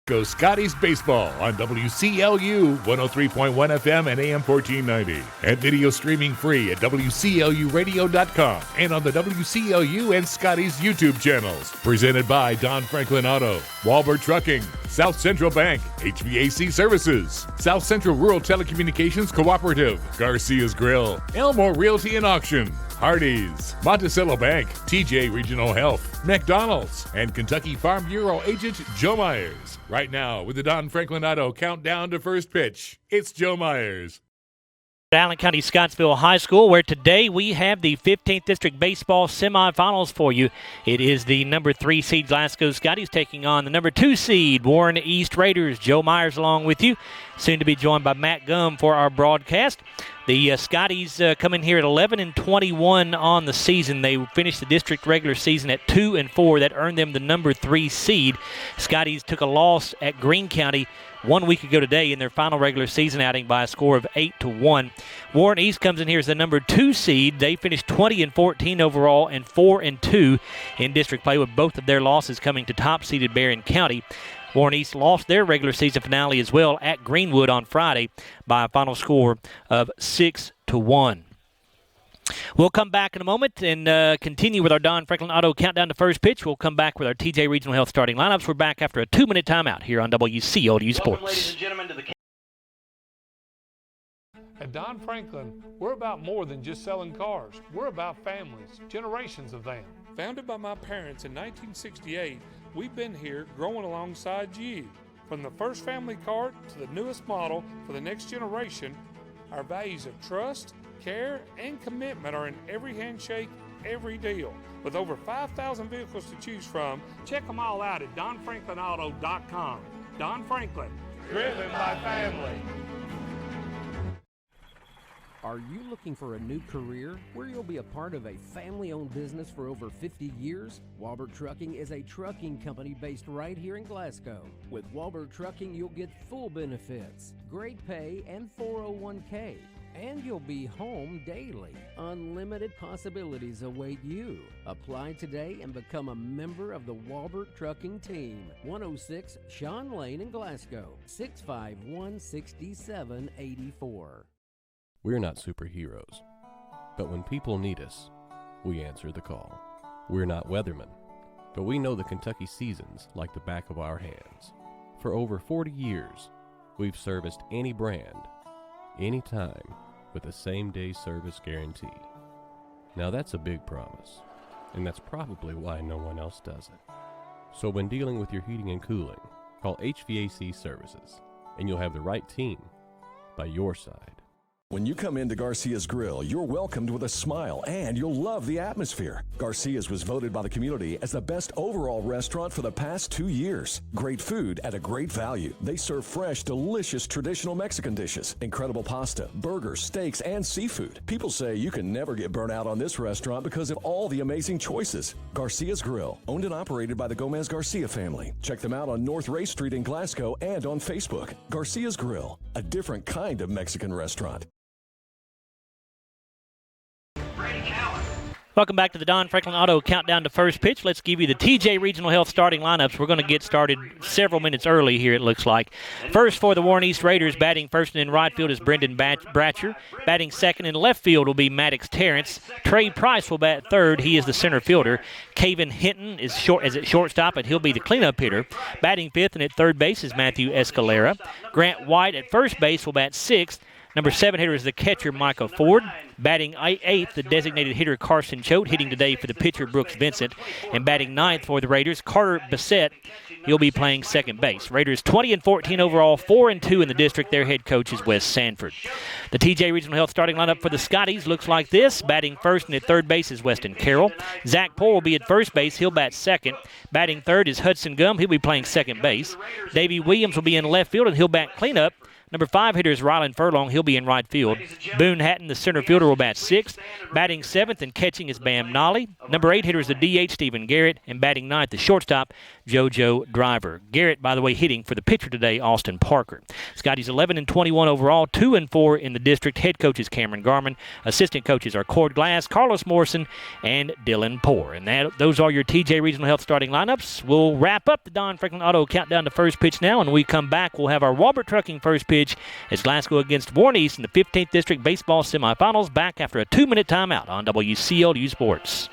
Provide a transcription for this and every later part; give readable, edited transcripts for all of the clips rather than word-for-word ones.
Glasgow Scotties baseball on WCLU 103.1 FM and AM 1490. And video streaming free at WCLUradio.com and on the WCLU and Scotties YouTube channels. Presented by Don Franklin Auto, Walbert Trucking, South Central Bank, HVAC Services, South Central Rural Telecommunications Cooperative, Garcia's Grill, Elmore Realty and Auction, Hardee's, Monticello Bank, TJ Regional Health, McDonald's, and Kentucky Farm Bureau agent Joe Myers. Right now, with the Don Franklin Auto countdown to first pitch, it's Joe Myers. Allen County-Scottsville High School, where today we have the 15th District Baseball semifinals for you. It is the number 3 seed Glasgow Scotties taking on the number 2 seed Warren East Raiders. Joe Myers along with you, soon to be joined by Matt Gum for our broadcast. The Scotties come in here at 11-21 on the season. They finished the district regular season at 2-4. That earned them the number 3 seed. Scotties took a loss at Greene County 1 week ago today in their final regular season outing by a score of 8-1. Warren East comes in here as the number 2 seed. They finished 20-14 overall and 4-2 in district play, with both of their losses coming to top-seeded Berrien County. Warren East lost their regular season finale as well at Greenwood on Friday by a final score of 6-1. We'll come back in a moment and continue with our Don Franklin Auto countdown to first pitch. We'll come back with our TJ Regional Health starting lineups. We're back after a 2-minute timeout here on WCLU Sports. Welcome, ladies and gentlemen, to the At Don Franklin, we're about more than just selling cars. We're about families, generations of them. Founded by my parents in 1968, we've been here growing alongside you. From the first family car to the newest model for the next generation, our values of trust, care, and commitment are in every handshake, every deal. With over 5,000 vehicles to choose from, check them all out at DonFranklinAuto.com. Don Franklin, driven by family. Are you looking for a new career where you'll be a part of a family-owned business for over 50 years? Walbert Trucking is a trucking company based right here in Glasgow. With Walbert Trucking, you'll get full benefits, great pay, and 401k. And you'll be home daily. Unlimited possibilities await you. Apply today and become a member of the Walbert Trucking team. 106 Sean Lane in Glasgow, 651-6784. We're not superheroes, but when people need us, we answer the call. We're not weathermen, but we know the Kentucky seasons like the back of our hands. For over 40 years, we've serviced any brand, anytime, with the same-day service guarantee. Now that's a big promise, and that's probably why no one else does it. So when dealing with your heating and cooling, call HVAC Services, and you'll have the right team by your side. When you come into Garcia's Grill, you're welcomed with a smile and you'll love the atmosphere. Garcia's was voted by the community as the best overall restaurant for the past 2 years. Great food at a great value. They serve fresh, delicious traditional Mexican dishes, incredible pasta, burgers, steaks, and seafood. People say you can never get burnt out on this restaurant because of all the amazing choices. Garcia's Grill, owned and operated by the Gomez Garcia family. Check them out on North Ray Street in Glasgow and on Facebook. Garcia's Grill, a different kind of Mexican restaurant. Welcome back to the Don Franklin Auto countdown to first pitch. Let's give you the TJ Regional Health starting lineups. We're going to get started several minutes early here, it looks like. First for the Warren East Raiders, batting first and in right field is Brendan Bratcher. Batting second in left field will be Maddox Terrence. Trey Price will bat third. He is the center fielder. Caven Hinton is at shortstop, and he'll be the cleanup hitter. Batting fifth and at third base is Matthew Escalera. Grant White at first base will bat sixth. Number 7 hitter is the catcher, Michael Ford. Batting eighth, the designated hitter, Carson Choate. Hitting today for the pitcher, Brooks Vincent. And batting ninth for the Raiders, Carter Bissett. He'll be playing second base. Raiders 20-14 overall, 4-2 in the district. Their head coach is Wes Sanford. The TJ Regional Health starting lineup for the Scotties looks like this. Batting first and at third base is Weston Carroll. Zach Poole will be at first base. He'll bat second. Batting third is Hudson Gum. He'll be playing second base. Davey Williams will be in left field, and he'll bat cleanup. Number 5 hitter is Rylan Furlong. He'll be in right field. Boone Hatton, the center fielder, will bat 6th. Batting 7th and catching is Bam Nolly. Number 8 hitter is the DH, Stephen Garrett. And batting 9th, the shortstop, JoJo Driver. Garrett, by the way, hitting for the pitcher today, Austin Parker. Scotties 11-21 overall, 2-4 in the district. Head coach is Cameron Garman. Assistant coaches are Cord Glass, Carlos Morrison, and Dylan Poore. And those are your TJ Regional Health starting lineups. We'll wrap up the Don Franklin Auto countdown to first pitch now. And when we come back, we'll have our Walbert Trucking first pitch as Glasgow against Warren East in the 15th District Baseball Semifinals, back after a 2-minute timeout on WCLU Sports.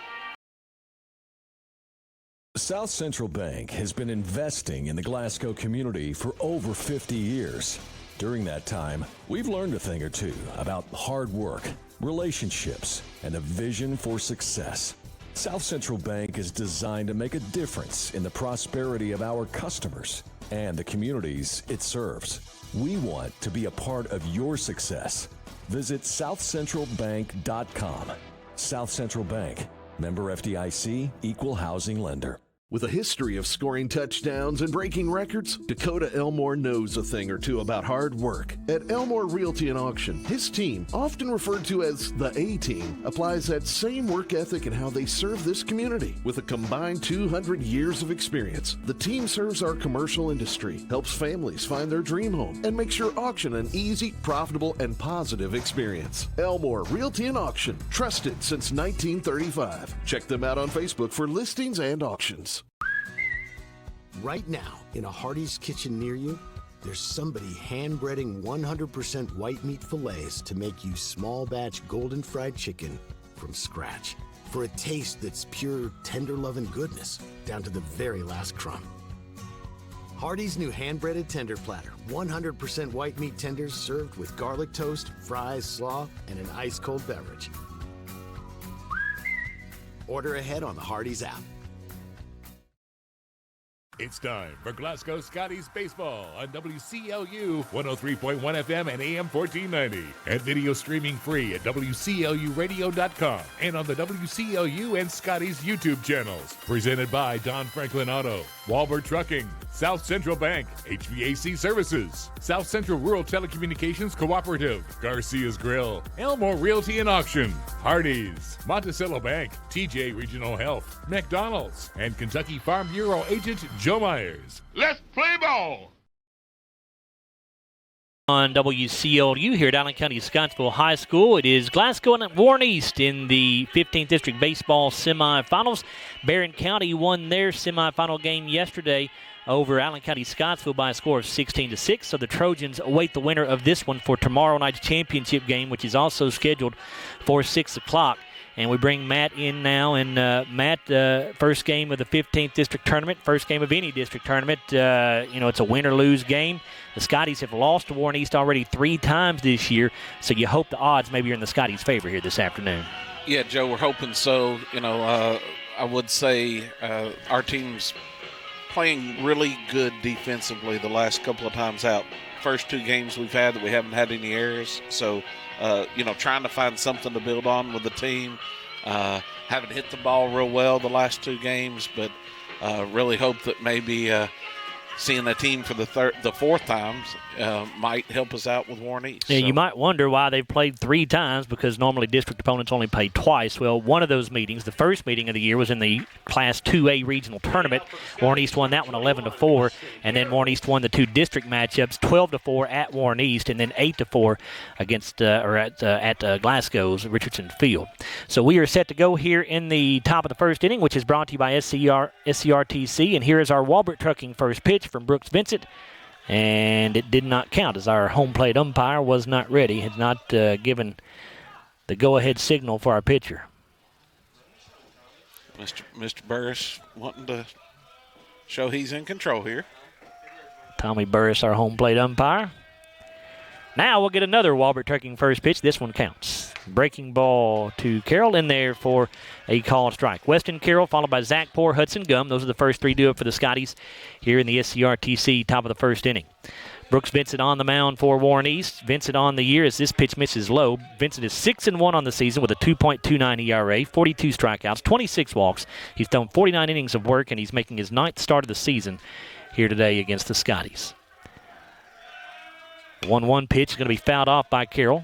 South Central Bank has been investing in the Glasgow community for over 50 years. During that time, we've learned a thing or two about hard work, relationships, and a vision for success. South Central Bank is designed to make a difference in the prosperity of our customers and the communities it serves. We want to be a part of your success. Visit southcentralbank.com. South Central Bank, member FDIC, equal housing lender. With a history of scoring touchdowns and breaking records, Dakota Elmore knows a thing or two about hard work. At Elmore Realty and Auction, his team, often referred to as the A-Team, applies that same work ethic in how they serve this community. With a combined 200 years of experience, the team serves our commercial industry, helps families find their dream home, and makes your auction an easy, profitable, and positive experience. Elmore Realty and Auction, trusted since 1935. Check them out on Facebook for listings and auctions. Right now, in a Hardee's kitchen near you, there's somebody hand-breading 100% white meat fillets to make you small batch golden fried chicken from scratch for a taste that's pure tender love and goodness down to the very last crumb. Hardee's new hand-breaded tender platter, 100% white meat tenders served with garlic toast, fries, slaw, and an ice-cold beverage. Order ahead on the Hardee's app. It's time for Glasgow Scotties baseball on WCLU 103.1 FM and AM 1490. And video streaming free at WCLUradio.com and on the WCLU and Scotties YouTube channels. Presented by Don Franklin Auto, Walbert Trucking, South Central Bank, HVAC Services, South Central Rural Telecommunications Cooperative, Garcia's Grill, Elmore Realty and Auction, Hardee's, Monticello Bank, TJ Regional Health, McDonald's, and Kentucky Farm Bureau agent Joe Myers. Let's play ball! On WCLU here at Allen County Scottsville High School, it is Glasgow and Warren East in the 15th District Baseball semifinals. Barron County won their semifinal game yesterday over Allen County Scottsville by a score of 16-6. So the Trojans await the winner of this one for tomorrow night's championship game, which is also scheduled for 6 o'clock. And we bring Matt in now. And Matt, first game of the 15th District Tournament, first game of any district tournament. It's a win or lose game. The Scotties have lost to Warren East already 3 times this year, so you hope the odds maybe are in the Scotties' favor here this afternoon. Yeah, Joe, we're hoping so. I would say our team's playing really good defensively the last couple of times out. First 2 games we've had that we haven't had any errors, so trying to find something to build on with the team. Haven't hit the ball real well the last 2 games, but really hope that maybe seeing the team for the 4th times might help us out with Warren East. Yeah, so you might wonder why they've played 3 times, because normally district opponents only play twice. Well, one of those meetings, the first meeting of the year, was in the Class 2A regional tournament. Warren East won that one 11-4, and then Warren East won the 2 district matchups 12-4 at Warren East, and then 8-4 against at Glasgow's Richardson Field. So we are set to go here in the top of the first inning, which is brought to you by SCRTC, and here is our Walbert Trucking first pitch from Brooks Vincent. And it did not count, as our home plate umpire was not ready, had not given the go-ahead signal for our pitcher. Mr. Burris wanting to show he's in control here. Tommy Burris, our home plate umpire. Now we'll get another Walbert Trucking first pitch. This one counts. Breaking ball to Carroll, in there for a called strike. Weston Carroll followed by Zach Poore, Hudson Gum. Those are the first 3 do it for the Scotties here in the SCRTC top of the first inning. Brooks Vincent on the mound for Warren East. Vincent on the year as this pitch misses low. Vincent is 6-1 on the season with a 2.29 ERA, 42 strikeouts, 26 walks. He's thrown 49 innings of work, and he's making his 9th start of the season here today against the Scotties. The 1-1 pitch is going to be fouled off by Carroll.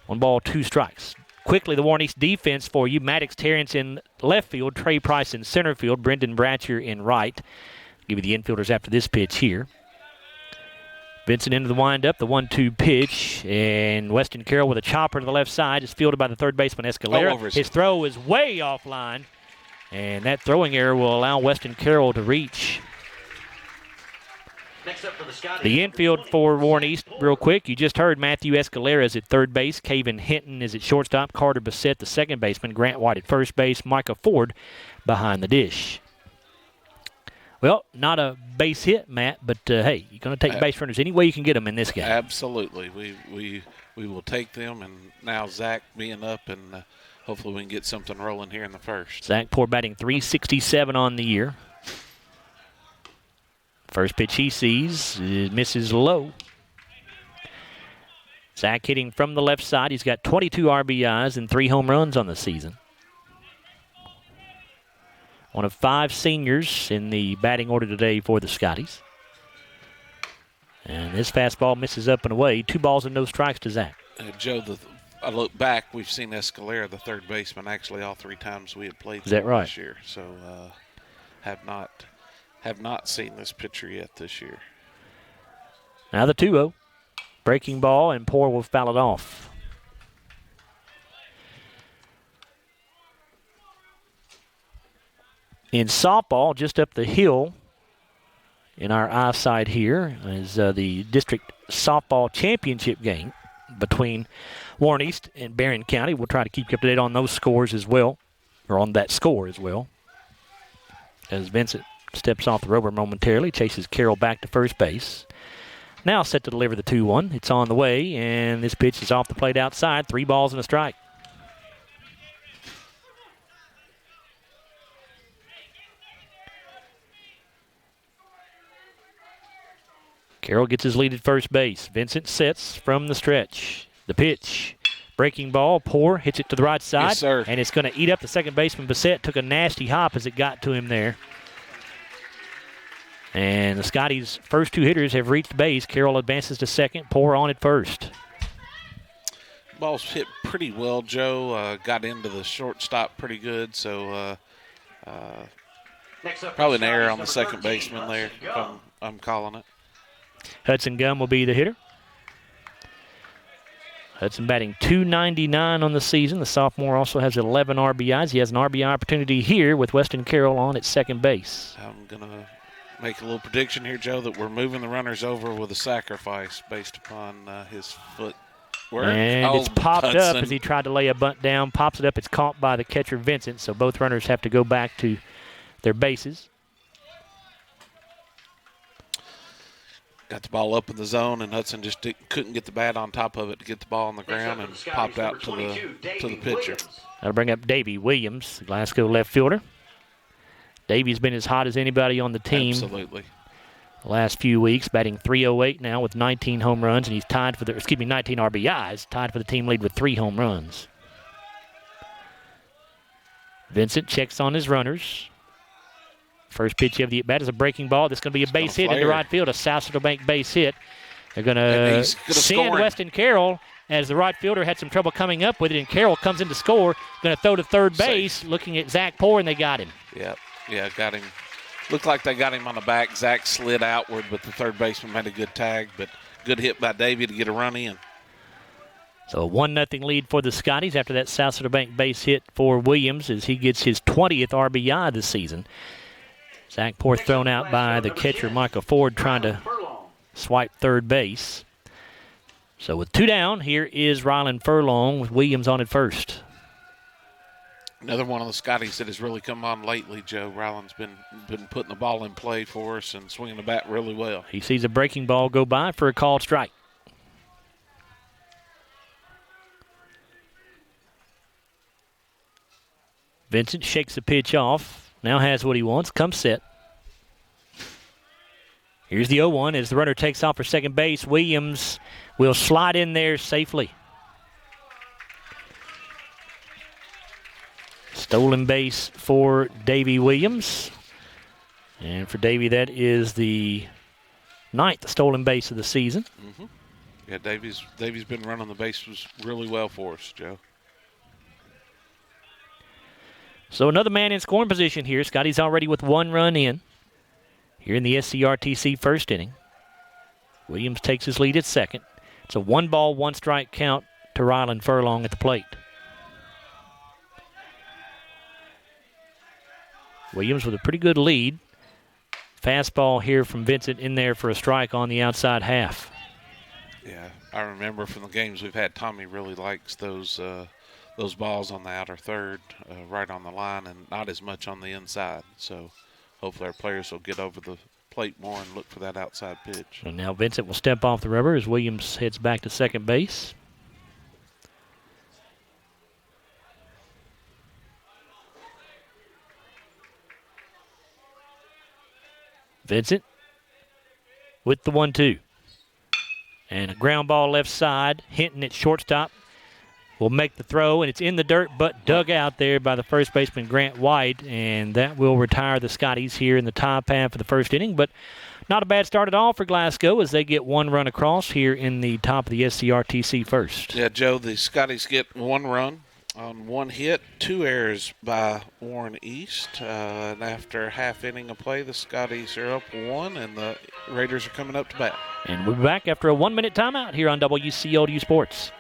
1 ball, 2 strikes. Quickly, the Warren East defense for you. Maddox Terrence in left field, Trey Price in center field, Brendan Bratcher in right. Give you the infielders after this pitch here. Vincent into the windup, the 1-2 pitch, and Weston Carroll with a chopper to the left side is fielded by the third baseman Escalera. His throw is way offline, and that throwing error will allow Weston Carroll to reach. The infield for Warren East, real quick, you just heard Matthew Escalera is at third base, Caven Hinton is at shortstop, Carter Bassett, the second baseman, Grant White at first base, Micah Ford behind the dish. Well, not a base hit, Matt, but hey, you're going to take base runners any way you can get them in this game. Absolutely. We will take them, and now Zach being up, and hopefully we can get something rolling here in the first. Zach Poor batting .367 on the year. First pitch he sees misses low. Zach hitting from the left side. He's got 22 RBIs and 3 home runs on the season. One of 5 seniors in the batting order today for the Scotties. And this fastball misses up and away. 2 balls and no strikes to Zach. Joe, I look back, we've seen Escalera, the third baseman, actually all 3 times we had played Is that right? this year. So have not seen this pitcher yet this year. Now the 2-0. Breaking ball, and Poor will foul it off. In softball, just up the hill in our eyesight here is the district softball championship game between Warren East and Barron County. We'll try to keep you up to date on those scores as well, or on that score as well. As Vincent steps off the rover momentarily, chases Carroll back to first base. Now set to deliver the 2-1. It's on the way, and this pitch is off the plate outside. 3 balls and a strike. Carroll gets his lead at first base. Vincent sets from the stretch. The pitch. Breaking ball. Poor hits it to the right side. Yes, sir. And it's going to eat up the second baseman. Bassett took a nasty hop as it got to him there. And the Scotties' first 2 hitters have reached base. Carroll advances to second. Poor on at first. Ball's hit pretty well, Joe. Got into the shortstop pretty good, so probably an error on the second baseman there, if I'm calling it. Hudson Gum will be the hitter. Hudson batting .299 on the season. The sophomore also has 11 RBIs. He has an RBI opportunity here with Weston Carroll on at second base. I'm going to make a little prediction here, Joe, that we're moving the runners over with a sacrifice based upon his foot work. And it's popped up as he tried to lay a bunt down. Pops it up. It's caught by the catcher, Vincent, so both runners have to go back to their bases. Got the ball up in the zone, and Hudson just couldn't get the bat on top of it to get the ball on the ground, and popped out to the pitcher. That'll bring up Davey Williams, the Glasgow left fielder. Davey's been as hot as anybody on the team. Absolutely. The last few weeks, batting .308 now with 19 home runs, and he's tied for 19 RBIs, tied for the team lead with 3 home runs. Vincent checks on his runners. First pitch of the at-bat is a breaking ball. This is going to be a base hit into right field, a South Central Bank base hit. They're going to send Weston Carroll as the right fielder had some trouble coming up with it, and Carroll comes in to score. Going to throw to third base, looking at Zach Poor, and they got him. Yeah, got him. Looked like they got him on the back. Zach slid outward, but the third baseman made a good tag, but good hit by Davey to get a run in. So a 1-0 lead for the Scotties after that South Central Bank base hit for Williams as he gets his 20th RBI this season. Zach Poor thrown out by the catcher, Michael Ford, trying to swipe third base. So with 2 down, here is Rylan Furlong with Williams on at first. Another one of the Scotties that has really come on lately, Joe. Rylan's been putting the ball in play for us and swinging the bat really well. He sees a breaking ball go by for a called strike. Vincent shakes the pitch off. Now has what he wants. Comes set. Here's the 0-1 as the runner takes off for second base. Williams will slide in there safely. Stolen base for Davey Williams. And for Davey, that is the ninth stolen base of the season. Mm-hmm. Yeah, Davies been running the bases really well for us, Joe. So another man in scoring position here. Scotty's already with 1 run in here in the SCRTC first inning. Williams takes his lead at second. It's a 1-ball, 1-strike count to Rylan Furlong at the plate. Williams with a pretty good lead. Fastball here from Vincent in there for a strike on the outside half. Yeah, I remember from the games we've had, Tommy really likes those balls on the outer third, right on the line, and not as much on the inside. So hopefully our players will get over the plate more and look for that outside pitch. So now Vincent will step off the rubber as Williams heads back to second base. Vincent with the 1-2. And a ground ball left side. Hinton at shortstop will make the throw, and it's in the dirt, but dug out there by the first baseman, Grant White, and that will retire the Scotties here in the top half of the first inning. But not a bad start at all for Glasgow as they get 1 run across here in the top of the SCRTC first. Yeah, Joe, the Scotties get 1 run on 1 hit, 2 errors by Warren East. And after half inning of play, the Scotties are up 1, and the Raiders are coming up to bat. And we'll be back after a 1-minute timeout here on WCLU Sports.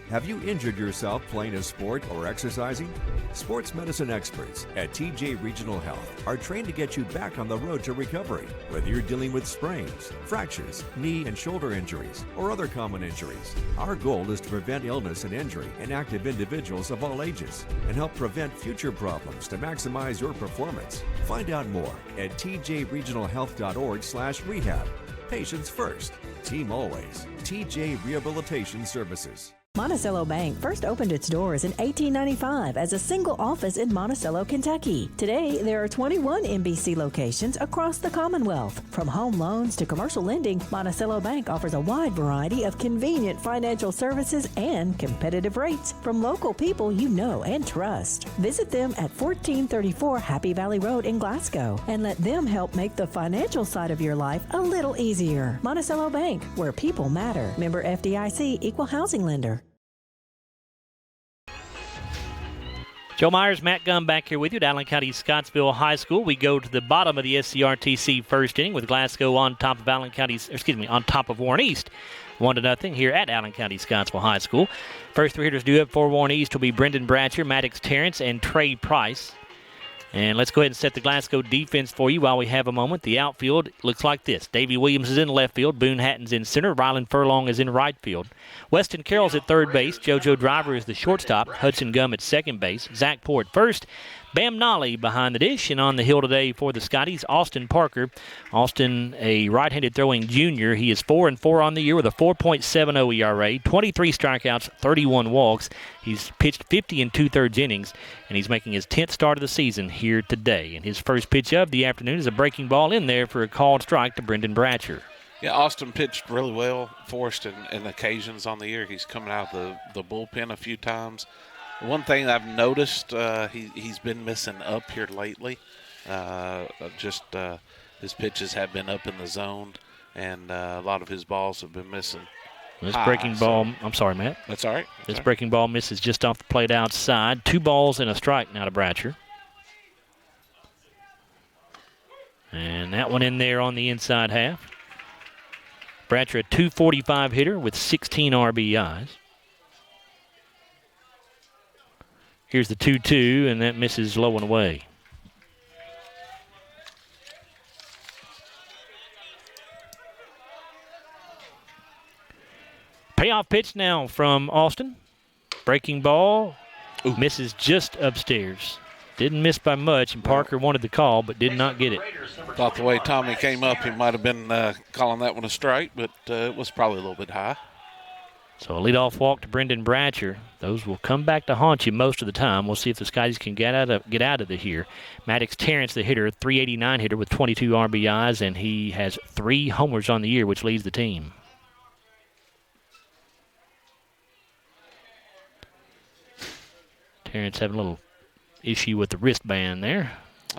Have you injured yourself playing a sport or exercising? Sports medicine experts at TJ Regional Health are trained to get you back on the road to recovery. Whether you're dealing with sprains, fractures, knee and shoulder injuries, or other common injuries, our goal is to prevent illness and injury in active individuals of all ages and help prevent future problems to maximize your performance. Find out more at tjregionalhealth.org/rehab. Patients first, team always. TJ Rehabilitation Services. Monticello Bank first opened its doors in 1895 as a single office in Monticello, Kentucky. Today, there are 21 MBC locations across the Commonwealth. From home loans to commercial lending, Monticello Bank offers a wide variety of convenient financial services and competitive rates from local people you know and trust. Visit them at 1434 Happy Valley Road in Glasgow and let them help make the financial side of your life a little easier. Monticello Bank, where people matter. Member FDIC, Equal Housing Lender. Joe Myers, Matt Gunn back here with you at Allen County-Scottsville High School. We go to the bottom of the SCRTC first inning with Glasgow on top of on top of Warren East. 1-0 here at Allen County-Scottsville High School. First 3 hitters due up for Warren East will be Brendan Bratcher, Maddox Terrence, and Trey Price. And let's go ahead and set the Glasgow defense for you while we have a moment. The outfield looks like this. Davey Williams is in left field. Boone Hatton's in center. Rylan Furlong is in right field. Weston Carroll's at third base. JoJo Driver is the shortstop. Hudson Gum at second base. Zach Poore at first. Bam Nolly behind the dish. And on the hill today for the Scotties, Austin Parker. Austin, a right-handed throwing junior. He is 4-4 on the year with a 4.70 ERA, 23 strikeouts, 31 walks. He's pitched 50 2/3 innings, and he's making his 10th start of the season here today. And his first pitch of the afternoon is a breaking ball in there for a called strike to Brendan Bratcher. Yeah, Austin pitched really well for us in occasions on the year. He's coming out of the bullpen a few times. One thing I've noticed, he's been missing up here lately. His pitches have been up in the zone, and a lot of his balls have been missing. This breaking ball, I'm sorry, Matt. That's all right. This breaking ball misses just off the plate outside. 2 balls and a strike now to Bratcher. And that one in there on the inside half. Bratcher, a .245 hitter with 16 RBIs. Here's the 2-2, and that misses low and away. Payoff pitch now from Austin. Breaking ball. Ooh. Misses just upstairs. Didn't miss by much, and Parker wanted the call, but did not get it. Thought the way Tommy came up, he might have been calling that one a strike, but it was probably a little bit high. So a leadoff walk to Brendan Bratcher. Those will come back to haunt you most of the time. We'll see if the Scotties can get out of the here. Maddox Terrence, the hitter, 389 hitter with 22 RBIs, and he has 3 homers on the year, which leads the team. Terrence having a little issue with the wristband there.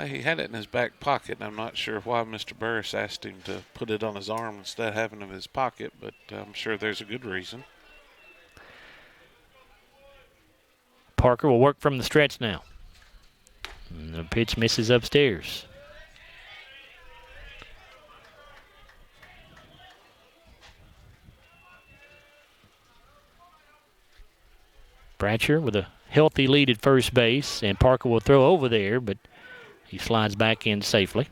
He had it in his back pocket, and I'm not sure why Mr. Burris asked him to put it on his arm instead of having it in his pocket, but I'm sure there's a good reason. Parker will work from the stretch now. And the pitch misses upstairs. Bratcher with a healthy lead at first base, and Parker will throw over there, but he slides back in safely.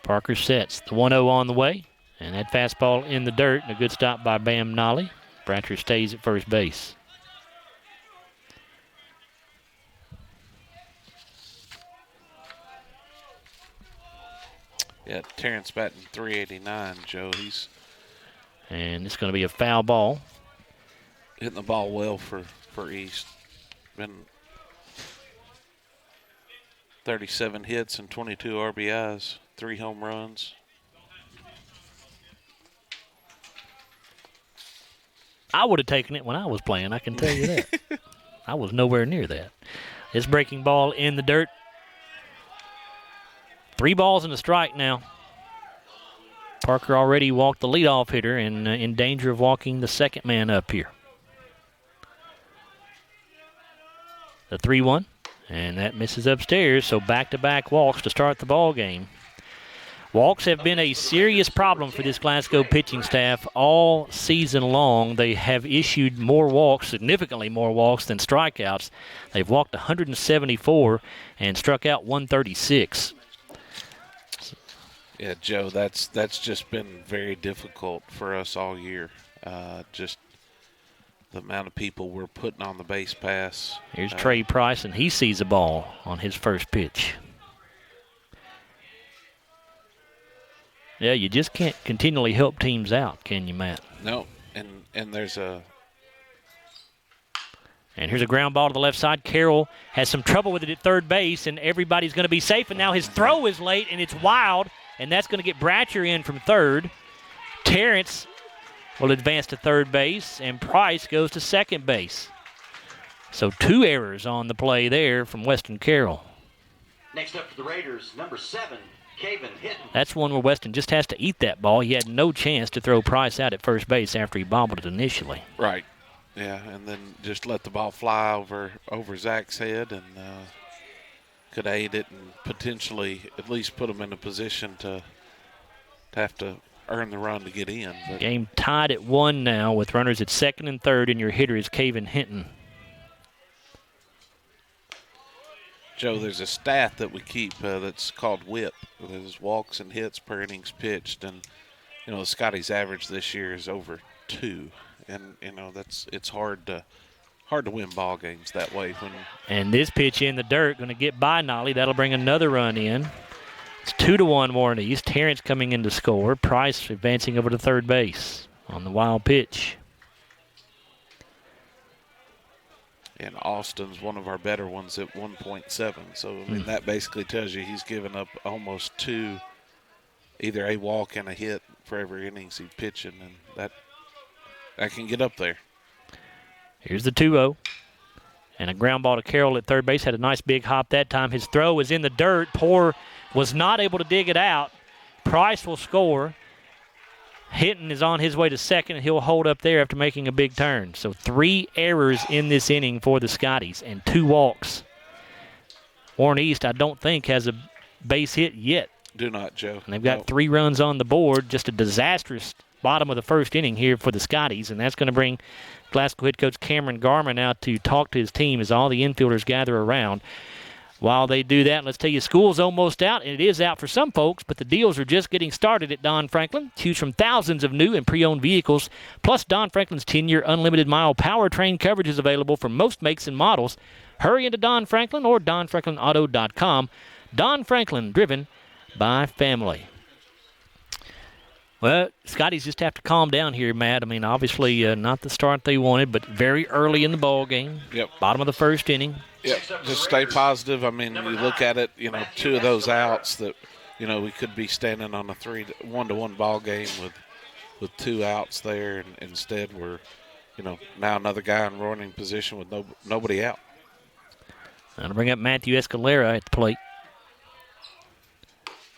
Parker sets the 1-0 on the way, and that fastball in the dirt, and a good stop by Bam Nolly. Bratcher stays at first base. Yeah, Terrence batting .389, Joe. And it's going to be a foul ball. Hitting the ball well for East. Been 37 hits and 22 RBIs, 3 home runs. I would have taken it when I was playing, I can tell you that. I was nowhere near that. This breaking ball in the dirt. 3 balls and a strike now. Parker already walked the leadoff hitter and in danger of walking the second man up here. The 3-1, and that misses upstairs, so back-to-back walks to start the ball game. Walks have been a serious problem for this Glasgow pitching staff all season long. They have issued more walks, significantly more walks than strikeouts. They've walked 174 and struck out 136. Yeah, Joe, that's just been very difficult for us all year. Just the amount of people we're putting on the base pass. Here's Trey Price, and he sees a ball on his first pitch. Yeah, you just can't continually help teams out, can you, Matt? No, and there's a... And here's a ground ball to the left side. Carroll has some trouble with it at third base, and everybody's going to be safe. And now his throw is late, and it's wild, and that's going to get Bratcher in from third. Terrence will advance to third base, and Price goes to second base. So 2 errors on the play there from Weston Carroll. Next up for the Raiders, number 7, Caven Hinton. That's one where Weston just has to eat that ball. He had no chance to throw Price out at first base after he bobbled it initially. Right. Yeah, and then just let the ball fly over Zach's head and could aid it and potentially at least put him in a position to have to earn the run to get in. But game tied at 1 now with runners at second and third, and your hitter is Caven Hinton. Joe, there's a stat that we keep that's called WHIP. There's walks and hits per innings pitched, and the Scotties' average this year is over 2. And it's hard to win ball games that way. And this pitch in the dirt going to get by Nolly. That'll bring another run in. It's 2-1 Warren East. Terrence coming in to score. Price advancing over to third base on the wild pitch. And Austin's one of our better ones at 1.7. So that basically tells you he's given up almost 2, either a walk and a hit for every innings he's pitching, and that can get up there. Here's the 2-0. And a ground ball to Carroll at third base. Had a nice big hop that time. His throw was in the dirt. Poor was not able to dig it out. Price will score. Hinton is on his way to second, and he'll hold up there after making a big turn. So 3 errors in this inning for the Scotties and 2 walks. Warren East, I don't think, has a base hit yet. Do not, Joe. And they've got 3 runs on the board. Just a disastrous bottom of the first inning here for the Scotties, and that's going to bring Glasgow head coach Cameron Garman out to talk to his team as all the infielders gather around. While they do that, let's tell you, school's almost out, and it is out for some folks, but the deals are just getting started at Don Franklin. Choose from thousands of new and pre-owned vehicles, plus Don Franklin's 10-year unlimited mile powertrain coverage is available for most makes and models. Hurry into Don Franklin or DonFranklinAuto.com. Don Franklin, driven by family. Well, Scotties just have to calm down here, Matt. I mean, obviously not the start they wanted, but very early in the ball game. Yep. Bottom of the first inning. Yep. Just stay positive. I mean, you look at it, 2 of those outs that, we could be standing on a 1-1 ball game with with 2 outs there, and instead we're, now another guy in running position with nobody out. Now to bring up Matthew Escalera at the plate.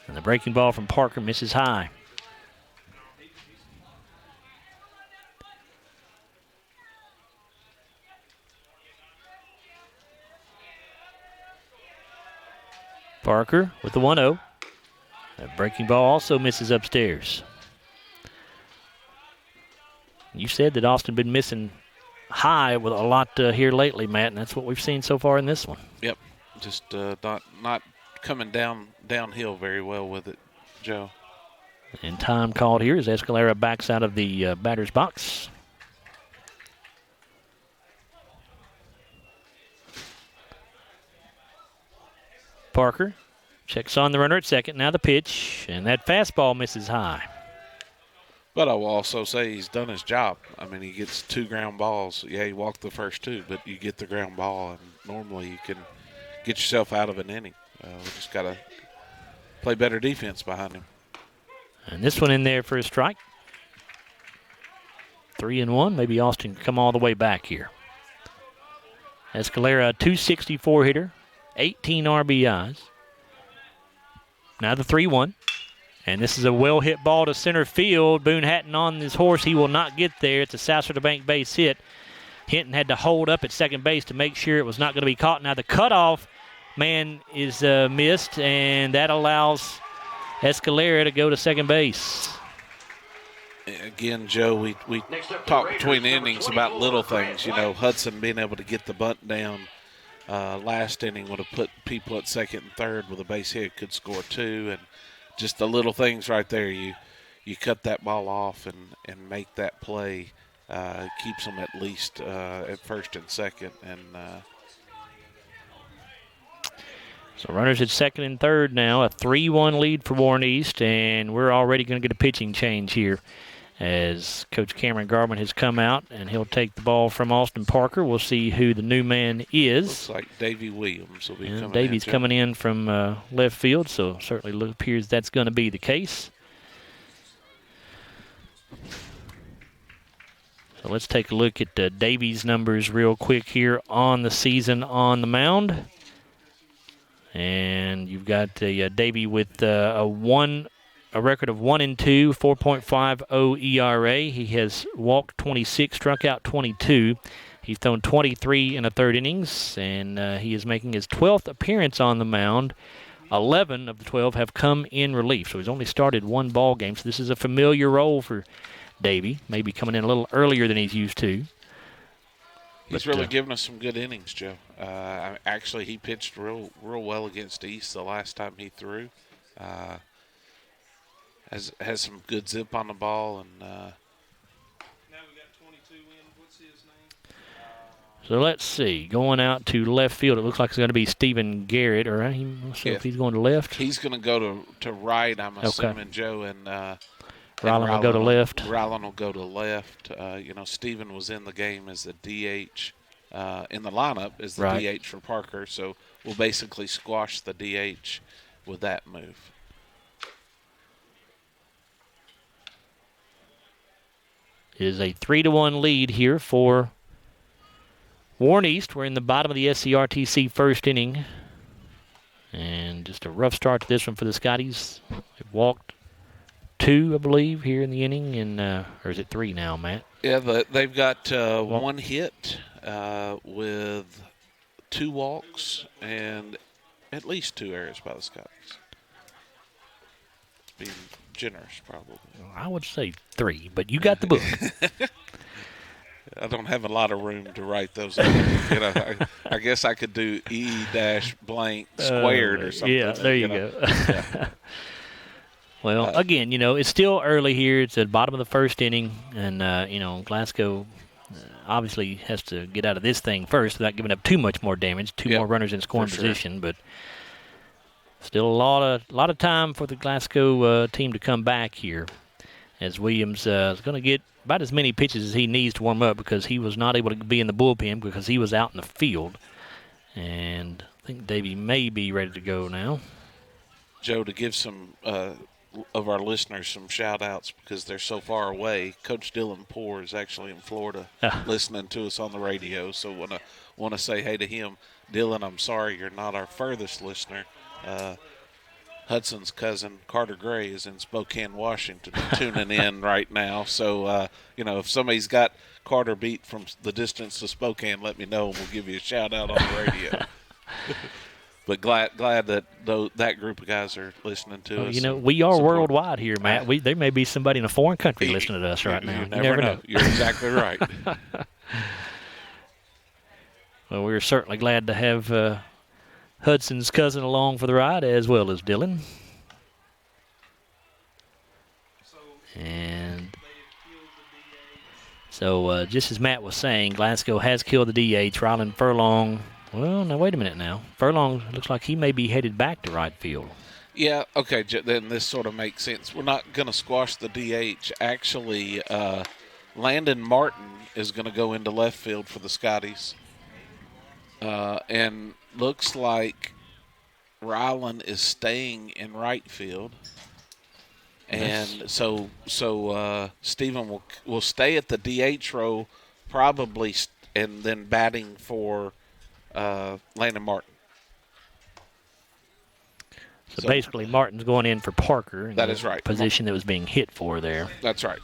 And the breaking ball from Parker misses high. Parker with the 1-0. That breaking ball also misses upstairs. You said that Austin been missing high with a lot here lately, Matt, and that's what we've seen so far in this one. Yep, just not coming downhill very well with it, Joe. And time called here as Escalera backs out of the batter's box. Parker checks on the runner at second. Now the pitch, and that fastball misses high. But I will also say he's done his job. I mean, he gets 2 ground balls. Yeah, he walked the first 2, but you get the ground ball, and normally you can get yourself out of an inning. We just got to play better defense behind him. And this one in there for a strike. 3-1. Maybe Austin can come all the way back here. Escalera, a .264 hitter, 18 RBIs. Now the 3-1. And this is a well-hit ball to center field. Boone Hatton on his horse. He will not get there. It's a Sasser-to-Bank base hit. Hinton had to hold up at second base to make sure it was not going to be caught. Now the cutoff man is missed, and that allows Escalera to go to second base. Again, Joe, we talk between innings about little things. Hudson being able to get the bunt down last inning would have put people at second and third with a base hit, could score 2, and just the little things right there. You cut that ball off and make that play. Keeps them at least at first and second. And so runners at second and third now. A 3-1 lead for Warren East, and we're already going to get a pitching change here as Coach Cameron Garman has come out, and he'll take the ball from Austin Parker. We'll see who the new man is. Looks like Davey Williams will be coming in. Davey's coming in from left field, so certainly appears that's going to be the case. So let's take a look at Davey's numbers real quick here on the season on the mound. And you've got Davey with a record of 1-2, 4.50 ERA. He has walked 26, struck out 22. He's thrown 23 in the third innings, and he is making his 12th appearance on the mound. 11 of the 12 have come in relief, so he's only started 1 ball game. So this is a familiar role for Davey, maybe coming in a little earlier than he's used to. He's really given us some good innings, Joe. Actually, he pitched real well against East the last time he threw. Has some good zip on the ball, and now we got 22 in. What's his name? So let's see. Going out to left field, it looks like it's going to be Stephen Garrett. Or I'm not sure if he's going to left. He's going to go to right, I'm assuming, Joe, and Rylan will go to left. Rylan will go to left. Stephen was in the game as the DH in the lineup as the DH for Parker, so we'll basically squash the DH with that move. It is a 3-1 lead here for Warren East. We're in the bottom of the SCRTC first inning. And just a rough start to this one for the Scotties. They've walked 2, I believe, here in the inning. And or is it 3 now, Matt? Yeah, they've got 1 hit with 2 walks and at least 2 errors by the Scotties. Being generous, probably. I would say 3, but you got the book. I don't have a lot of room to write those down. I guess I could do E-blank squared or something. Yeah, there you go. Yeah. Well, again, it's still early here. It's at the bottom of the first inning, and, Glasgow obviously has to get out of this thing first without giving up too much more damage, 2 more runners in scoring position, but still a lot of time for the Glasgow team to come back here, as Williams is going to get about as many pitches as he needs to warm up because he was not able to be in the bullpen because he was out in the field. And I think Davey may be ready to go now. Joe, to give some of our listeners some shout-outs because they're so far away. Coach Dylan Poore is actually in Florida listening to us on the radio, so want to say hey to him. Dylan, I'm sorry you're not our furthest listener. Hudson's cousin, Carter Gray, is in Spokane, Washington, tuning in right now. So, if somebody's got Carter beat from the distance to Spokane, let me know, and we'll give you a shout-out on the radio. But glad that that group of guys are listening to us. We are worldwide here, Matt. There may be somebody in a foreign country listening to us right now. You never know. You're exactly right. Well, we're certainly glad to have Hudson's cousin along for the ride, as well as Dylan. And so just as Matt was saying, Glasgow has killed the DH. Ryland Furlong, well, now wait a minute now. Furlong looks like he may be headed back to right field. Yeah, okay, then this sort of makes sense. We're not going to squash the DH. Actually, Landon Martin is going to go into left field for the Scotties. And looks like Ryland is staying in right field. And so Stephen will stay at the DH row probably and then batting for Landon Martin. So basically Martin's going in for Parker. That is right. Position that was being hit for there. That's right.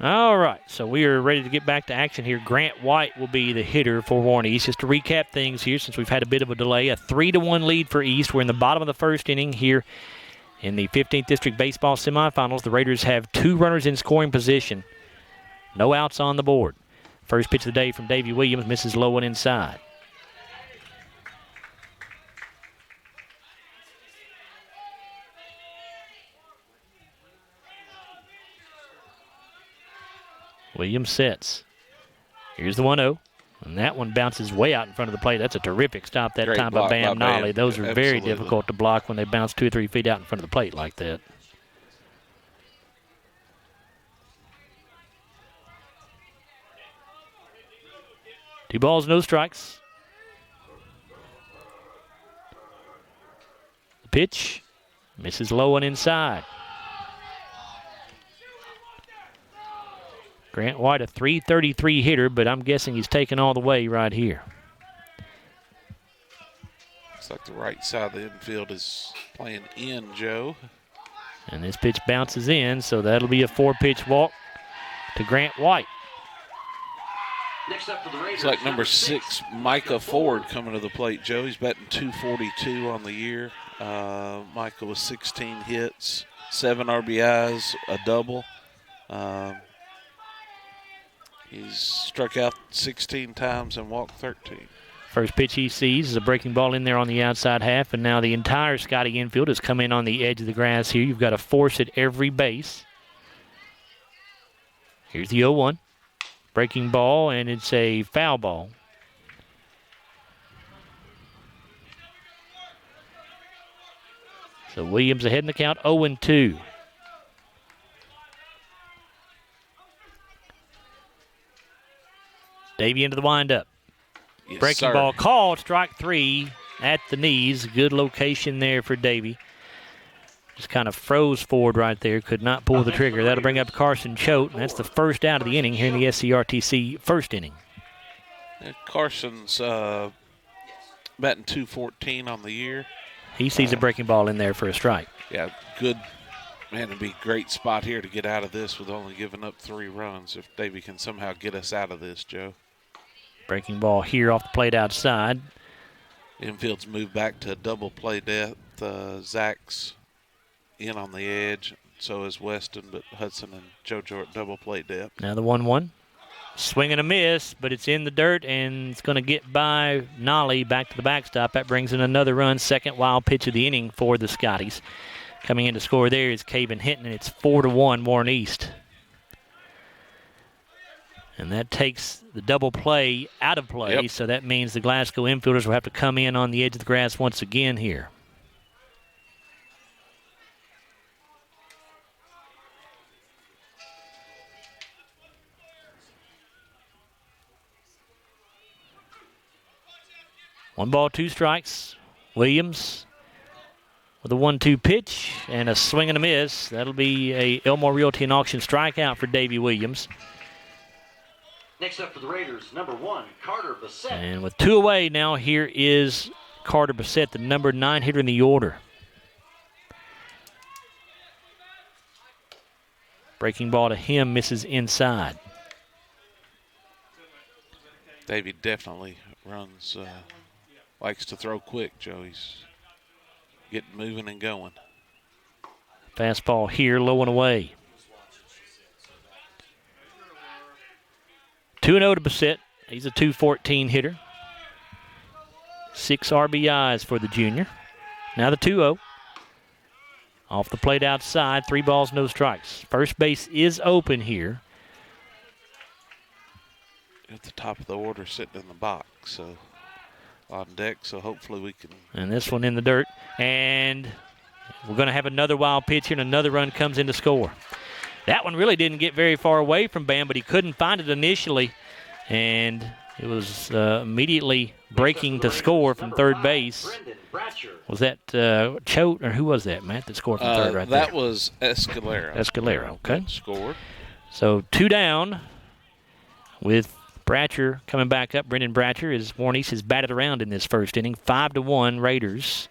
All right, so we are ready to get back to action here. Grant White will be the hitter for Warren East. Just to recap things here, since we've had a bit of a delay, a 3-1 lead for East. We're in the bottom of the first inning here in the 15th District Baseball semifinals. The Raiders have 2 runners in scoring position. No outs on the board. First pitch of the day from Davey Williams, misses low and inside. Williams sets. Here's the 1-0. And that one bounces way out in front of the plate. That's a terrific stop that time by Bam Nolly. Those are very difficult to block when they bounce 2 or 3 feet out in front of the plate like that. Two balls, no strikes. The pitch misses low and inside. Grant White, a .333 hitter, but I'm guessing he's taken all the way right here. Looks like the right side of the infield is playing in, Joe. And this pitch bounces in, so that'll be a 4-pitch walk to Grant White. Next up for the Raiders, it's like number 6, Micah Ford, coming to the plate, Joe. He's batting .242 on the year. Micah with 16 hits, 7 RBIs, a double. He's struck out 16 times and walked 13. First pitch he sees is a breaking ball in there on the outside half, and now the entire Scottie infield has come in on the edge of the grass here. You've got to force at every base. Here's the 0-1. Breaking ball, and it's a foul ball. So Williams ahead in the count, 0-2. Davey into the windup. Yes, Breaking ball called, strike 3 at the knees. Good location there for Davey. Just kind of froze forward right there. Could not pull the trigger. That'll bring up Carson Choate, and that's the first out of the inning here in the SCRTC first inning. Carson's batting .214 on the year. He sees a breaking ball in there for a strike. Yeah, good. Man, it'd be a great spot here to get out of this with only giving up 3 runs if Davey can somehow get us out of this, Joe. Breaking ball here off the plate outside. Infield's moved back to double play depth. Zach's in on the edge. So is Weston, but Hudson and JoJo at double play depth. Now the 1-1. Swing and a miss, but it's in the dirt, and it's going to get by Nolly back to the backstop. That brings in another run. Second wild pitch of the inning for the Scotties. Coming in to score there is Caven Hinton, and it's 4-1 Warren East. And that takes the double play out of play, so that means the Glasgow infielders will have to come in on the edge of the grass once again here. One ball, 2 strikes. Williams with a 1-2 pitch and a swing and a miss. That'll be a Elmore Realty and Auction strikeout for Davey Williams. Next up for the Raiders, number 1, Carter Bassett. And with 2 away now, here is Carter Bassett, the number 9 hitter in the order. Breaking ball to him, misses inside. Davey definitely runs, likes to throw quick, Joe. He's getting moving and going. Fastball here, low and away. 2-0 to Bassett. He's a .214 hitter. 6 RBIs for the junior. Now the 2-0. Off the plate outside, 3 balls, no strikes. First base is open here. At the top of the order, sitting in the box, so on deck, so hopefully we can. And this one in the dirt. And we're going to have another wild pitch here, and another run comes in to score. That one really didn't get very far away from Bam, but he couldn't find it initially. And it was immediately breaking to score from third base. Was that Choate, or who was that, Matt, that scored from third right there? That was Escalera. Escalera, okay. Scored. So 2 down with Bratcher coming back up. Brendan Bratcher, as Warren East has batted around in this first inning. 5-1 Raiders.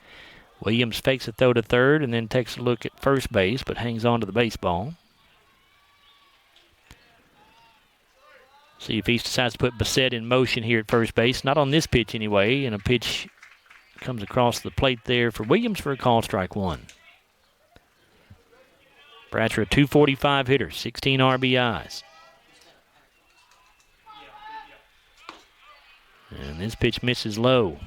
Williams fakes a throw to third and then takes a look at first base, but hangs on to the baseball. See if East decides to put Bassett in motion here at first base. Not on this pitch anyway, and a pitch comes across the plate there for Williams for a call, strike 1. Bratcher, a .245 hitter, 16 RBIs. And this pitch misses low.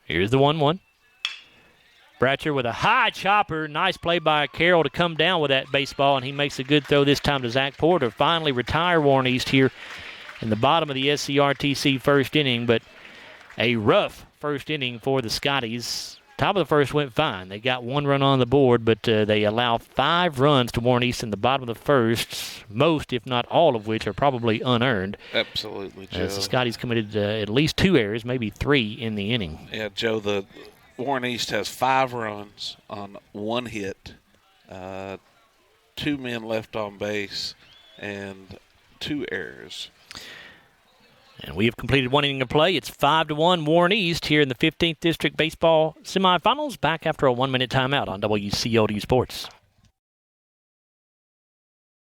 Here's the 1-1. Bratcher with a high chopper. Nice play by Carroll to come down with that baseball, and he makes a good throw this time to Zach Porter. Finally retire Warren East here in the bottom of the SCRTC first inning, but a rough first inning for the Scotties. Top of the first went fine. They got 1 run on the board, but they allow 5 runs to Warren East in the bottom of the first, most, if not all of which are probably unearned. Absolutely, Joe. As the Scotties committed at least 2 errors, maybe 3 in the inning. Yeah, Joe, the Warren East has 5 runs on 1 hit, 2 men left on base, and 2 errors. And we have completed 1 inning of play. It's 5-1 Warren East here in the 15th District Baseball semifinals. Back after a 1-minute timeout on WCLU Sports.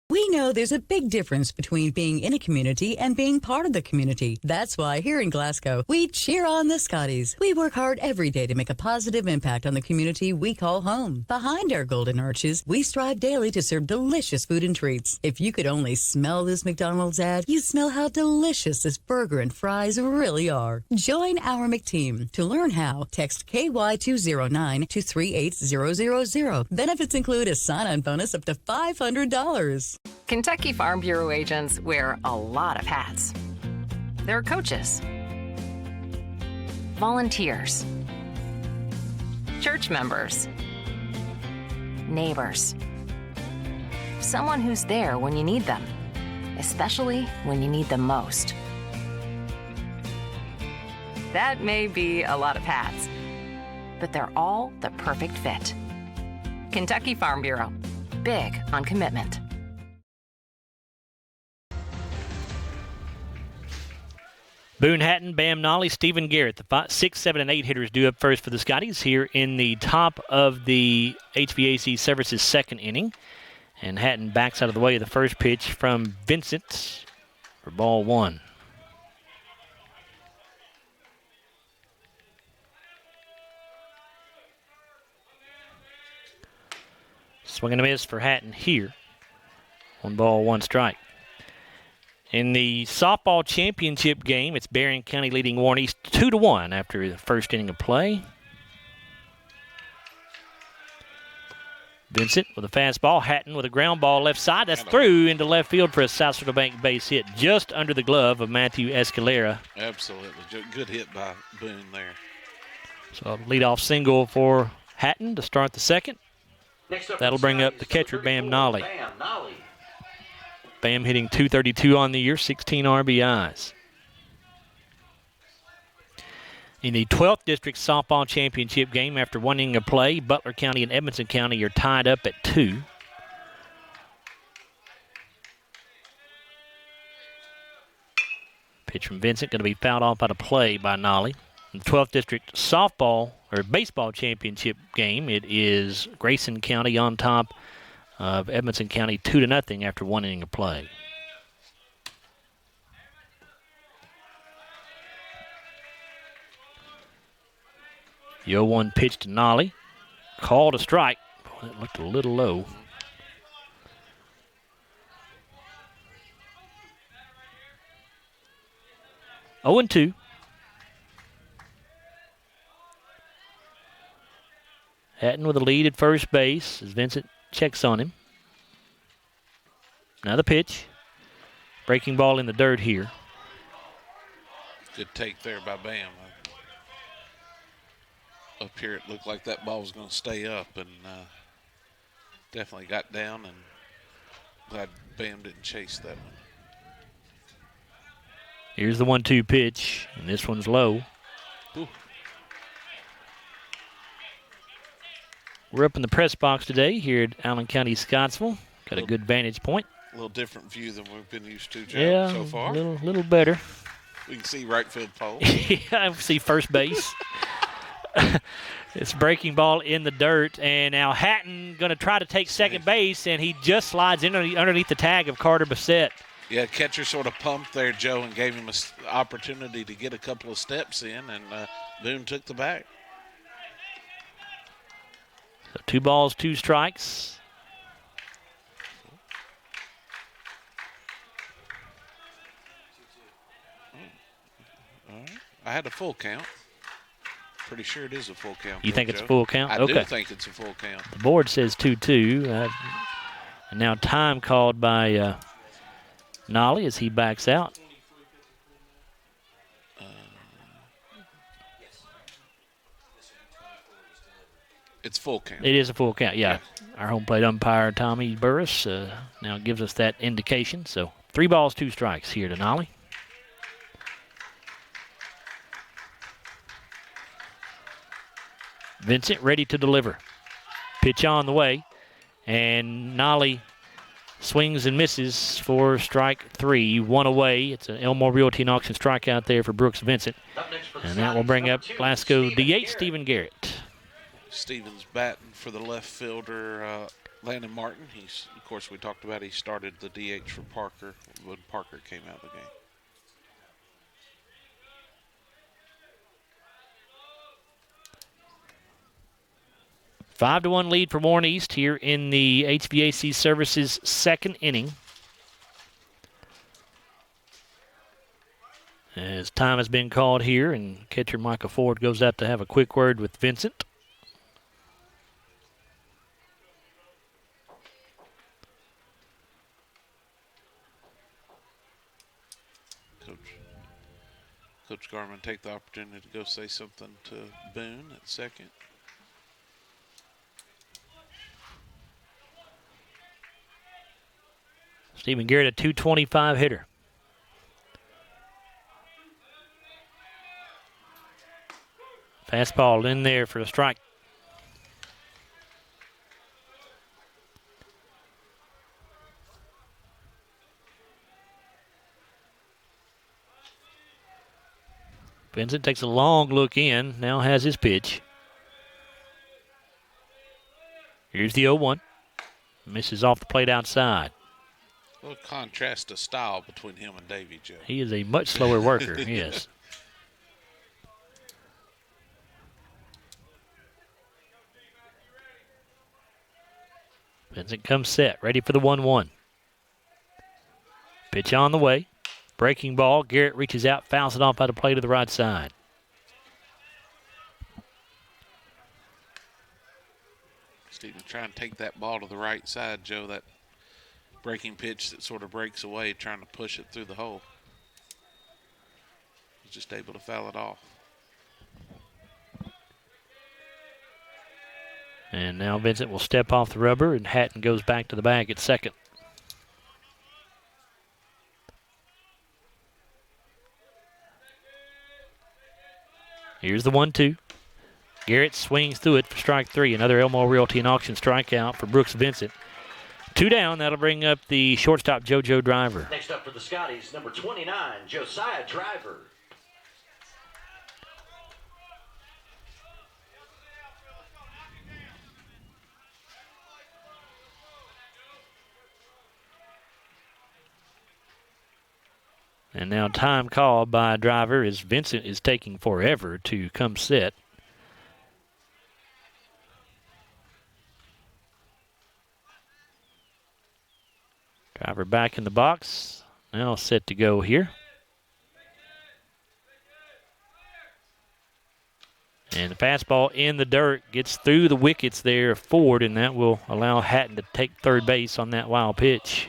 We know there's a big difference between being in a community and being part of the community. That's why here in Glasgow, we cheer on the Scotties. We work hard every day to make a positive impact on the community we call home. Behind our golden arches, we strive daily to serve delicious food and treats. If you could only smell this McDonald's ad, you'd smell how delicious this burger and fries really are. Join our McTeam. To learn how, text KY209 to 38000. Benefits include a sign-on bonus up to $500. Kentucky Farm Bureau agents wear a lot of hats. They're coaches, volunteers, church members, neighbors, someone who's there when you need them, especially when you need them most. That may be a lot of hats, but they're all the perfect fit. Kentucky Farm Bureau, big on commitment. Boone Hatton, Bam Nolly, Stephen Garrett, the 6, 7, and 8 hitters due up first for the Scotties here in the top of the HVAC Services second inning. And Hatton backs out of the way of the first pitch from Vincent for ball 1. Swing and a miss for Hatton here. 1 ball, 1 strike. In the softball championship game, it's Berrien County leading Warren East 2-1 after the first inning of play. Vincent with a fastball. Hatton with a ground ball left side. That's through into left field for a South Central Bank base hit just under the glove of Matthew Escalera. Absolutely. Good hit by Boone there. So a leadoff single for Hatton to start the second. That'll bring up the catcher, Bam Nolly. Bam Nolly. Bam hitting .232 on the year, 16 RBIs. In the 12th District Softball Championship game, after one inning of play, Butler County and Edmonson County are tied up at 2. Pitch from Vincent going to be fouled off out of play by Nolly. In the 12th District Softball or Baseball Championship game, it is Grayson County on top of Edmonson County 2-0 after one inning of play. The 0-1 pitch to Nolly. Called a strike. Boy, that looked a little low. Oh and 2. Hatton with a lead at first base as Vincent checks on him. Now the pitch. Breaking ball in the dirt here. Good take there by Bam. Up here, it looked like that ball was going to stay up, and definitely got down, and glad Bam didn't chase that one. Here's the 1-2 pitch, and this one's low. Ooh. We're up in the press box today here at Allen County, Scottsville. Got a good vantage point. A little different view than we've been used to, Joe, so far. Yeah, a little better. We can see right field pole. Yeah, I see first base. It's breaking ball in the dirt, and now Hatton going to try to take second base, and he just slides in underneath the tag of Carter Bassett. Yeah, catcher sort of pumped there, Joe, and gave him an opportunity to get a couple of steps in, and Boone took the bag. So 2 balls, 2 strikes. All right. I had a full count. Pretty sure it is a full count. You think it's a full count? I do think it's a full count. The board says 2-2. And now time called by Nolly as he backs out. It's full count. It is a full count, yeah. Our home plate umpire, Tommy Burris, now gives us that indication. So 3 balls, 2 strikes here to Nolly. Vincent ready to deliver. Pitch on the way. And Nolly swings and misses for strike 3. 1 away. It's an Elmore Realty and Auction strikeout there for Brooks Vincent. And that will bring up Glasgow DH Stephen Garrett. Stevens batting for the left fielder, Landon Martin. Of course, we talked about he started the DH for Parker when Parker came out of the game. Five to 1 lead for Warren East here in the HVAC Services second inning. As time has been called here, and catcher Michael Ford goes out to have a quick word with Vincent. Coach Garman take the opportunity to go say something to Boone at second. Stephen Garrett, a .225 hitter. Fastball in there for the strike. Vincent takes a long look in, now has his pitch. Here's the 0-1. Misses off the plate outside. A little contrast of style between him and Davey, Joe. He is a much slower worker, yes. Vincent comes set, ready for the 1-1. Pitch on the way. Breaking ball. Garrett reaches out, fouls it off out of play to the right side. Stephen trying to take that ball to the right side, Joe. That breaking pitch that sort of breaks away, trying to push it through the hole. He's just able to foul it off. And now Vincent will step off the rubber, and Hatton goes back to the bag at second. Here's the 1-2. Garrett swings through it for strike three. Another Elmore Realty and Auction strikeout for Brooks Vincent. 2 down. That'll bring up the shortstop, JoJo Driver. Next up for the Scotties, number 29, Josiah Driver. And now time called by Driver as Vincent is taking forever to come set. Driver back in the box. Now set to go here. And the fastball in the dirt gets through the wickets there forward, and that will allow Hatton to take third base on that wild pitch.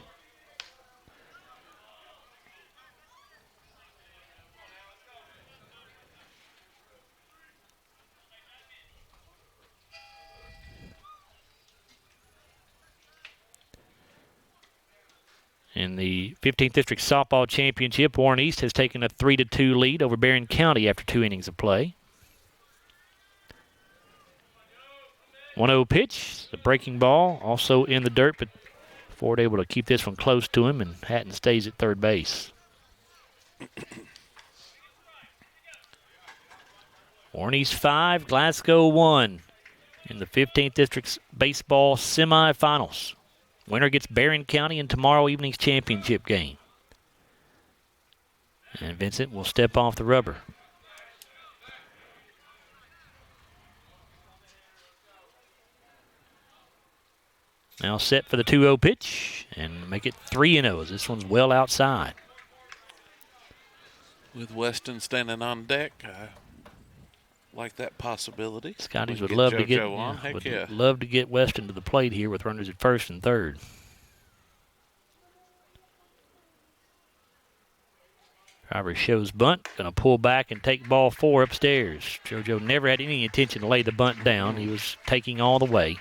In the 15th District Softball Championship, Warren East has taken a 3-2 lead over Barron County after 2 innings of play. 1-0 pitch, the breaking ball, also in the dirt, but Ford able to keep this one close to him, and Hatton stays at third base. Warren East 5, Glasgow 1 in the 15th District's baseball semifinals. Winner gets Barron County in tomorrow evening's championship game. And Vincent will step off the rubber. Now set for the 2-0 pitch and make it 3-0. This one's well outside. With Weston standing on deck, I like that possibility. Scotties would love to get love to get Weston to the plate here with runners at first and third. Driver shows bunt, going to pull back and take ball 4 upstairs. JoJo never had any intention to lay the bunt down. He was taking all the way.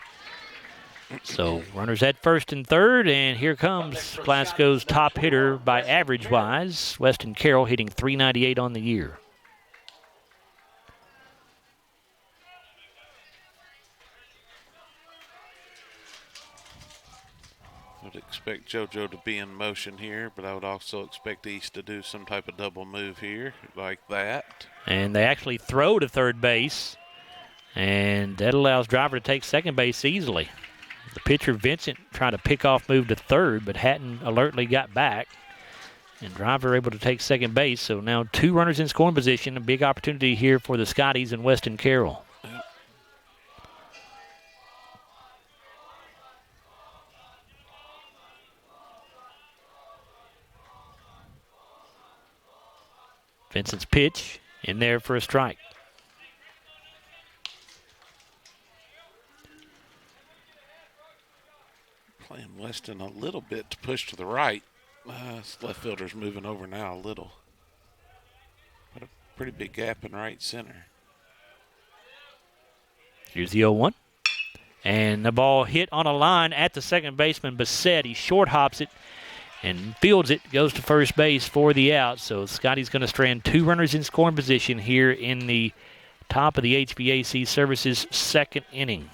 So runners at first and third, and here comes Glasgow's top hitter by average-wise, Weston Carroll, hitting .398 on the year. I would expect JoJo to be in motion here, but I would also expect East to do some type of double move here like that. And they actually throw to third base, and that allows Driver to take second base easily. The pitcher, Vincent, tried to pick off move to third, but Hatton alertly got back. And Driver able to take second base, so now 2 runners in scoring position. A big opportunity here for the Scotties and Weston Carroll. Vincent's pitch in there for a strike. Playing Weston a little bit to push to the right. Left fielder's moving over now a little. Got a pretty big gap in right center. Here's the 0-1. And the ball hit on a line at the second baseman, Bassett. He short hops it and fields it, goes to first base for the out. So Scotty's going to strand 2 runners in scoring position here in the top of the HVAC Services second inning.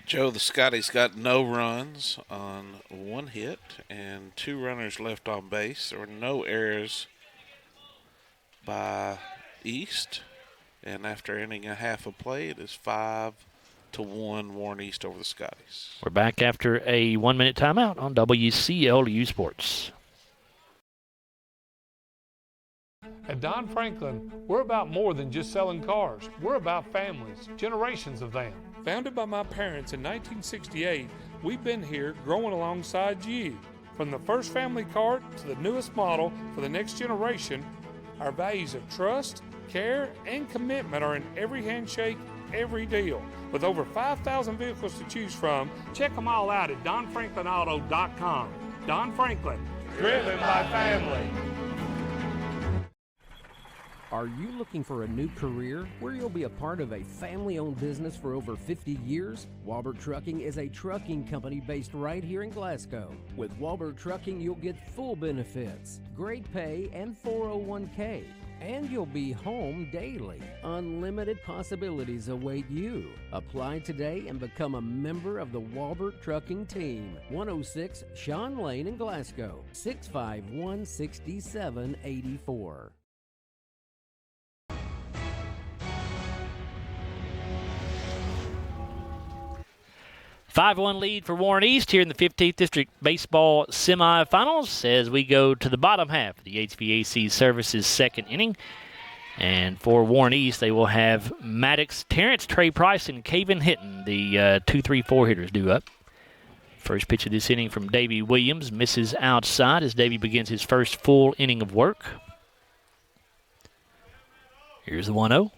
Joe, the Scotties got no runs on 1 hit and 2 runners left on base. There were no errors by East. And after inning a half of play, it is 5-1 Warren East over the Scotties. We're back after a 1-minute timeout on WCLU Sports. At Don Franklin, we're about more than just selling cars. We're about families, generations of them. Founded by my parents in 1968, we've been here growing alongside you. From the first family car to the newest model for the next generation, our values of trust, care, and commitment are in every handshake, every deal. With over 5,000 vehicles to choose from, check them all out at DonFranklinAuto.com. Don Franklin, driven by family. Are you looking for a new career where you'll be a part of a family-owned business for over 50 years? Walbert Trucking is a trucking company based right here in Glasgow. With Walbert Trucking, you'll get full benefits, great pay, and 401k. And you'll be home daily. Unlimited possibilities await you. Apply today and become a member of the Walbert Trucking team. 106 Sean Lane in Glasgow, 651-6784. 5-1 lead for Warren East here in the 15th District Baseball semifinals as we go to the bottom half of the HVAC Services second inning. And for Warren East, they will have Maddox, Terrence, Trey Price, and Caven Hinton, the 2-3-4 hitters due up. First pitch of this inning from Davey Williams misses outside as Davey begins his first full inning of work. Here's the 1-0.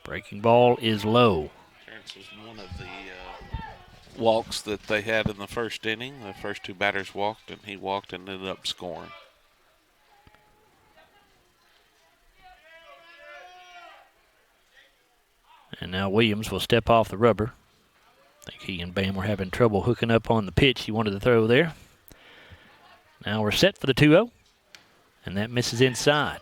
Breaking ball is low. Terrence was one of the walks that they had in the first inning. The first two batters walked, and he walked and ended up scoring. And now Williams will step off the rubber. I think he and Bam were having trouble hooking up on the pitch he wanted to throw there. Now we're set for the 2-0, and that misses inside.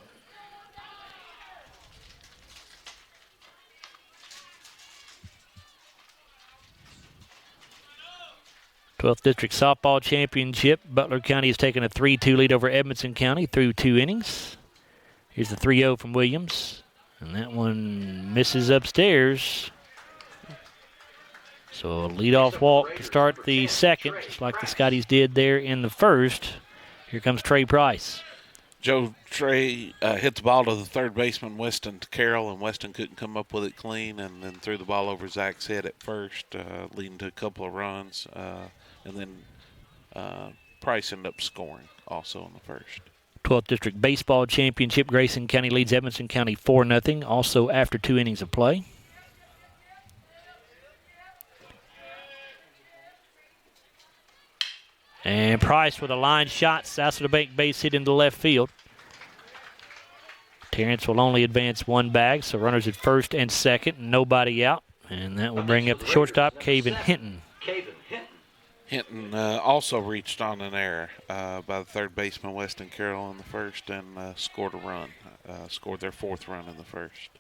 12th District Softball Championship. Butler County has taken a 3-2 lead over Edmonson County through 2 innings. Here's the 3-0 from Williams. And that one misses upstairs. So a leadoff walk to start the second, just like the Scotties did there in the first. Here comes Trey Price. Joe Trey hit the ball to the third baseman, Weston Carroll, and Weston couldn't come up with it clean, and then threw the ball over Zach's head at first, leading to a couple of runs. And then Price ended up scoring also in the first. 12th District Baseball Championship. Grayson County leads Edmonson County 4-0, also after 2 innings of play. And Price with a line shot, south of the bank base hit into left field. Terrence will only advance 1 bag, so runners at first and second, nobody out. And that will bring up the shortstop, Caven Hinton. Hinton also reached on an error by the third baseman, Weston Carroll, in the first, and scored a run. Scored their 4th run in the first.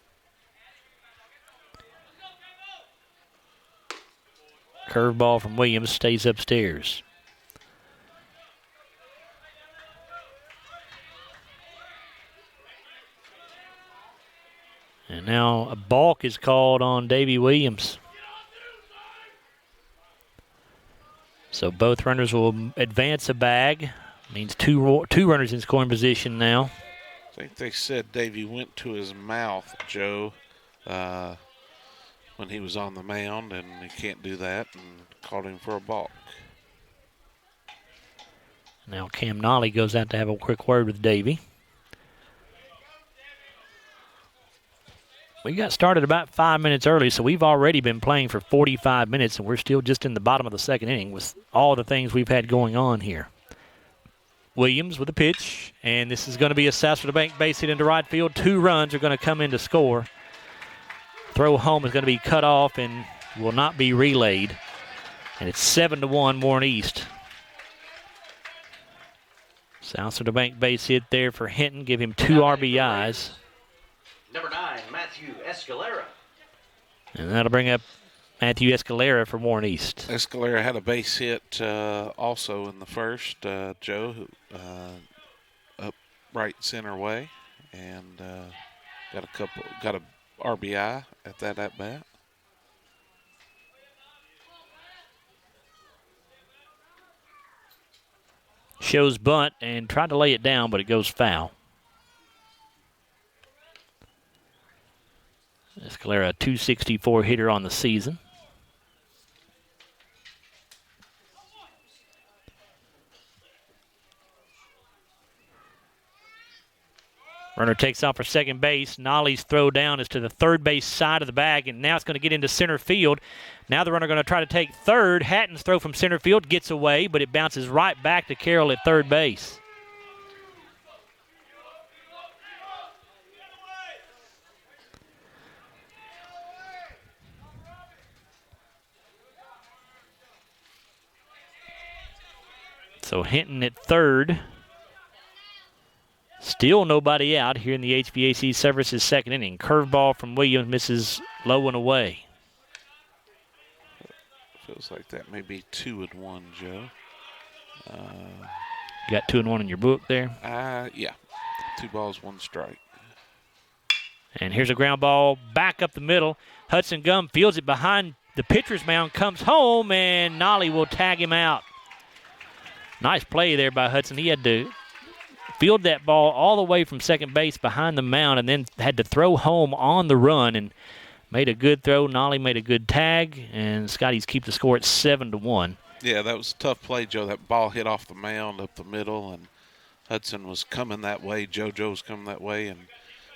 Curveball from Williams stays upstairs. And now a balk is called on Davey Williams. So both runners will advance a bag. Means two runners in scoring position now. I think they said Davey went to his mouth, Joe, when he was on the mound, and he can't do that, and called him for a balk. Now Cam Nolly goes out to have a quick word with Davey. We got started about 5 minutes early, so we've already been playing for 45 minutes, and we're still just in the bottom of the second inning with all the things we've had going on here. Williams with a pitch, and this is going to be a south of the bank base hit into right field. 2 runs are going to come in to score. Throw home is going to be cut off and will not be relayed. And it's 7-1 Warren East. South of the bank base hit there for Hinton. Give him 2 RBIs. Number 9, Matthew Escalera. And that'll bring up Matthew Escalera for Warren East. Escalera had a base hit also in the first, Joe, up right center way, and got a RBI at that at bat. Shows bunt and tried to lay it down, but it goes foul. Escalera, a .264 hitter on the season. Runner takes off for second base. Nolly's throw down is to the third base side of the bag, and now it's going to get into center field. Now the runner going to try to take third. Hatton's throw from center field gets away, but it bounces right back to Carroll at third base. So Hinton at third. Still nobody out here in the HVAC Services second inning. Curveball from Williams misses low and away. Feels like that may be 2-1, Joe. You got 2-1 in your book there? Yeah. 2 balls, 1 strike. And here's a ground ball back up the middle. Hudson Gum fields it behind the pitcher's mound, comes home, and Nolly will tag him out. Nice play there by Hudson. He had to field that ball all the way from second base behind the mound and then had to throw home on the run and made a good throw. Nolly made a good tag, and Scotties keep the score at 7-1. Yeah, that was a tough play, Joe. That ball hit off the mound up the middle, and Hudson was coming that way. JoJo was coming that way, and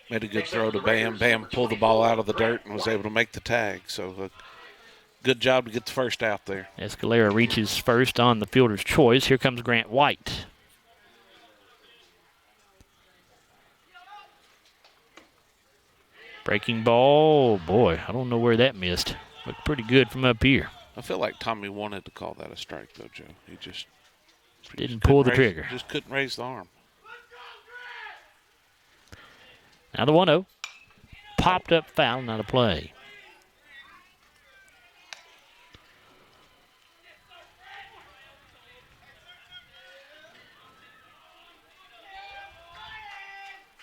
made a good throw to Bam. Bam pulled the ball out of the dirt and was able to make the tag. So good job to get the first out there. Escalera reaches first on the fielder's choice. Here comes Grant White. Breaking ball, boy, I don't know where that missed. Looked pretty good from up here. I feel like Tommy wanted to call that a strike, though, Joe. He just didn't pull the trigger. Just couldn't raise the arm. Now the 1-0. Popped up foul, not a play.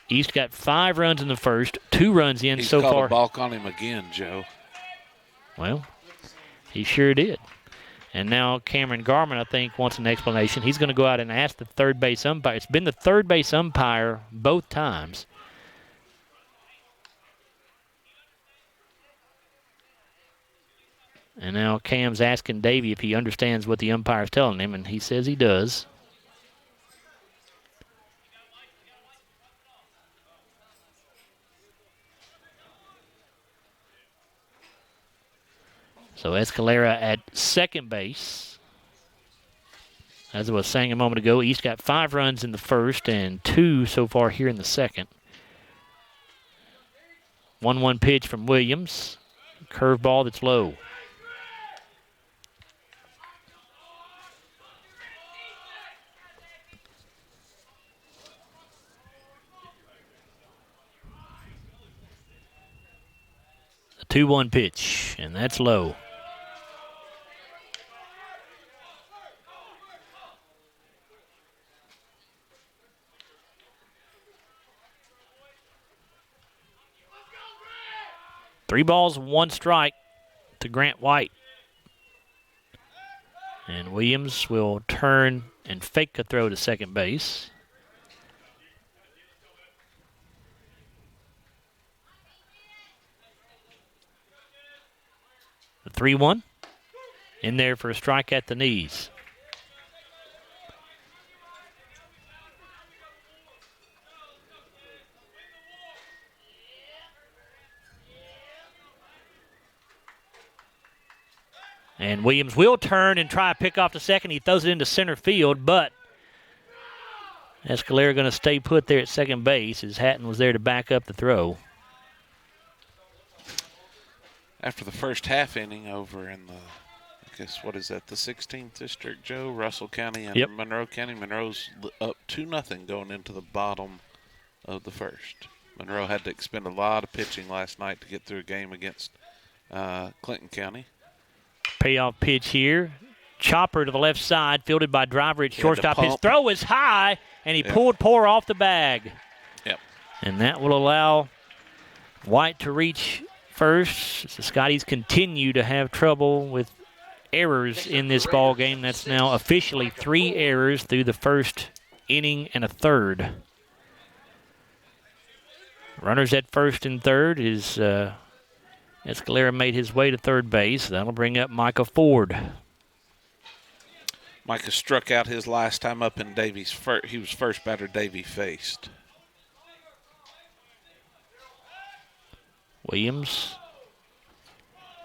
East got 5 runs in the first, 2 runs in so far. He's called a balk on him again, Joe. Well, he sure did. And now Cameron Garman, I think, wants an explanation. He's going to go out and ask the third base umpire. It's been the third base umpire both times. And now Cam's asking Davey if he understands what the umpire's telling him, and he says he does. So Escalera at second base. As I was saying a moment ago, East got 5 runs in the first and 2 so far here in the second. 1-1 pitch from Williams. Curveball that's low. A 2-1 pitch, and that's low. Three balls, 1 strike to Grant White. And Williams will turn and fake a throw to second base. The 3-1 in there for a strike at the knees. And Williams will turn and try to pick off the second. He throws it into center field, but Escalera going to stay put there at second base as Hatton was there to back up the throw. After the first half inning over in the, I guess, what is that, the 16th district, Joe? Russell County and Monroe County. Monroe's up 2-0 going into the bottom of the first. Monroe had to expend a lot of pitching last night to get through a game against Clinton County. Payoff pitch here. Chopper to the left side, fielded by Driver at shortstop. His throw is high, and he pulled Poor off the bag. Yep. And that will allow White to reach first. The Scotties continue to have trouble with errors in this ball game. That's now officially 3 errors through the first inning and a third. Runners at first and third is Escalera made his way to third base. That'll bring up Micah Ford. Micah struck out his last time up in Davies. He was first batter Davey faced. Williams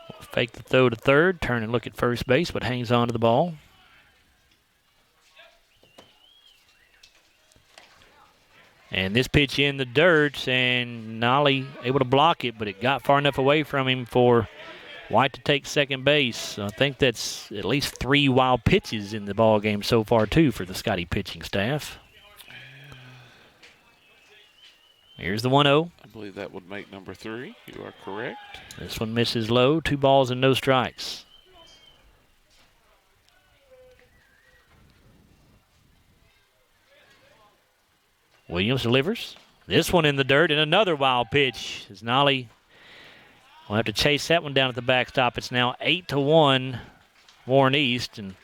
will fake the throw to third, turn and look at first base, but hangs on to the ball. And this pitch in the dirt, and Nolly able to block it, but it got far enough away from him for White to take second base. I think that's at least 3 wild pitches in the ball game so far, too, for the Scottie pitching staff. Here's the 1-0. I believe that would make number 3. You are correct. This one misses low. 2 balls and no strikes. Williams delivers. This one in the dirt and another wild pitch. As Nolly will have to chase that one down at the backstop. It's now 8-1 Warren East, and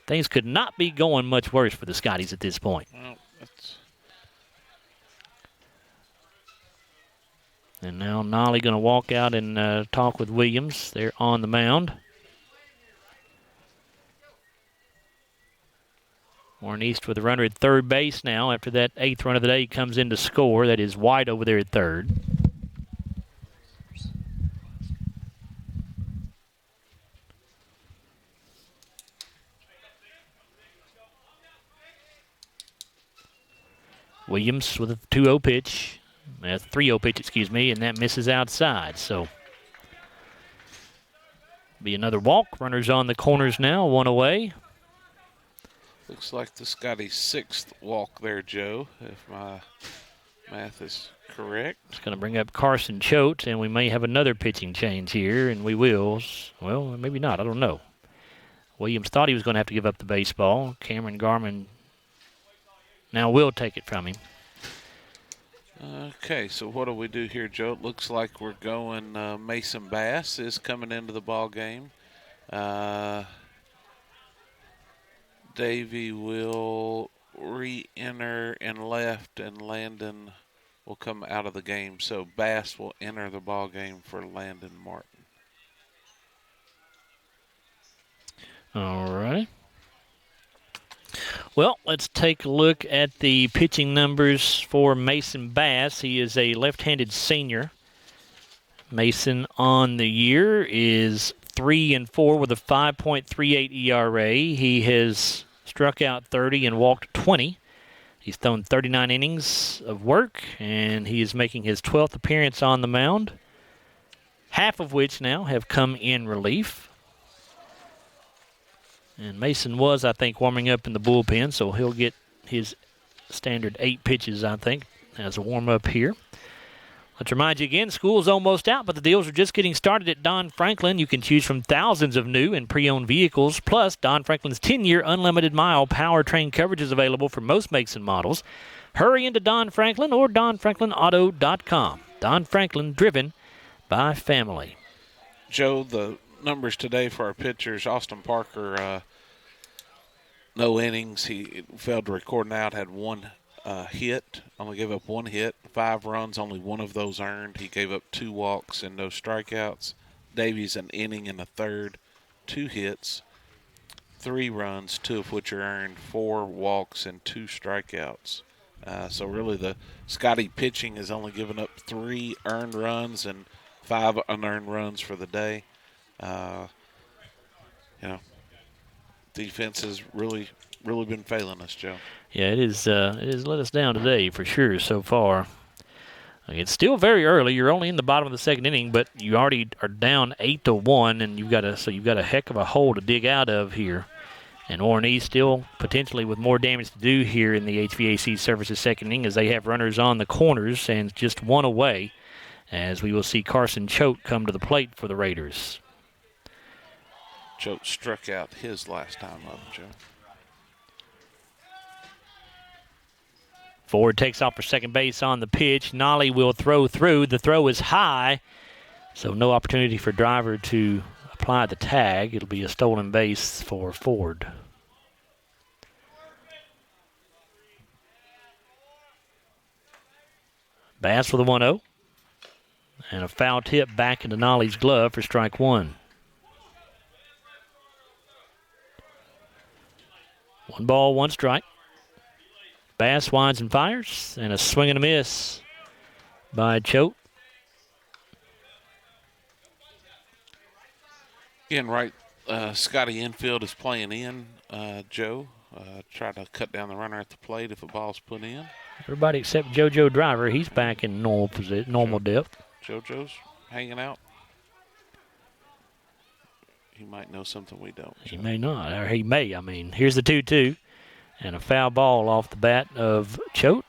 things could not be going much worse for the Scotties at this point. Well, that's... And now Nolly going to walk out and talk with Williams. They're on the mound. Warren East with a runner at third base now. After that 8th run of the day, he comes in to score. That is White over there at third. Williams with a 2-0 pitch. 3-0 pitch, excuse me, and that misses outside. So, be another walk. Runners on the corners now, 1 away. Looks like the Scotties' 6th walk there, Joe, if my math is correct. It's going to bring up Carson Choate, and we may have another pitching change here, and we will. Well, maybe not. I don't know. Williams thought he was going to have to give up the baseball. Cameron Garman now will take it from him. Okay, so what do we do here, Joe? It looks like we're going Mason Bass is coming into the ball game. Davey will re-enter in left, and Landon will come out of the game. So Bass will enter the ball game for Landon Martin. All right. Well, let's take a look at the pitching numbers for Mason Bass. He is a left-handed senior. Mason on the year is 3-4 with a 5.38 ERA. He has struck out 30 and walked 20. He's thrown 39 innings of work, and he is making his 12th appearance on the mound, half of which now have come in relief. And Mason was, I think, warming up in the bullpen, so he'll get his standard 8 pitches, I think, as a warm-up here. Let's remind you again, school's almost out, but the deals are just getting started at Don Franklin. You can choose from thousands of new and pre-owned vehicles, plus Don Franklin's 10-year unlimited mile powertrain coverage is available for most makes and models. Hurry into Don Franklin or DonFranklinAuto.com. Don Franklin, driven by family. Joe, the numbers today for our pitchers, Austin Parker, no innings. He failed to record an out, had 1 hit, only gave up 1 hit, 5 runs, only 1 of those earned. He gave up 2 walks and no strikeouts. Davies an inning and a third, 2 hits, 3 runs, 2 of which are earned, 4 walks and 2 strikeouts. So really the Scottie pitching has only given up 3 earned runs and 5 unearned runs for the day. Defense has really been failing us, Joe. Yeah, it has let us down today for sure so far. It's still very early. You're only in the bottom of the 2nd inning, but you already are down 8-1, and you've got a heck of a hole to dig out of here. And Warren East still potentially with more damage to do here in the HVAC Services 2nd inning, as they have runners on the corners and just 1 away, as we will see Carson Choate come to the plate for the Raiders. Choate struck out his last time up, Joe. Ford takes off for second base on the pitch. Nolly will throw through. The throw is high, so no opportunity for driver to apply the tag. It'll be a stolen base for Ford. Bass with a 1-0. And a foul tip back into Nolly's glove for strike 1. 1 ball, 1 strike. Bass winds and fires, and a swing and a miss by Choate. Again, right, Scottie infield is playing in, Joe. Try to cut down the runner at the plate if a ball's put in. Everybody except JoJo Driver, he's back in normal position, normal depth. JoJo's hanging out. He might know something we don't. He may not, or he may. I mean, here's the 2-2, and a foul ball off the bat of Choate.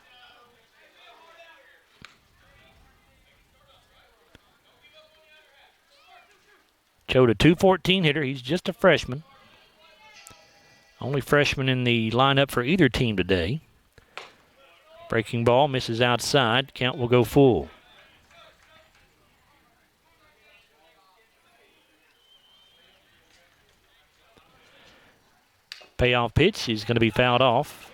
Choate, a .214 hitter. He's just a freshman. Only freshman in the lineup for either team today. Breaking ball misses outside. Count will go full. Payoff pitch. He's going to be fouled off.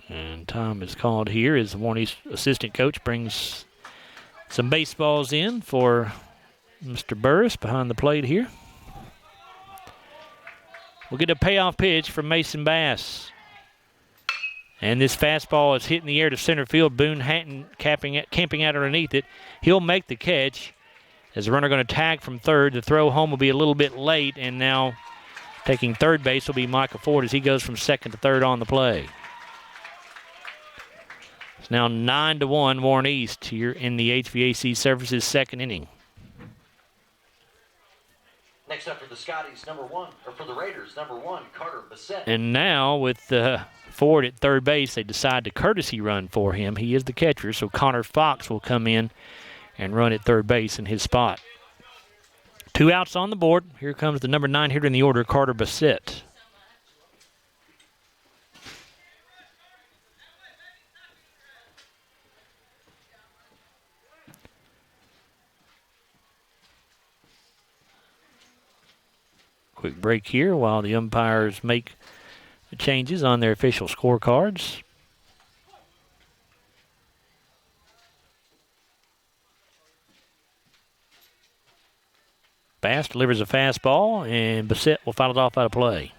And time is called here as the Warney's assistant coach brings some baseballs in for Mr. Burris behind the plate here. We'll get a payoff pitch from Mason Bass. And this fastball is hitting the air to center field. Boone Hatton camping out underneath it. He'll make the catch as the runner going to tag from third. The throw home will be a little bit late, and now taking third base will be Micah Ford as he goes from second to third on the play. It's now 9-1 Warren East here in the HVAC Services second inning. Next up for the Scotties, for the Raiders, number 1, Carter Bassett. And now with Ford at third base, they decide to courtesy run for him. He is the catcher, so Connor Fox will come in and run at third base in his spot. 2 outs on the board. Here comes the number 9 hitter in the order, Carter Bassett. Quick break here while the umpires make the changes on their official scorecards. Bass delivers a fastball, and Bassett will foul it off out of play.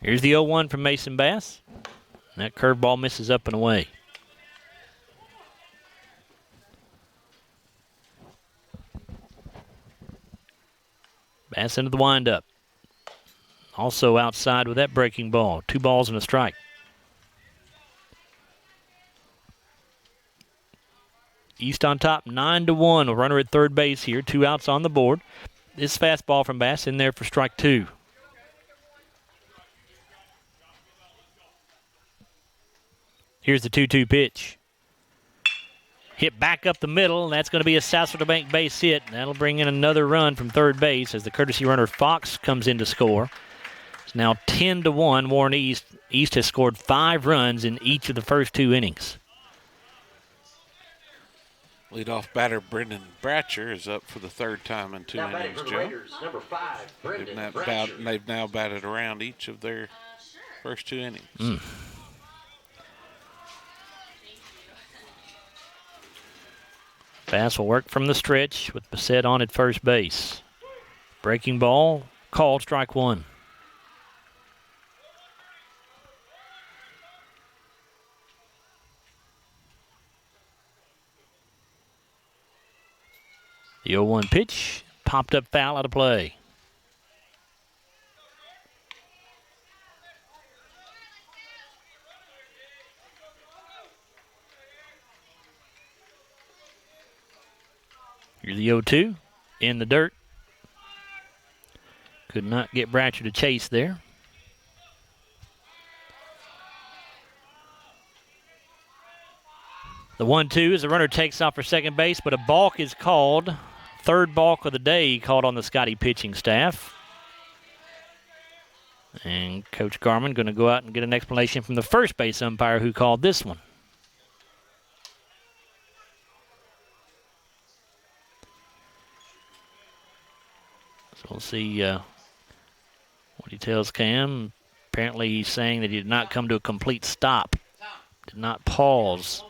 Here's the 0-1 from Mason Bass. And that curveball misses up and away. Bass into the windup. Also outside with that breaking ball. 2 balls and a strike. East on top, 9-1. A runner at third base here. 2 outs on the board. This fastball from Bass in there for strike 2. Here's the 2-2 pitch. Hit back up the middle, and that's going to be a Southfield Bank base hit. That'll bring in another run from third base as the courtesy runner Fox comes in to score. It's now 10-1 Warren East. East has scored 5 runs in each of the first 2 innings. Leadoff batter Brendan Bratcher is up for the 3rd time in 2 innings, Joe. Raiders, number 5, Brendan Bratcher. They've now batted around each of their first 2 innings. Bass will work from the stretch with Bassett on at first base. Breaking ball, called, strike 1. The 0-1 pitch, popped up foul out of play. Here's the 0-2 in the dirt. Could not get Bratcher to chase there. The 1-2 as the runner takes off for second base, but a balk is called. 3rd balk of the day called on the Scottie pitching staff. And Coach Garman going to go out and get an explanation from the first base umpire who called this one. So we'll see what he tells Cam. Apparently he's saying that he did not come to a complete stop. Did not pause.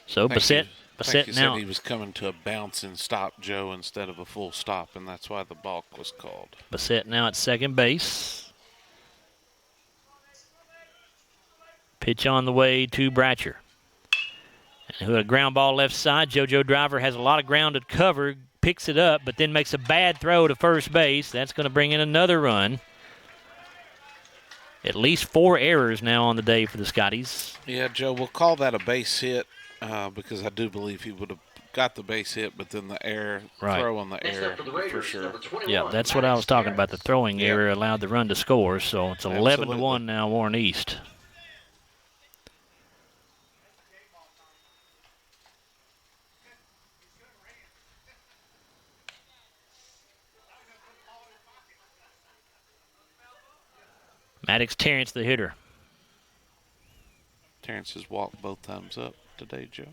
So Bassett now. Said he was coming to a bounce and stop, Joe, instead of a full stop, and that's why the balk was called. Bassett now at second base. Pitch on the way to Bratcher. And who had a ground ball left side. JoJo Driver has a lot of ground to cover, picks it up, but then makes a bad throw to first base. That's going to bring in another run. At least 4 errors now on the day for the Scotties. Yeah, Joe, we'll call that a base hit because I do believe he would have got the base hit, but then the error, throw on the error for sure. Yeah, that's what I was talking about. The throwing error allowed the run to score, so it's 11-1 now, Warren East. Maddox Terrence, the hitter. Terrence has walked both times up today, Joe.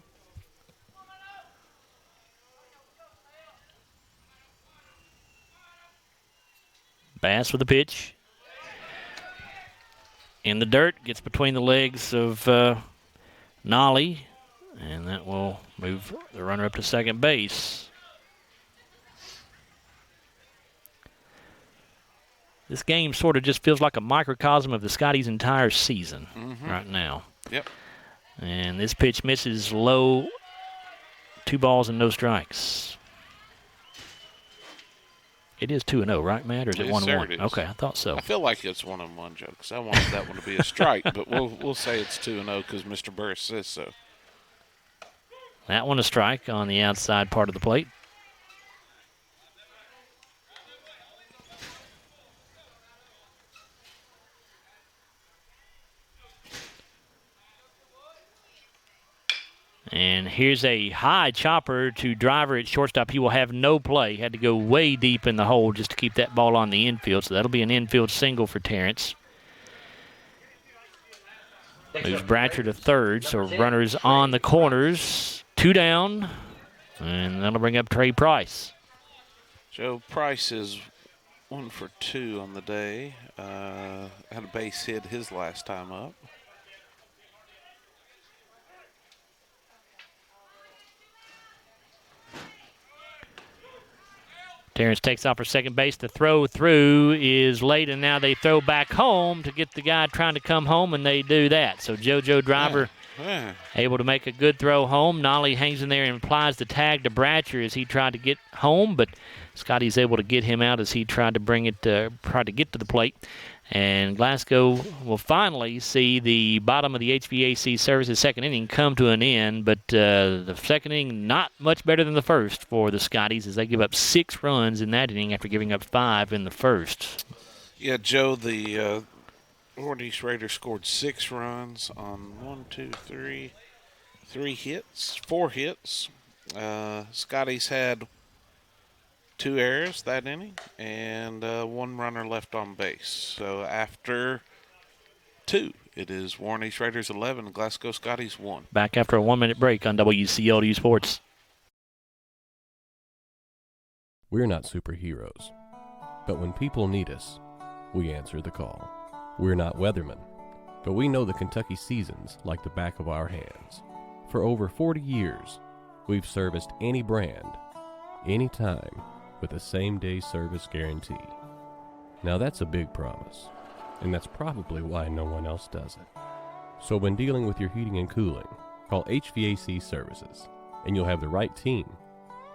Bass with the pitch. In the dirt, gets between the legs of Nolly, and that will move the runner up to second base. This game sort of just feels like a microcosm of the Scotties' entire season right now. Yep. And this pitch misses low, 2 balls and no strikes. It is 2-0, right, Matt, or is it 1-1? Okay, I thought so. I feel like it's 1-1, Joe, because I wanted that one to be a strike, but we'll say it's 2-0 because Mr. Burris says so. That one a strike on the outside part of the plate. And here's a high chopper to Driver at shortstop. He will have no play. Had to go way deep in the hole just to keep that ball on the infield. So that'll be an infield single for Terrence. Moves Bratcher to third. So runners on the corners. 2 down. And that'll bring up Trey Price. Joe Price is 1 for 2 on the day. Had a base hit his last time up. Terrence takes off for second base. The throw through is late, and now they throw back home to get the guy trying to come home, and they do that. So JoJo Driver able to make a good throw home. Nolly hangs in there and applies the tag to Bratcher as he tried to get home, but Scotty's able to get him out as he tried to tried to get to the plate. And Glasgow will finally see the bottom of the HVAC services second inning come to an end, but the second inning not much better than the first for the Scotties as they give up 6 runs in that inning after giving up 5 in the first. Yeah, Joe, the Warren East Raiders scored 6 runs on 4 hits. Scotties had 2 errors that inning, and 1 runner left on base. So after 2, it is Warren East Raiders 11, Glasgow Scotties 1. Back after a 1-minute break on WCLU Sports. We're not superheroes, but when people need us, we answer the call. We're not weathermen, but we know the Kentucky seasons like the back of our hands. For over 40 years, we've serviced any brand, anytime, with a same-day service guarantee. Now that's a big promise, and that's probably why no one else does it. So when dealing with your heating and cooling, call HVAC Services, and you'll have the right team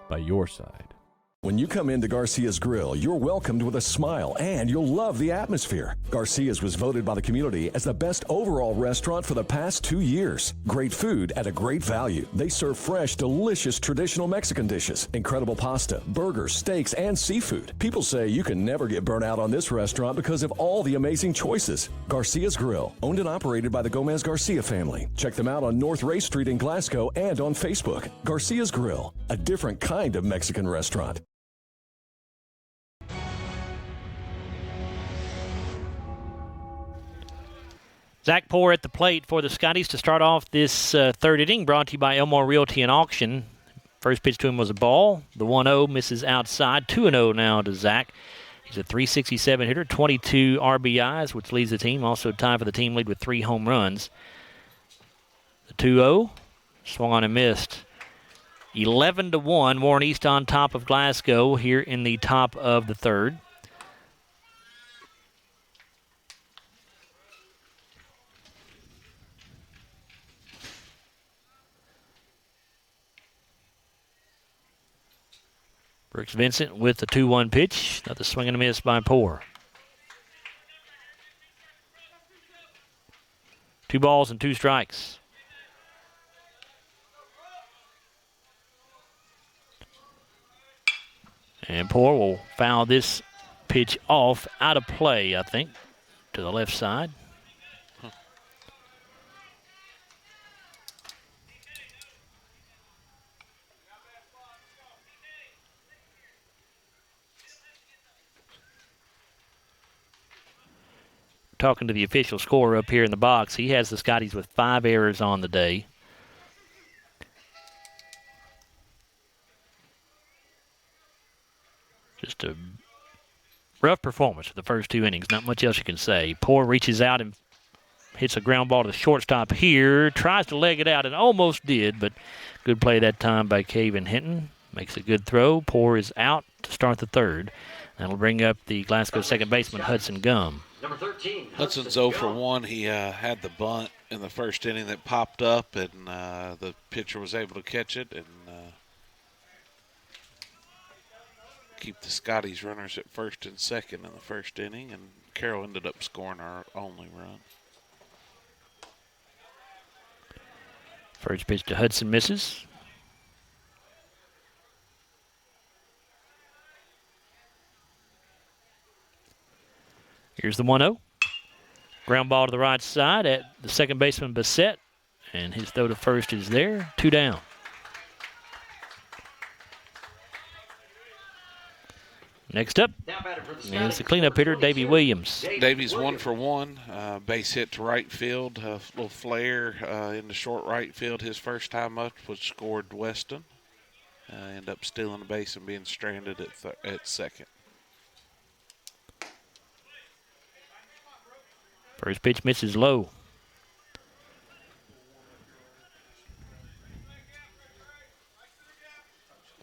by your side. When you come into Garcia's Grill, you're welcomed with a smile and you'll love the atmosphere. Garcia's was voted by the community as the best overall restaurant for the past 2 years. Great food at a great value. They serve fresh, delicious traditional Mexican dishes, incredible pasta, burgers, steaks, and seafood. People say you can never get burnt out on this restaurant because of all the amazing choices. Garcia's Grill, owned and operated by the Gomez Garcia family. Check them out on North Ray Street in Glasgow and on Facebook. Garcia's Grill, a different kind of Mexican restaurant. Zach Poore at the plate for the Scotties to start off this third inning, brought to you by Elmore Realty and Auction. First pitch to him was a ball. The 1-0 misses outside. 2-0 now to Zach. He's a .367 hitter, 22 RBIs, which leads the team. Also tied for the team lead with 3 home runs. The 2-0 swung on and missed. 11-1, Warren East on top of Glasgow here in the top of the third. Brooks Vincent with the 2-1 pitch. Another swing and a miss by Poor. 2 balls and 2 strikes. And Poor will foul this pitch off, out of play, I think, to the left side. Talking to the official scorer up here in the box, he has the Scotties with 5 errors on the day. Just a rough performance for the first 2 innings. Not much else you can say. Poor reaches out and hits a ground ball to the shortstop here. Tries to leg it out and almost did, but good play that time by Caven Hinton. Makes a good throw. Poor is out to start the third. That'll bring up the Glasgow second baseman, Hudson Gum. Number 13. Hudson's 0 for 1. He had the bunt in the first inning that popped up, and the pitcher was able to catch it and keep the Scotties runners at first and second in the first inning, and Carroll ended up scoring our only run. First pitch to Hudson misses. Here's the 1-0. Ground ball to the right side at the second baseman, Bassett, and his throw to first is there. 2 down. Next up is the cleanup hitter, Davey Williams. Davey's 1 for 1. Base hit to right field. A little flare in the short right field. His first time up was scored Weston. End up stealing the base and being stranded at second. First pitch misses low.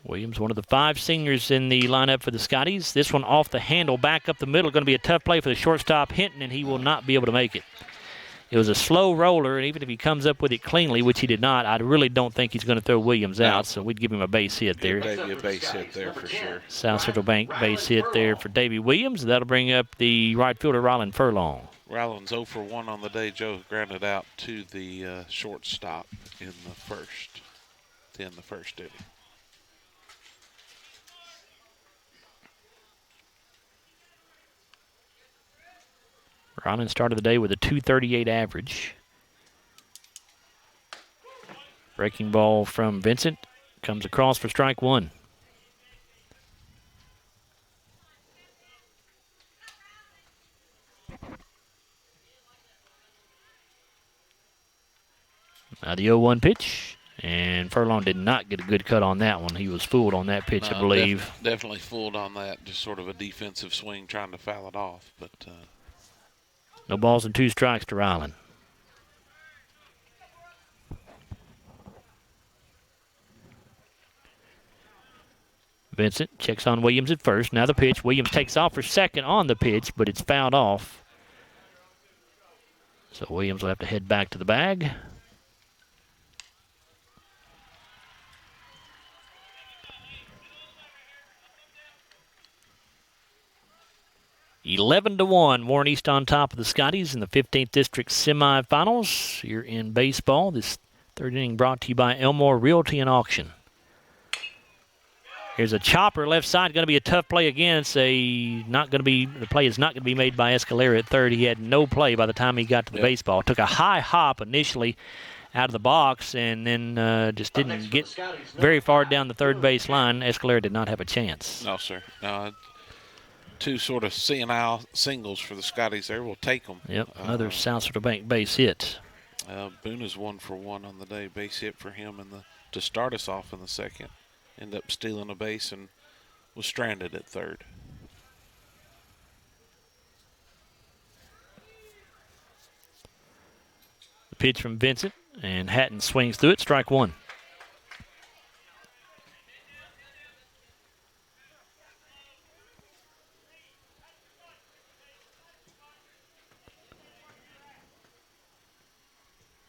Williams, one of the 5 seniors in the lineup for the Scotties. This one off the handle, back up the middle. Going to be a tough play for the shortstop, Hinton, and he will not be able to make it. It was a slow roller, and even if he comes up with it cleanly, which he did not, I really don't think he's going to throw Williams out, so we'd give him a base hit there. Maybe a base hit there for sure. South Central Bank base hit there for Davey Williams. That'll bring up the right fielder, Ryland Furlong. Ryland's 0 for 1 on the day. Joe grounded out to the shortstop in the first inning. Ryland started the day with a .238 average. Breaking ball from Vincent comes across for strike 1. Now the 0-1 pitch, and Furlong did not get a good cut on that one. He was fooled on that pitch, I believe. Definitely fooled on that. Just sort of a defensive swing trying to foul it off. But no balls and 2 strikes to Ryland. Vincent checks on Williams at first. Now the pitch. Williams takes off for second on the pitch, but it's fouled off. So Williams will have to head back to the bag. (11-1). Warren East on top of the Scotties in the 15th District semifinals. Here in baseball, this third inning brought to you by Elmore Realty and Auction. Here's a chopper left side. Going to be a tough play again. The play is not going to be made by Escalera at third. He had no play by the time he got to the baseball. Took a high hop initially out of the box and then just didn't get very far down the third base line. Escalera did not have a chance. No, sir. No. 2 sort of senile singles for the Scotties there. We'll take them. Yep, another South Central Bank base hit. Boone is 1 for 1 on the day. Base hit for him to start us off in the second. Ended up stealing a base and was stranded at third. The pitch from Vincent, and Hatton swings through it. Strike 1.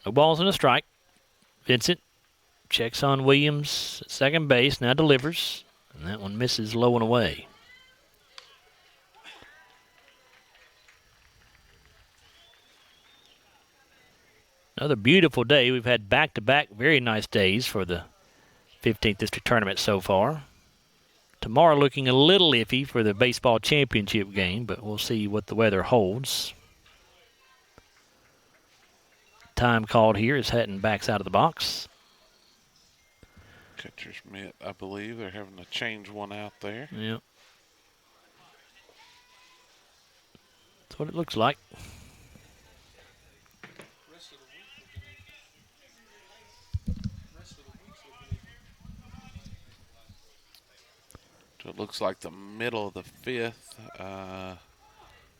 No balls and a strike. Vincent checks on Williams at second base. Now delivers. And that one misses low and away. Another beautiful day. We've had back-to-back very nice days for the 15th District Tournament so far. Tomorrow looking a little iffy for the baseball championship game, but we'll see what the weather holds. Time called here as Hatton backs out of the box. Catcher's mitt, I believe. They're having to change one out there. Yep. That's what it looks like. So it looks like the middle of the fifth.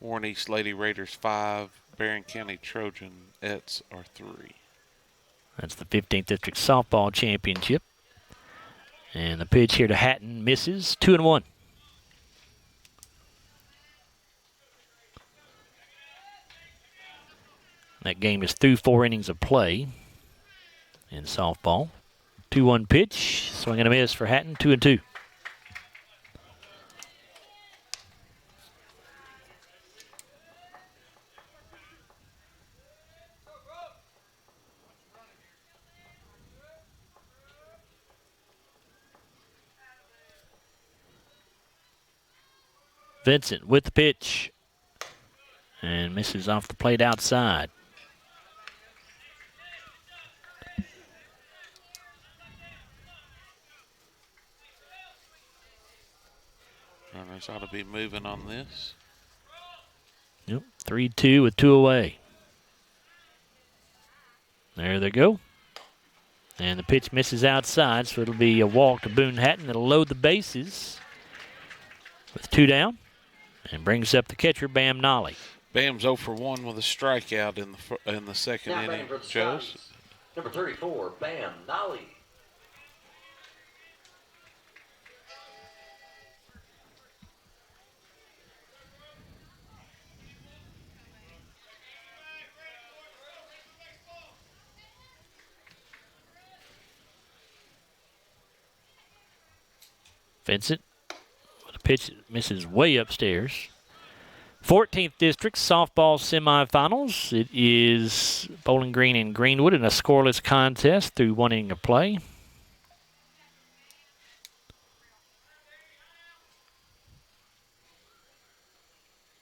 Warren East Lady Raiders 5, Barron County Trojanettes are 3. That's the 15th District Softball Championship. And the pitch here to Hatton misses. 2-1. That game is through 4 innings of play in softball. 2-1 pitch. Swing and a miss for Hatton. 2-2. Vincent with the pitch and misses off the plate outside. Runners ought to be moving on this. Yep, 3-2 with 2 away. There they go. And the pitch misses outside, so it'll be a walk to Boone Hatton. That'll load the bases with 2 down. And brings up the catcher, Bam Nolly. Bam's 0 for 1 with a strikeout in the second Now inning. for the Joe. Scotties. Number 34, Bam Nolly. Vincent with a pitch that misses way upstairs. 14th District Softball Semifinals. It is Bowling Green and Greenwood in a scoreless contest through 1 inning of play.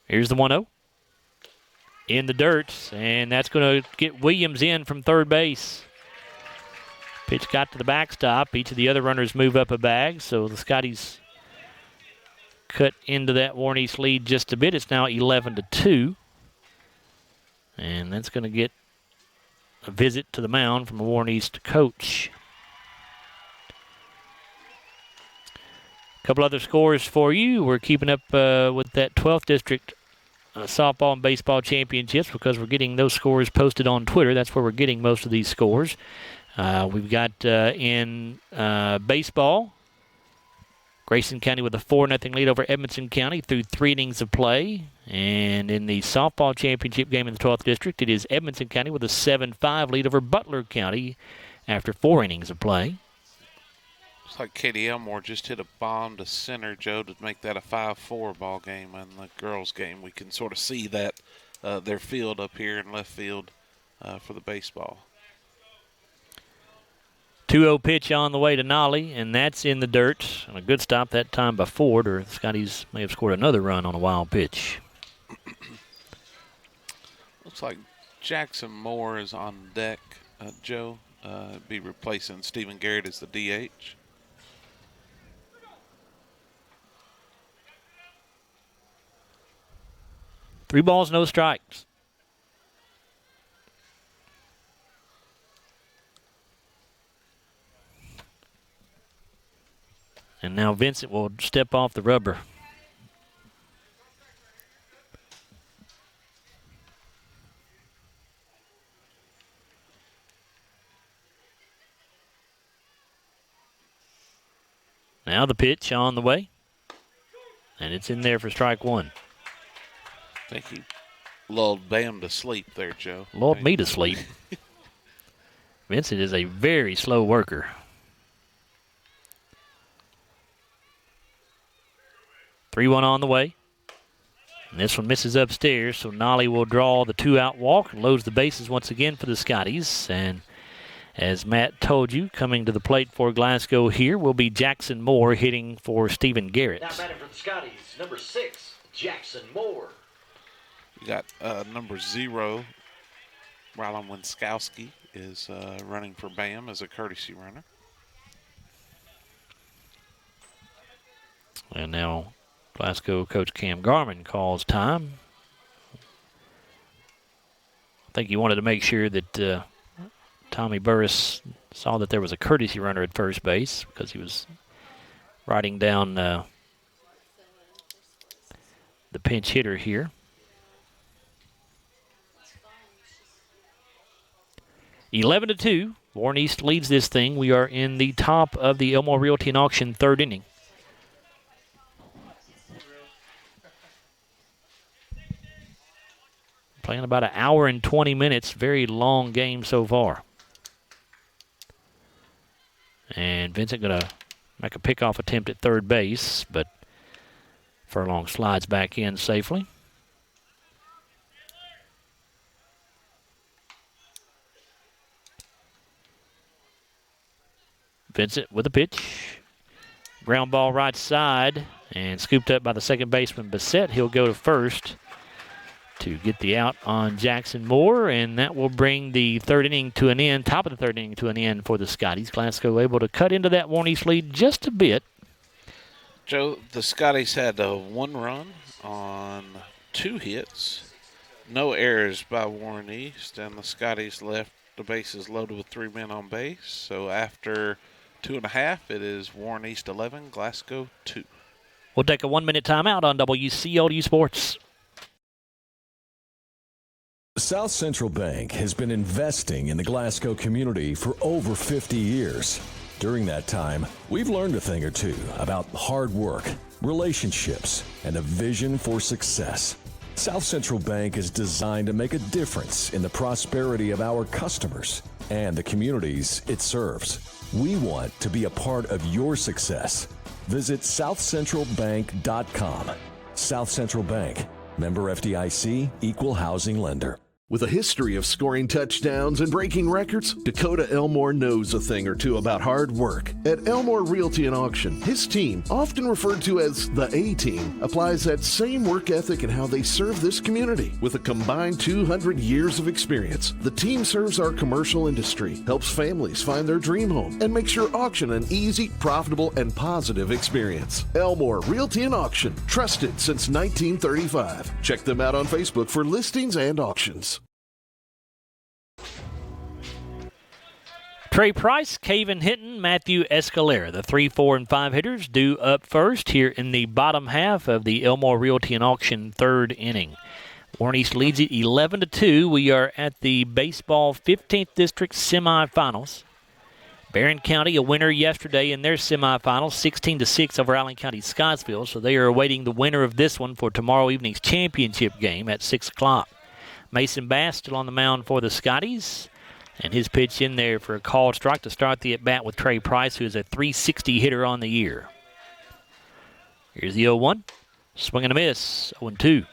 Here's the 1-0. In the dirt, and that's going to get Williams in from third base. Pitch got to the backstop. Each of the other runners move up a bag, so the Scotties cut into that Warren East lead just a bit. It's now 11-2. And that's going to get a visit to the mound from a Warren East coach. A couple other scores for you. We're keeping up with that 12th District softball and baseball championships because we're getting those scores posted on Twitter. That's where we're getting most of these scores. We've got in baseball, Grayson County with a 4-0 lead over Edmonson County through 3 innings of play. And in the softball championship game in the 12th District, it is Edmonton County with a 7-5 lead over Butler County after 4 innings of play. Looks like Katie Elmore just hit a bomb to center, Joe, to make that a 5-4 ball game in the girls' game. We can sort of see that their field up here in left field for the baseball. 2-0 pitch on the way to Nolly, and that's in the dirt. And a good stop that time by Ford, or the Scotties may have scored another run on a wild pitch. Looks like Jackson Moore is on deck, Joe. Be replacing Stephen Garrett as the DH. Three balls, no strikes. And now Vincent will step off the rubber. Now the pitch on the way. And it's in there for strike 1. I think he lulled Bam to sleep there, Joe. Lulled me to sleep. Vincent is a very slow worker. 3-1 on the way. And this one misses upstairs, so Nolly will draw the 2-out walk and loads the bases once again for the Scotties. And as Matt told you, coming to the plate for Glasgow here will be Jackson Moore hitting for Stephen Garrett. Now batting for the Scotties, number 6, Jackson Moore. You got number 0, Rylan Winskowski is running for BAM as a courtesy runner. And now Glasgow coach Cam Garman calls time. I think he wanted to make sure that Tommy Burris saw that there was a courtesy runner at first base because he was writing down the pinch hitter here. 11-2. Warren East leads this thing. We are in the top of the Elmore Realty and Auction third inning. Playing about an hour and 20 minutes. Very long game so far. And Vincent going to make a pickoff attempt at third base, but Furlong slides back in safely. Vincent with a pitch. Ground ball right side and scooped up by the second baseman Bassett. He'll go to first to get the out on Jackson Moore, and that will bring the third inning to an end, top of the third inning to an end for the Scotties. Glasgow able to cut into that Warren East lead just a bit. Joe, the Scotties had 1 run on 2 hits, no errors by Warren East, and the Scotties left the bases loaded with 3 men on base. So after 2.5, it is Warren East 11, Glasgow 2. We'll take a 1-minute timeout on WCLU Sports. South Central Bank has been investing in the Glasgow community for over 50 years. During that time, we've learned a thing or two about hard work, relationships, and a vision for success. South Central Bank is designed to make a difference in the prosperity of our customers and the communities it serves. We want to be a part of your success. Visit southcentralbank.com. South Central Bank, member FDIC, equal housing lender. With a history of scoring touchdowns and breaking records, Dakota Elmore knows a thing or two about hard work. At Elmore Realty and Auction, his team, often referred to as the A-Team, applies that same work ethic in how they serve this community. With a combined 200 years of experience, the team serves our commercial industry, helps families find their dream home, and makes your auction an easy, profitable, and positive experience. Elmore Realty and Auction, trusted since 1935. Check them out on Facebook for listings and auctions. Trey Price, Caven Hinton, Matthew Escalera, the 3, 4, and 5 hitters due up first here in the bottom half of the Elmore Realty and Auction third inning. Warren East leads it 11-2. We are at the baseball 15th District semifinals. Barron County a winner yesterday in their semifinals, 16-6 over Allen County-Scottsville, so they are awaiting the winner of this one for tomorrow evening's championship game at 6 o'clock. Mason Bass still on the mound for the Scotties. And his pitch in there for a called strike to start the at-bat with Trey Price, who is a .360 hitter on the year. Here's the 0-1. Swing and a miss, 0-2.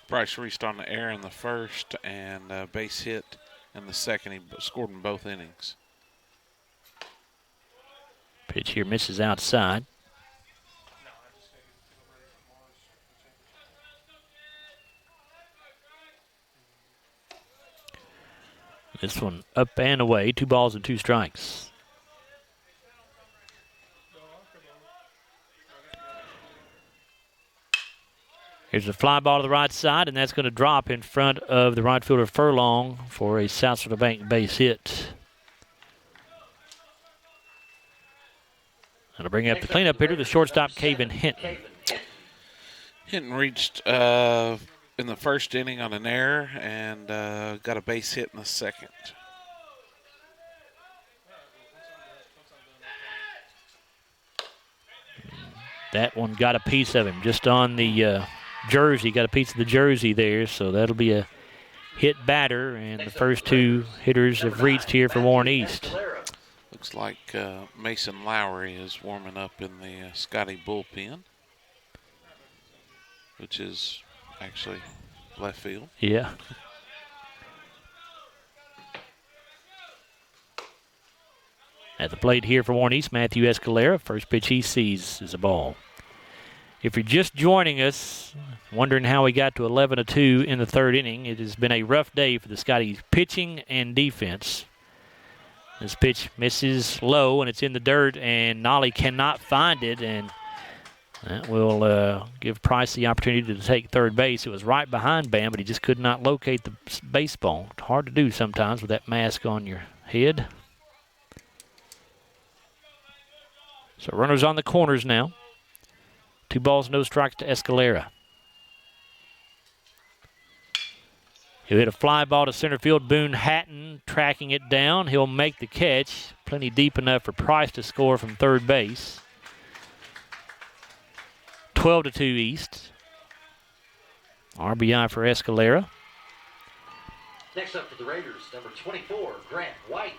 Price reached on the air in the first and base hit in the second. He scored in both innings. Pitch here misses outside. This one up and away, 2 balls and 2 strikes. Here's a fly ball to the right side, and that's going to drop in front of the right fielder Furlong for a South Central Bank base hit. That'll bring up the cleanup hitter, the shortstop, Caven Hinton. Hinton reached in the first inning on an error and got a base hit in the second. That one got a piece of him just on the jersey, got a piece of the jersey there, so that'll be a hit batter, and the first 2 hitters have reached here for Warren East. Looks like Mason Lowry is warming up in the Scottie bullpen. which is actually left field. Yeah. At the plate here for Warren East, Matthew Escalera. First pitch he sees is a ball. If you're just joining us, wondering how we got to 11-2 in the third inning, it has been a rough day for the Scotties pitching and defense. This pitch misses low, and it's in the dirt, and Nolly cannot find it, and that will give Price the opportunity to take third base. It was right behind Bam, but he just could not locate the baseball. It's hard to do sometimes with that mask on your head. So runners on the corners now. 2 balls, no strikes to Escalera. He'll hit a fly ball to center field. Boone Hatton tracking it down. He'll make the catch. Plenty deep enough for Price to score from third base. 12-2 East. RBI for Escalera. Next up for the Raiders, number 24, Grant White.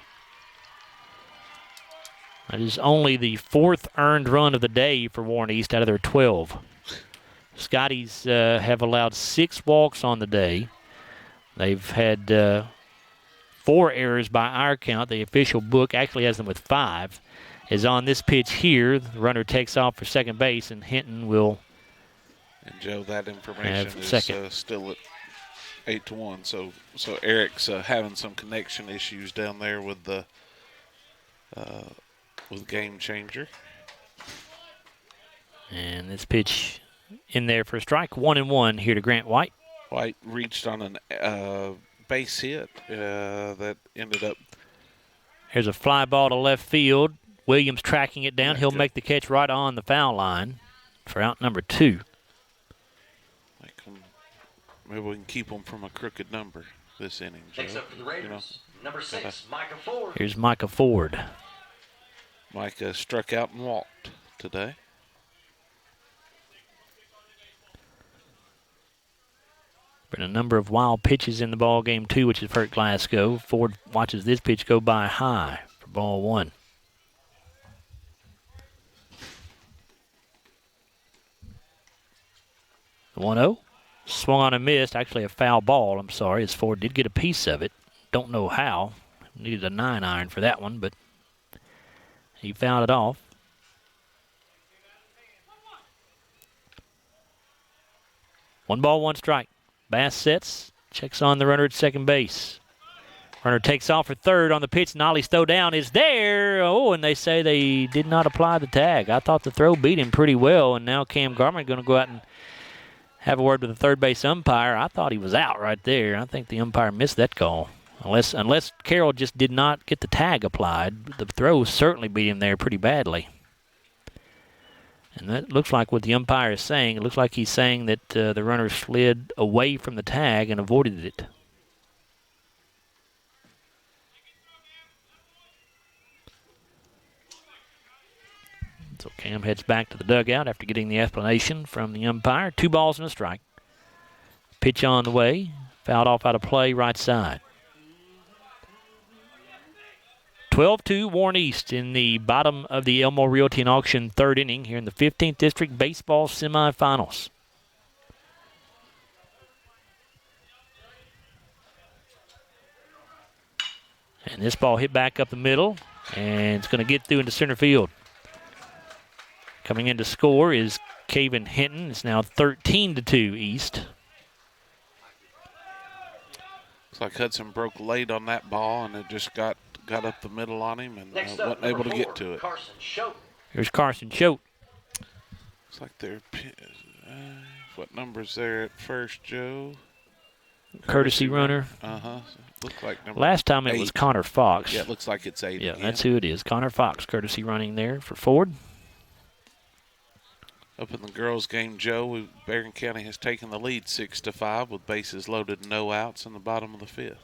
That is only the 4th earned run of the day for Warren East out of their 12. Scotties have allowed 6 walks on the day. They've had 4 errors by our count. The official book actually has them with 5. As on this pitch here, the runner takes off for second base, and Hinton will. And Joe, that information is still at 8-1. So Eric's having some connection issues down there with the Game Changer. And this pitch in there for a strike. 1-1 here to Grant White. White reached on a base hit that ended up. Here's a fly ball to left field. Williams tracking it down. He'll make the catch right on the foul line for out number 2. Maybe we can keep them from a crooked number this inning, Joe. Next up for the Raiders, number 6, Micah Ford. Here's Micah Ford. Micah struck out and walked today. Been a number of wild pitches in the ball game too, which has hurt Glasgow. Ford watches this pitch go by high for ball 1. The 1-0. Swung on and missed. Actually a foul ball, I'm sorry, as Ford did get a piece of it. Don't know how. Needed a 9-iron for that one, but he fouled it off. One ball, one strike. Bass sets, checks on the runner at second base. Runner takes off for third on the pitch. Nolly's throw down is there. Oh, and they say they did not apply the tag. I thought the throw beat him pretty well, and now Cam Garman going to go out and have a word with the third base umpire. I thought he was out right there. I think the umpire missed that call. Unless Carroll just did not get the tag applied. The throw certainly beat him there pretty badly. And that looks like what the umpire is saying. It looks like he's saying that the runner slid away from the tag and avoided it. So Cam heads back to the dugout after getting the explanation from the umpire. 2 balls and a strike. Pitch on the way. Fouled off out of play right side. 12-2 Warren East in the bottom of the Elmore Realty and Auction third inning here in the 15th District Baseball semifinals. And this ball hit back up the middle, and it's going to get through into center field. Coming in to score is Caven Hinton. It's now 13-2 East. Looks like Hudson broke late on that ball, and it just got up the middle on him and wasn't able to get to it. Here's Carson Choate. Looks like they're what number's there at first, Joe? Courtesy runner. Looked like number Last time it 8. was Connor Fox. Yeah, it looks like it's 8 Yeah, again. that's who it is. Connor Fox, courtesy running there for Ford. Up in the girls' game, Joe, Bergen County has taken the lead 6-5 with bases loaded and no outs in the bottom of the 5th.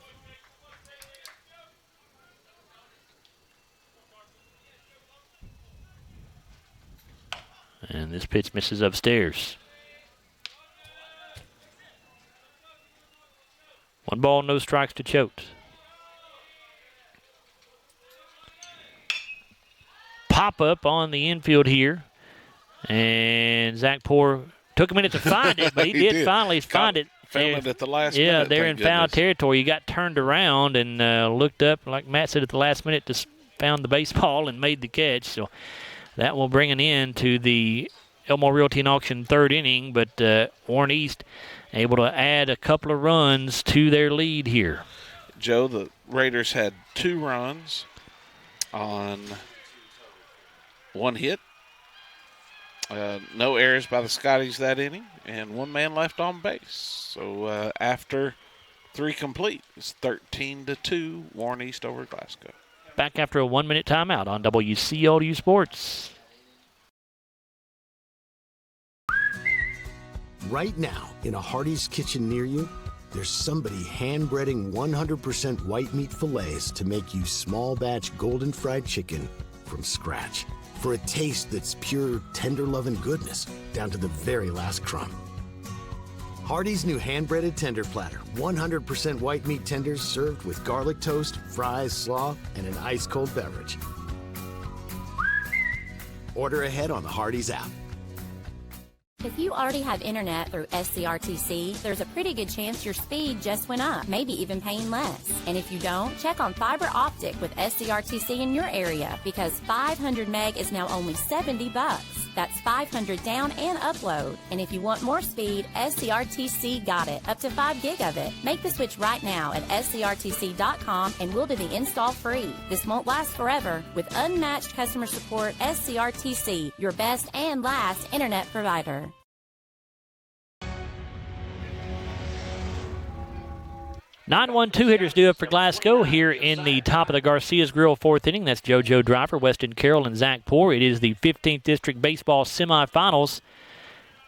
And this pitch misses upstairs. 1 ball, no strikes to Choate. Pop up on the infield here. And Zach Poore Took a minute to find it, but he did finally find it. Found it at the last minute. minute. They're in foul territory. He got turned around and looked up, like Matt said, at the last minute, just found the baseball and made the catch. So that will bring an end to the Elmore Realty and Auction third inning, but Warren East able to add a couple of runs to their lead here. Joe, the Raiders had 2 runs on 1 hit. No errors by the Scotties that inning, and 1 man left on base. So after 3 complete, it's 13-2, Warren East over Glasgow. Back after a 1-minute timeout on WCLU Sports. Right now, in a Hardee's kitchen near you, there's somebody hand-breading 100% white meat fillets to make you small batch golden fried chicken from scratch. For a taste that's pure, tender love and goodness, down to the very last crumb. Hardee's new hand-breaded tender platter, 100% white meat tenders served with garlic toast, fries, slaw, and an ice-cold beverage. Order ahead on the Hardee's app. If you already have internet through SCRTC, there's a pretty good chance your speed just went up, maybe even paying less. And if you don't, check on fiber optic with SCRTC in your area, because 500 meg is now only $70. That's 500 down and upload. And if you want more speed, SCRTC got it, up to 5 gig of it. Make the switch right now at scrtc.com and we'll do the install free. This won't last forever. With unmatched customer support, SCRTC, your best and last internet provider. Nine-1 two-hitters due up for Glasgow here in the top of the Garcia's Grill 4th inning. That's JoJo Driver, Weston Carroll, and Zach Poore. It is the 15th District Baseball semifinals,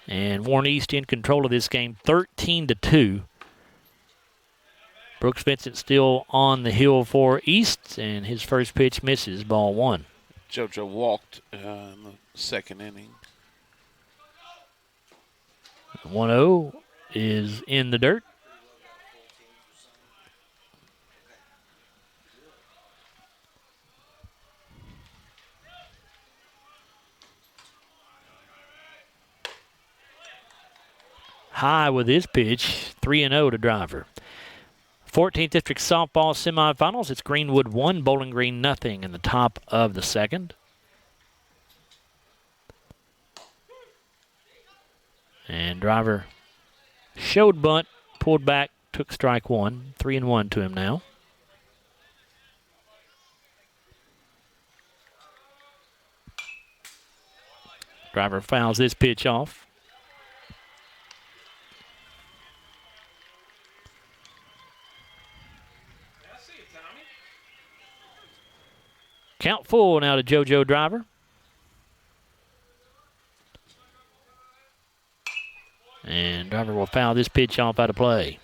and Warren East in control of this game, 13-2. Brooks Vincent still on the hill for East, and his first pitch misses, ball 1. JoJo walked in the 2nd inning. 1-0 is in the dirt. High with his pitch, 3-0 to Driver. 14th District Softball semifinals. It's Greenwood 1, Bowling Green nothing in the top of the 2nd. And Driver showed bunt, pulled back, took strike 1. 3-1 to him now. Driver fouls this pitch off. Count full now to JoJo Driver. And Driver will foul this pitch off out of play.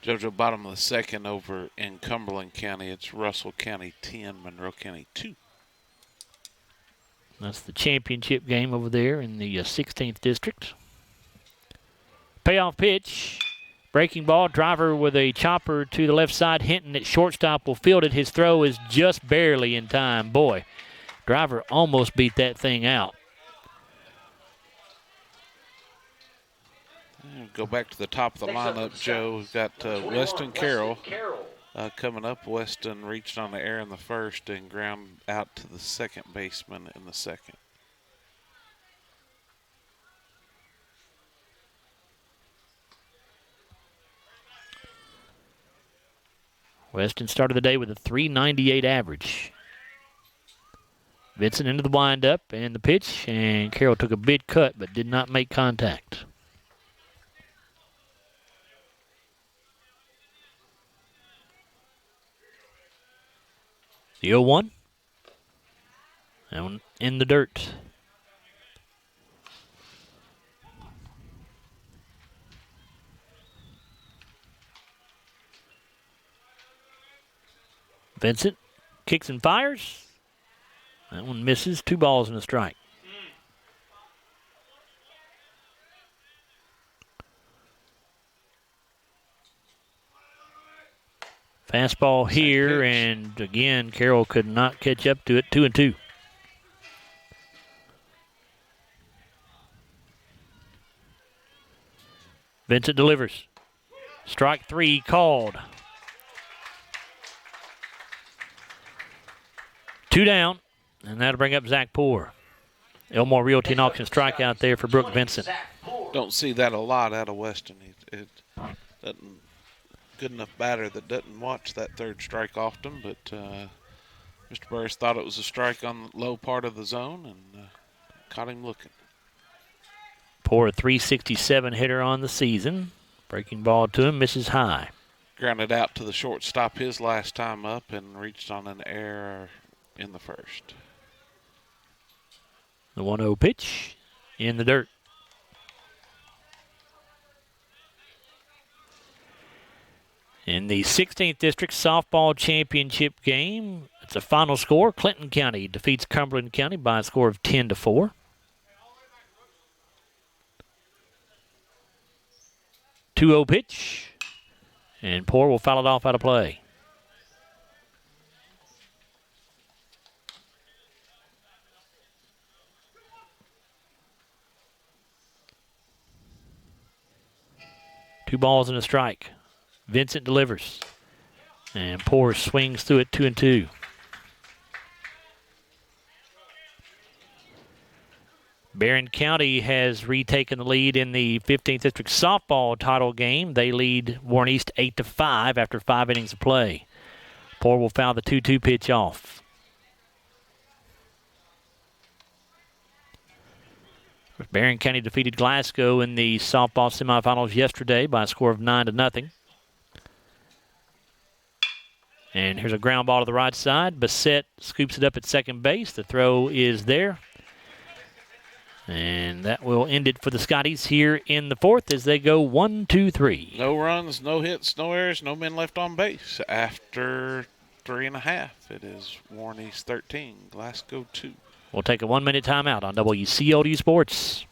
JoJo bottom of the 2nd over in Cumberland County. It's Russell County 10, Monroe County 2. That's the championship game over there in the 16th District. Payoff pitch. Breaking ball, Driver with a chopper to the left side. Hinton at shortstop will field it. His throw is just barely in time. Boy, Driver almost beat that thing out. Go back to the top of the lineup, Joe. We've got Weston Carroll coming up. Weston reached on the air in the 1st and ground out to the 2nd baseman in the 2nd. Weston started the day with a .398 average. Vincent into the windup and the pitch, and Carroll took a big cut but did not make contact. The 0-1. That one in the dirt. Vincent kicks and fires. That one misses. 2 balls and a strike. Fastball here, and again, Carroll could not catch up to it. 2-2. Vincent delivers. Strike 3 called. 2 down, and that'll bring up Zach Poor. Elmore Realty and Auction strikeout there for Brooke Vincent. Don't see that a lot out of Weston. It doesn't good enough batter that doesn't watch that third strike often, but Mr. Burris thought it was a strike on the low part of the zone and caught him looking. Poor a 367 hitter on the season. Breaking ball to him, misses high. Grounded out to the shortstop his last time up and reached on an error in the first. The 1-0 pitch in the dirt. In the 16th District Softball Championship game, it's a final score. Clinton County defeats Cumberland County by a score of 10-4. 2-0 pitch, and Poor will foul it off out of play. Two balls and a strike. Vincent delivers, and Poor swings through it 2-2. Barron County has retaken the lead in the 15th District Softball title game. They lead Warren East 8-5 after 5 innings of play. Poor will foul the 2-2 pitch off. Barron County defeated Glasgow in the softball semifinals yesterday by a score of 9-0. And here's a ground ball to the right side. Bassett scoops it up at second base. The throw is there. And that will end it for the Scotties here in the fourth as they go 1-2-3. No runs, no hits, no errors, no men left on base. After 3.5, it is Warren East 13, Glasgow 2. We'll take a 1-minute timeout on WCLU Sports.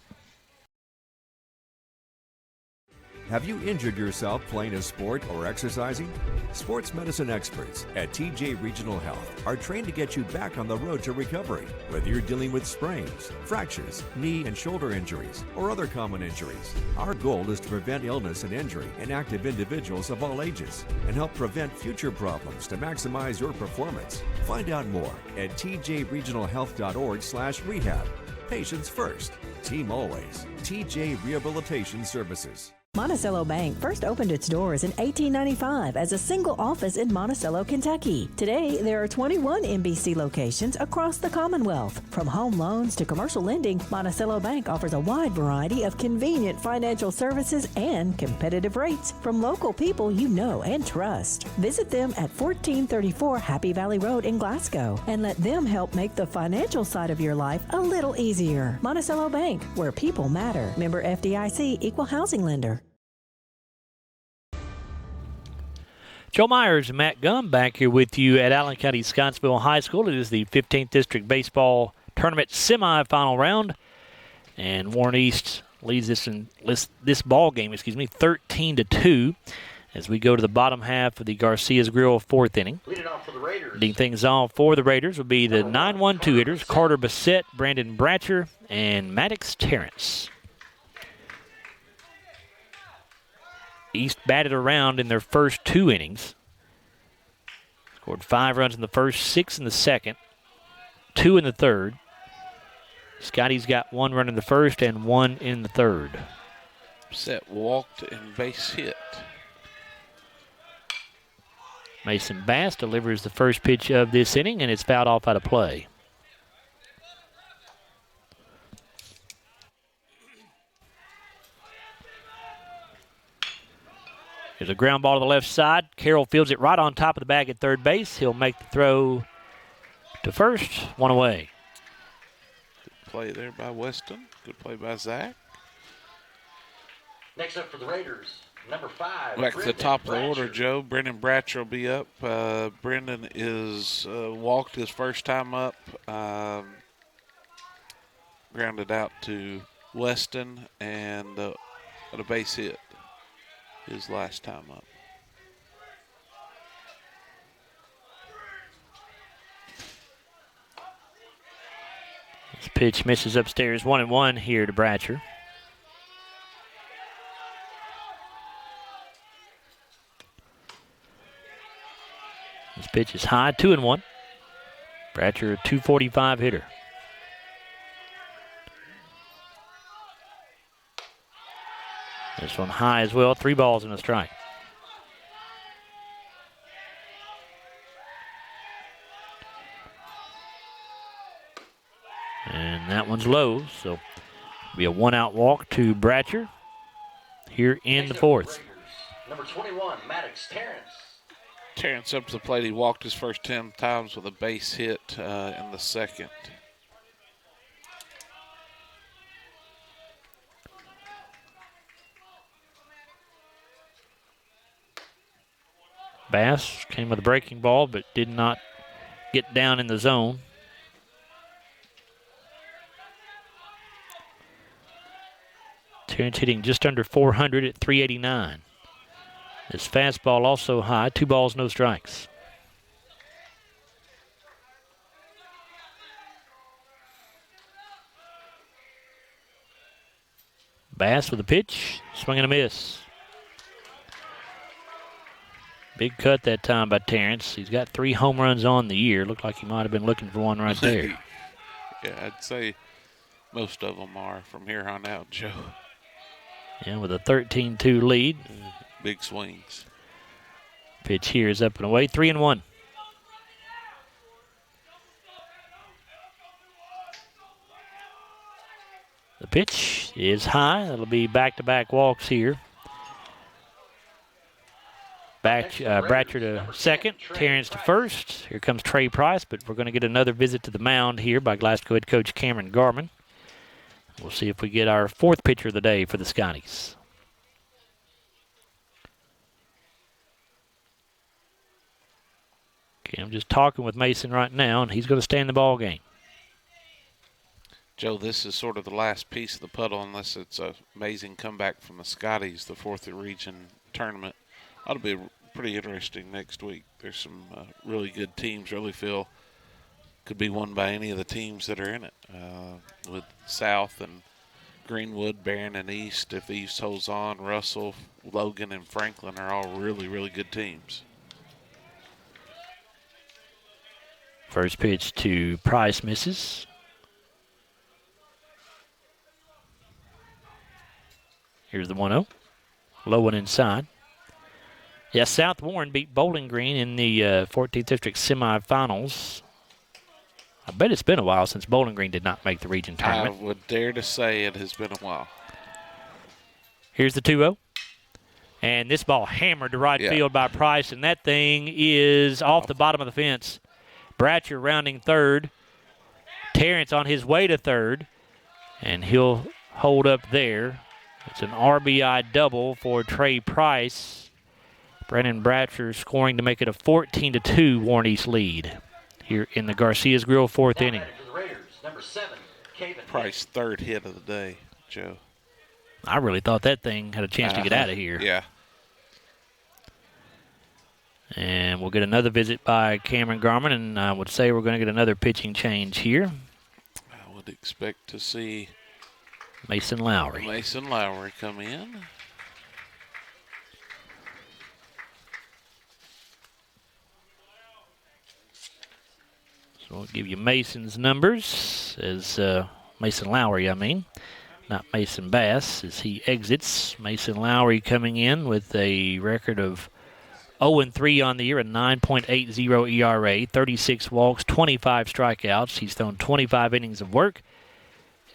Have you injured yourself playing a sport or exercising? Sports medicine experts at TJ Regional Health are trained to get you back on the road to recovery, whether you're dealing with sprains, fractures, knee and shoulder injuries, or other common injuries. Our goal is to prevent illness and injury in active individuals of all ages and help prevent future problems to maximize your performance. Find out more at tjregionalhealth.org/rehab. Patients first, team always. TJ Rehabilitation Services. Monticello Bank first opened its doors in 1895 as a single office in Monticello, Kentucky. Today, there are 21 MBC locations across the Commonwealth. From home loans to commercial lending, Monticello Bank offers a wide variety of convenient financial services and competitive rates from local people you know and trust. Visit them at 1434 Happy Valley Road in Glasgow and let them help make the financial side of your life a little easier. Monticello Bank, where people matter. Member FDIC, Equal Housing Lender. Joe Myers and Matt Gum back here with you at Allen County-Scottsville High School. It is the 15th District Baseball Tournament semifinal round. And Warren East leads this ball game, 13-2 as we go to the bottom half of the Garcia's Grill fourth inning. Leading things off for the Raiders will be the 9-1-2 hitters, Carter Bassett, Brandon Bratcher, and Maddox Terrence. East batted around in their first 2 innings. Scored 5 runs in the first, 6 in the second, 2 in the third. Scotty's got 1 run in the first and 1 in the third. Set walked and base hit. Mason Bass delivers the first pitch of this inning, and it's fouled off out of play. There's a ground ball to the left side. Carroll fields it right on top of the bag at third base. He'll make the throw to first. 1 away. Good play there by Weston. Good play by Zach. Next up for the Raiders, number 5. Back to the top of the order, Joe. Brendan Bratcher will be up. Brendan is walked his first time up. Grounded out to Weston and a base hit his last time up. This pitch misses upstairs. 1-1 here to Bratcher. This pitch is high, 2-1. Bratcher, a .245 hitter. This one high as well, 3 balls and a strike. And that one's low, so it'll be a 1-out walk to Bratcher here in the 4th. Number 21, Maddox Terrence. Terrence up to the plate. He walked his first 10 times with a base hit in the 2nd. Bass came with a breaking ball, but did not get down in the zone. Terrence hitting just under 400 at 389. His fastball also high, 2 balls, no strikes. Bass with a pitch, swing and a miss. Big cut that time by Terrence. He's got 3 home runs on the year. Looked like he might have been looking for one right there. Yeah, I'd say most of them are from here on out, Joe. Yeah, with a 13-2 lead. Big swings. Pitch here is up and away, 3-1. The pitch is high. That'll be back-to-back walks here. Bratcher to second, Terrence to first. Here comes Trey Price, but we're going to get another visit to the mound here by Glasgow head coach Cameron Garman. We'll see if we get our 4th pitcher of the day for the Scotties. Okay, I'm just talking with Mason right now, and he's going to stay in the ball game. Joe, this is sort of the last piece of the puzzle, unless it's an amazing comeback from the Scotties, the 4th region tournament. Ought to be pretty interesting next week. There's some really good teams. Really feel could be won by any of the teams that are in it. With South and Greenwood, Barron and East. If East holds on, Russell, Logan, and Franklin are all really, really good teams. First pitch to Price misses. Here's the 1-0. Low one inside. Yeah, South Warren beat Bowling Green in the 14th District semifinals. I bet it's been a while since Bowling Green did not make the region tournament. I would dare to say it has been a while. Here's the 2-0. And this ball hammered to right field by Price, and that thing is off the bottom of the fence. Bratcher rounding third. Terrence on his way to third, and he'll hold up there. It's an RBI double for Trey Price. Brennan Bratcher scoring to make it a 14-2 Warren East lead here in the Garcia's Grill 4th inning. Number 7, Price 3rd hit of the day, Joe. I really thought that thing had a chance to get out of here. Yeah. And we'll get another visit by Cameron Garman, and I would say we're going to get another pitching change here. I would expect to see Mason Lowry. Mason Lowry come in. So we'll give you Mason's numbers as Mason Lowry, not Mason Bass, as he exits. Mason Lowry coming in with a record of 0-3 on the year, a 9.80 ERA, 36 walks, 25 strikeouts. He's thrown 25 innings of work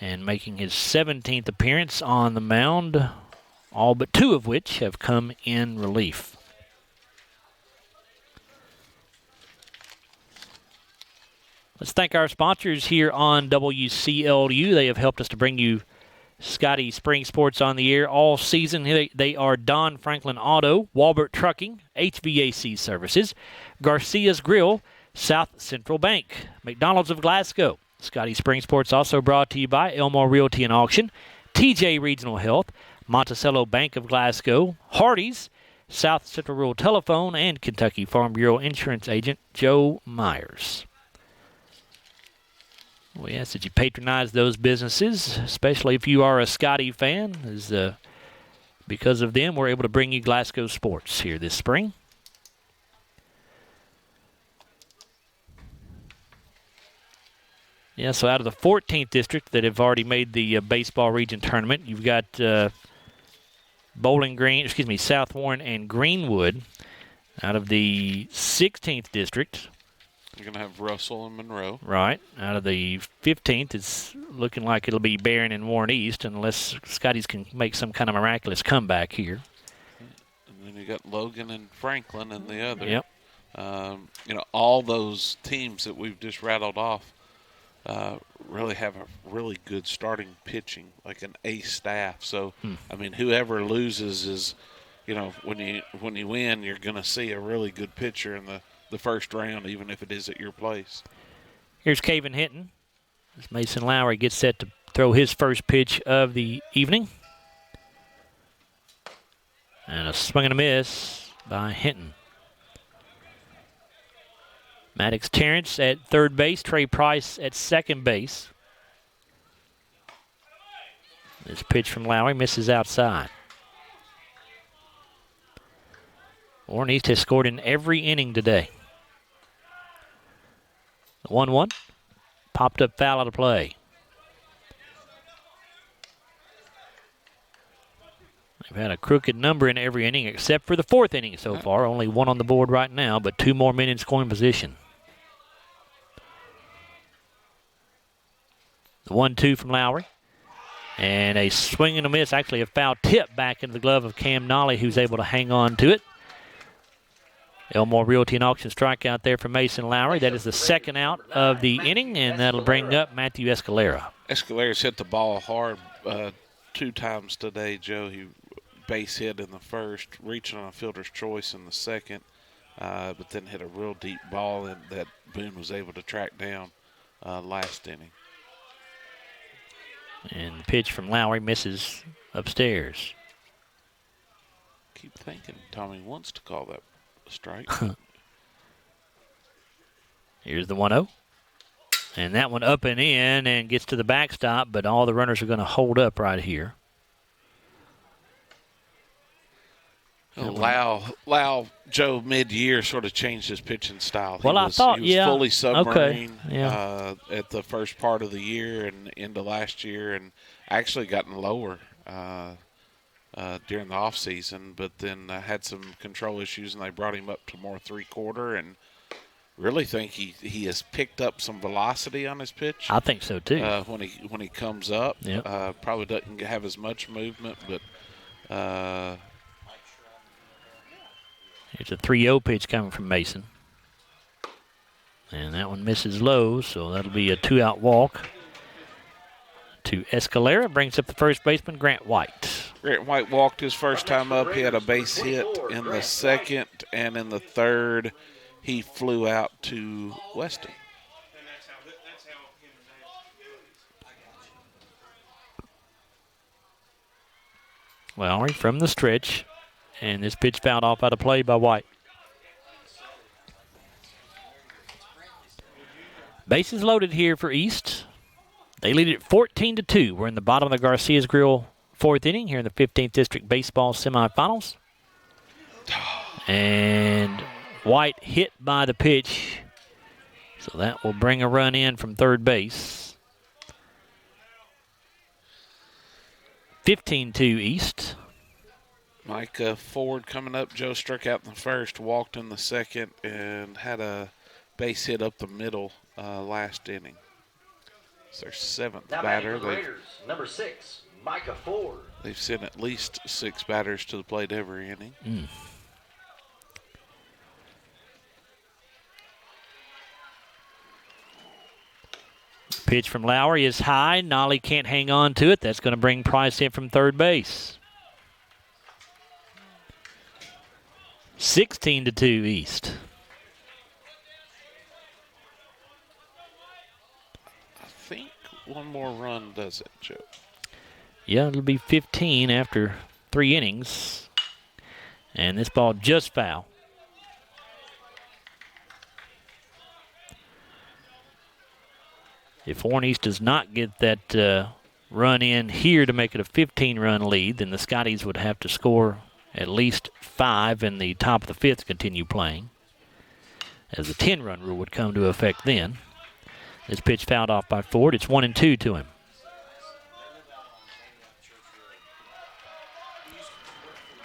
and making his 17th appearance on the mound, all but 2 of which have come in relief. Let's thank our sponsors here on WCLU. They have helped us to bring you Scotty Spring Sports on the air all season. They are Don Franklin Auto, Walbert Trucking, HVAC Services, Garcia's Grill, South Central Bank, McDonald's of Glasgow. Scotty Spring Sports also brought to you by Elmore Realty and Auction, TJ Regional Health, Monticello Bank of Glasgow, Hardee's, South Central Rural Telephone, and Kentucky Farm Bureau Insurance Agent Joe Myers. We ask that you patronize those businesses, especially if you are a Scottie fan, as because of them, we're able to bring you Glasgow sports here this spring. Yeah, so out of the 14th district that have already made the baseball region tournament, you've got South Warren and Greenwood. Out of the 16th district, you're going to have Russell and Monroe. Right. Out of the 15th, it's looking like it'll be Barron and Warren East unless Scotties can make some kind of miraculous comeback here. And then you got Logan and Franklin and the other. Yep. All those teams that we've just rattled off really have a really good starting pitching, like an ace staff. So, whoever loses is, when you win, you're going to see a really good pitcher in the first round, even if it is at your place. Here's Caven Hinton. As Mason Lowry gets set to throw his first pitch of the evening. And a swing and a miss by Hinton. Maddox Terrence at third base. Trey Price at second base. This pitch from Lowry misses outside. Warren East has scored in every inning today. The 1-1. Popped up foul out of play. They've had a crooked number in every inning except for the fourth inning so far. Only one on the board right now, but 2 more men in scoring position. The 1-2 from Lowry. And a swing and a miss, actually a foul tip back into the glove of Cam Nolly, who's able to hang on to it. Elmore Realty and Auction strikeout there for Mason Lowry. That is the second out of the inning, and that'll bring up Matthew Escalera. Escalera's hit the ball hard 2 times today, Joe. He base hit in the first, reaching on a fielder's choice in the second, but then hit a real deep ball that Boone was able to track down last inning. And the pitch from Lowry misses upstairs. Keep thinking Tommy wants to call that a strike. Here's the 1-0. And that one up and in and gets to the backstop, but all the runners are going to hold up right here. Lau, Joe, mid-year sort of changed his pitching style. Well, he was fully submarine at the first part of the year and into last year, and actually gotten lower during the offseason, but then had some control issues, and they brought him up to more 3/4, and really think he has picked up some velocity on his pitch. I think so, too. When he comes up. Yep. Probably doesn't have as much movement, but it's a 3-0 pitch coming from Mason. And that one misses low, so that'll be a 2-out walk to Escalera. Brings up the first baseman, Grant White. Grant White walked his first time up. He had a base hit in the second, and in the third, he flew out to Weston. Lowry from the stretch. And this pitch fouled off out of play by White. Bases loaded here for East. They lead it 14-2. We're in the bottom of the Garcia's Grill fourth inning here in the 15th District Baseball semifinals. And White hit by the pitch. So that will bring a run in from third base. 15-2 East. Mike Ford coming up. Joe struck out in the first, walked in the second, and had a base hit up the middle last inning. It's their seventh batter. The Raiders, number 6, Micah Ford. They've sent at least 6 batters to the plate every inning. Pitch from Lowry is high. Nolly can't hang on to it. That's going to bring Price in from third base. 16-2 East. I think one more run does it, Joe. Yeah, it'll be 15 after 3 innings. And this ball just foul. If Warren East does not get that run in here to make it a 15-run lead, then the Scotties would have to score at least 5 in the top of the 5th to continue playing, as the 10-run rule would come to effect then. This pitch fouled off by Ford. It's 1-2 to him.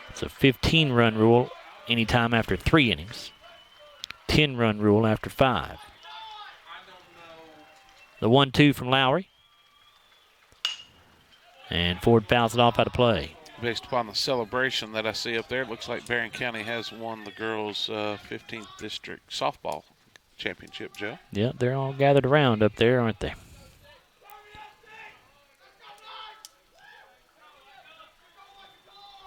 It's a 15-run rule anytime after 3 innings. 10-run rule after 5. The 1-2 from Lowry. And Ford fouls it off out of play. Based upon the celebration that I see up there, it looks like Barron County has won the girls' 15th District softball championship, Joe. Yeah, they're all gathered around up there, aren't they?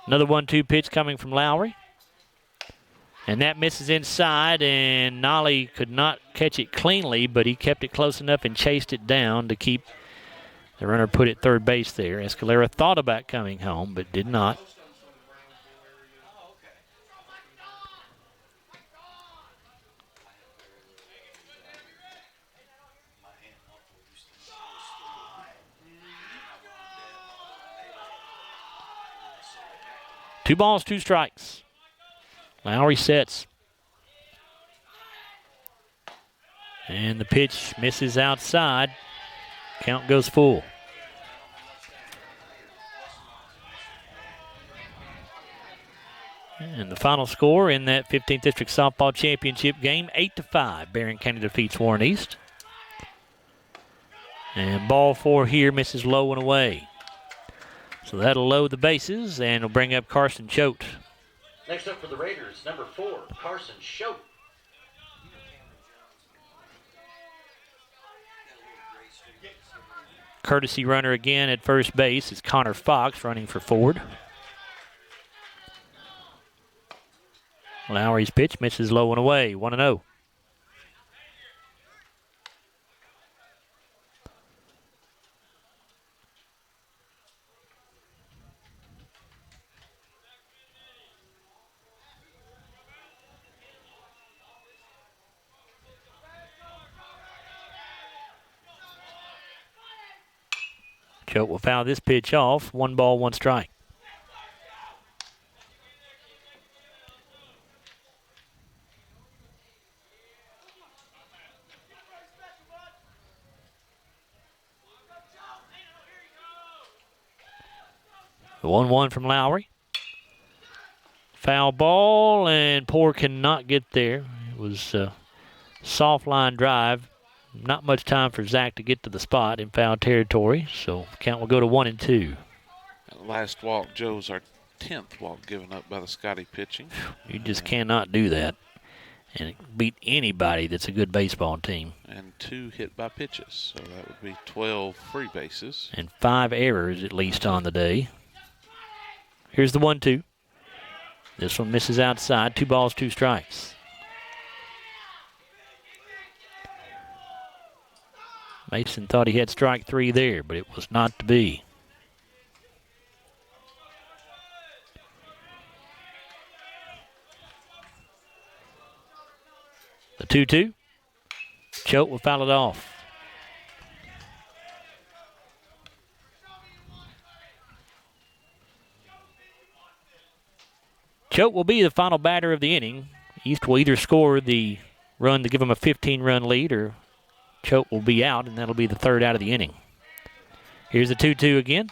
Another 1-2 pitch coming from Lowry. And that misses inside, and Nolly could not catch it cleanly, but he kept it close enough and chased it down to keep the runner put at third base there. Escalera thought about coming home, but did not. Two balls, 2 strikes. Lowry sets. And the pitch misses outside. Count goes full. And the final score in that 15th District Softball Championship game, 8-5. Barron County defeats Warren East. And ball 4 here misses low and away. So that'll load the bases and will bring up Carson Choate. Next up for the Raiders, number 4, Carson Choate. Courtesy runner again at first base is Connor Fox running for Ford. Lowry's pitch misses low and away, 1-0. Choate will foul this pitch off. 1 ball, 1 strike. The 1-1 from Lowry. Foul ball, and Poor cannot get there. It was a soft line drive. Not much time for Zach to get to the spot in foul territory, so count will go to 1-2. That last walk, Joe's our 10th walk given up by the Scottie pitching. You just cannot do that and beat anybody that's a good baseball team. And 2 hit by pitches, so that would be 12 free bases. And 5 errors at least on the day. Here's the 1-2. This one misses outside. 2 balls, 2 strikes. Mason thought he had strike 3 there, but it was not to be. The 2-2. Choate will foul it off. Choate will be the final batter of the inning. East will either score the run to give them a 15-run lead, or Choate will be out, and that'll be the 3rd out of the inning. Here's the 2-2 again.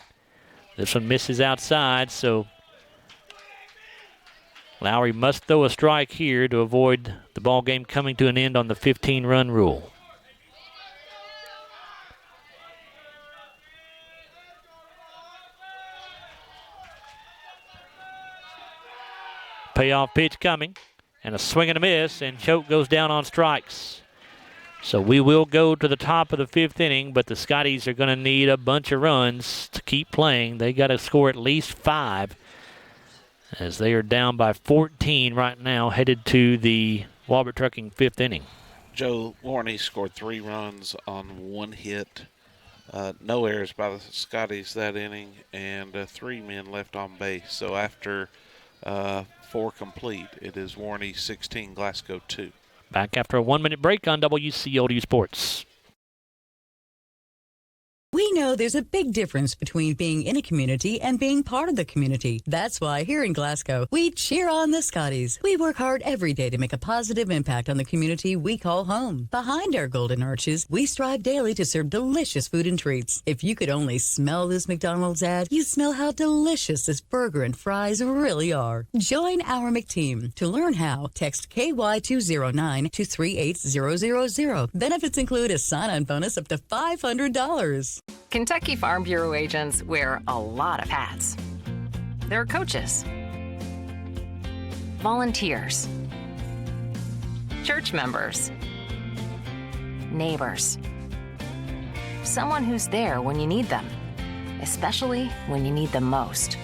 This one misses outside, so Lowry must throw a strike here to avoid the ball game coming to an end on the 15-run rule. Payoff pitch coming, and a swing and a miss, and Choate goes down on strikes. So we will go to the top of the 5th inning, but the Scotties are going to need a bunch of runs to keep playing. They got to score at least 5, as they are down by 14 right now, headed to the Walbert Trucking 5th inning. Joe, Warren scored 3 runs on 1 hit. No errors by the Scotties that inning, and 3 men left on base. So after 4 complete, it is Warren 16, Glasgow 2. Back after a 1-minute break on WCLU Sports. We know there's a big difference between being in a community and being part of the community. That's why here in Glasgow, we cheer on the Scotties. We work hard every day to make a positive impact on the community we call home. Behind our golden arches, we strive daily to serve delicious food and treats. If you could only smell this McDonald's ad, you'd smell how delicious this burger and fries really are. Join our McTeam. To learn how, text KY209 to 38000. Benefits include a sign-on bonus up to $500. Kentucky Farm Bureau agents wear a lot of hats. They're coaches, volunteers, church members, neighbors, someone who's there when you need them, especially when you need them most.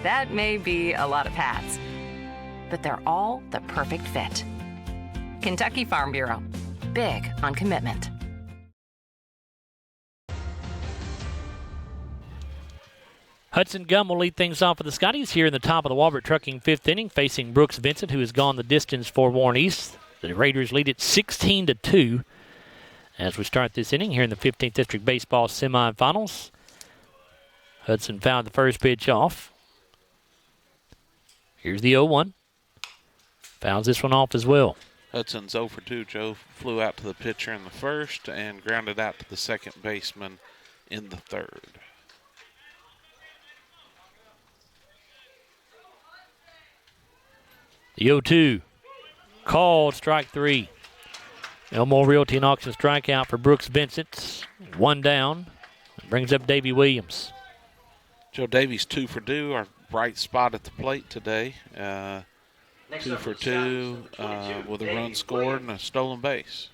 That may be a lot of hats, but they're all the perfect fit. Kentucky Farm Bureau, big on commitment. Hudson Gum will lead things off for the Scotties here in the top of the Walbert Trucking fifth inning, facing Brooks Vincent, who has gone the distance for Warren East. The Raiders lead it 16-2 as we start this inning here in the 15th District Baseball semifinals. Hudson fouled the first pitch off. Here's the 0-1. Fouls this one off as well. Hudson's 0 for 2. Joe flew out to the pitcher in the first and grounded out to the second baseman in the third. The 0-2. Called, strike 3. Elmore Realty and Auction strikeout for Brooks Vincent. One down. Brings up Davey Williams. Joe Davies 2 for 2, our bright spot at the plate today. 2 for 2 with a run scored and a stolen base.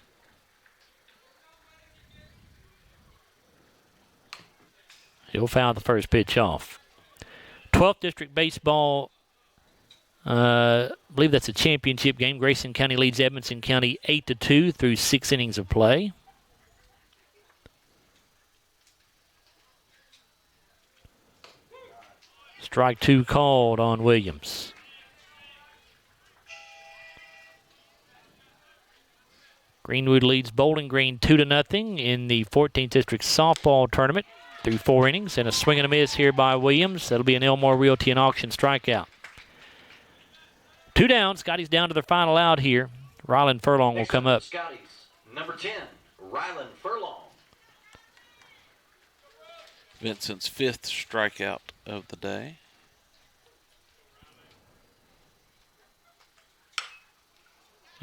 He'll foul the first pitch off. 12th District Baseball, I believe that's a championship game. Grayson County leads Edmonson County 8-2 through 6 innings of play. Strike 2 called on Williams. Greenwood leads Bowling Green 2-0 in the 14th District Softball Tournament through 4 innings. And a swing and a miss here by Williams. That'll be an Elmore Realty and Auction strikeout. 2 down. Scotty's down to their final out here. Rylan Furlong will come up. Scotties, number 10, Rylan Furlong. Vincent's 5th strikeout of the day.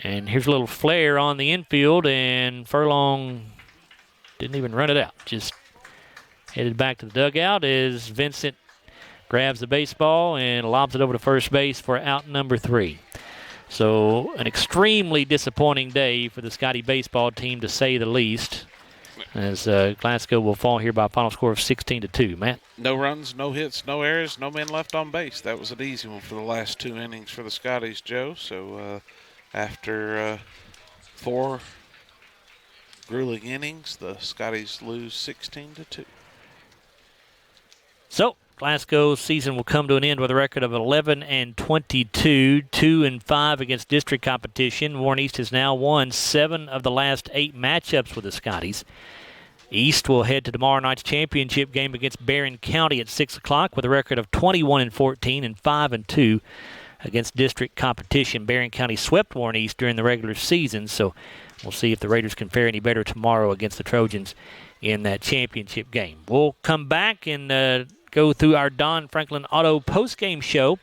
And here's a little flare on the infield, and Furlong didn't even run it out. Just headed back to the dugout as Vincent grabs the baseball and lobs it over to first base for out number 3. So an extremely disappointing day for the Scotty baseball team, to say the least, as Glasgow will fall here by a final score of 16-2. Matt? No runs, no hits, no errors, no men left on base. That was an easy one for the last 2 innings for the Scotties, Joe. So after 4 grueling innings, the Scotties lose 16-2. So Glasgow's season will come to an end with a record of 11-22, 2-5 against district competition. Warren East has now won 7 of the last 8 matchups with the Scotties. East will head to tomorrow night's championship game against Barron County at 6 o'clock with a record of 21-14 and 5-2 against district competition. Barron County swept Warren East during the regular season, so we'll see if the Raiders can fare any better tomorrow against the Trojans in that championship game. We'll come back and go through our Don Franklin Auto postgame show.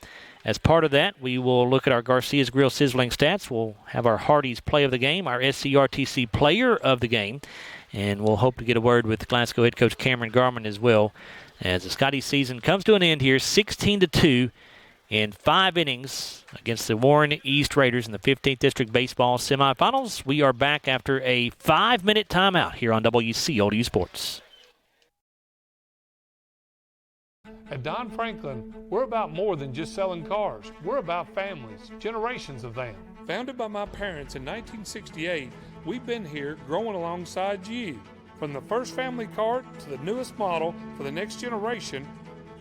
As part of that, we will look at our Garcia's Grill sizzling stats. We'll have our Hardee's play of the game, our SCRTC player of the game, and we'll hope to get a word with Glasgow head coach Cameron Garman as well, as the Scotty season comes to an end here, 16-2 in 5 innings against the Warren East Raiders in the 15th District Baseball semifinals. We are back after a 5-minute timeout here on WCLU Sports. At Don Franklin, we're about more than just selling cars. We're about families, generations of them. Founded by my parents in 1968, we've been here growing alongside you. From the first family car to the newest model for the next generation,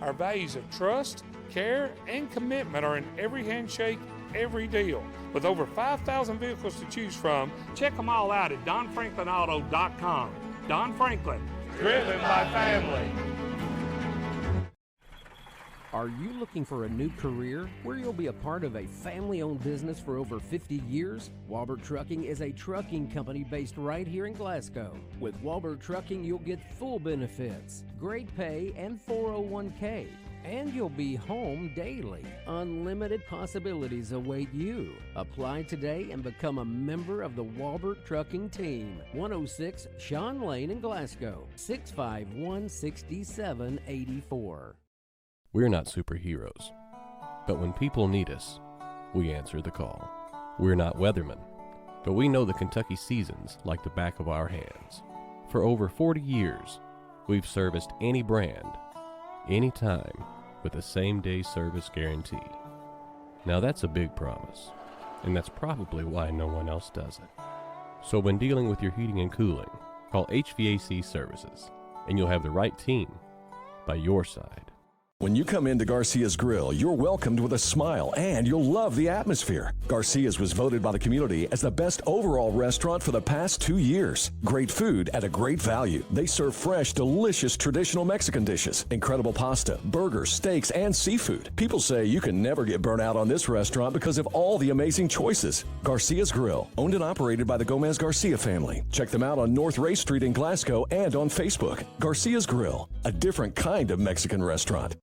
our values of trust, care, and commitment are in every handshake, every deal. With over 5,000 vehicles to choose from, check them all out at DonFranklinAuto.com. Don Franklin, driven by family. Are you looking for a new career where you'll be a part of a family-owned business for over 50 years? Walbert Trucking is a trucking company based right here in Glasgow. With Walbert Trucking, you'll get full benefits, great pay, and 401k. And you'll be home daily. Unlimited possibilities await you. Apply today and become a member of the Walbert Trucking team. 106 Sean Lane in Glasgow, 651-6784. We're not superheroes, but when people need us, we answer the call. We're not weathermen, but we know the Kentucky seasons like the back of our hands. For over 40 years, we've serviced any brand, anytime, with the same-day service guarantee. Now that's a big promise, and that's probably why no one else does it. So when dealing with your heating and cooling, call HVAC Services, and you'll have the right team by your side. When you come into Garcia's Grill, you're welcomed with a smile and you'll love the atmosphere. Garcia's was voted by the community as the best overall restaurant for the past 2 years. Great food at a great value. They serve fresh, delicious traditional Mexican dishes, incredible pasta, burgers, steaks, and seafood. People say you can never get burnt out on this restaurant because of all the amazing choices. Garcia's Grill, owned and operated by the Gomez Garcia family. Check them out on North Ray Street in Glasgow and on Facebook. Garcia's Grill, a different kind of Mexican restaurant.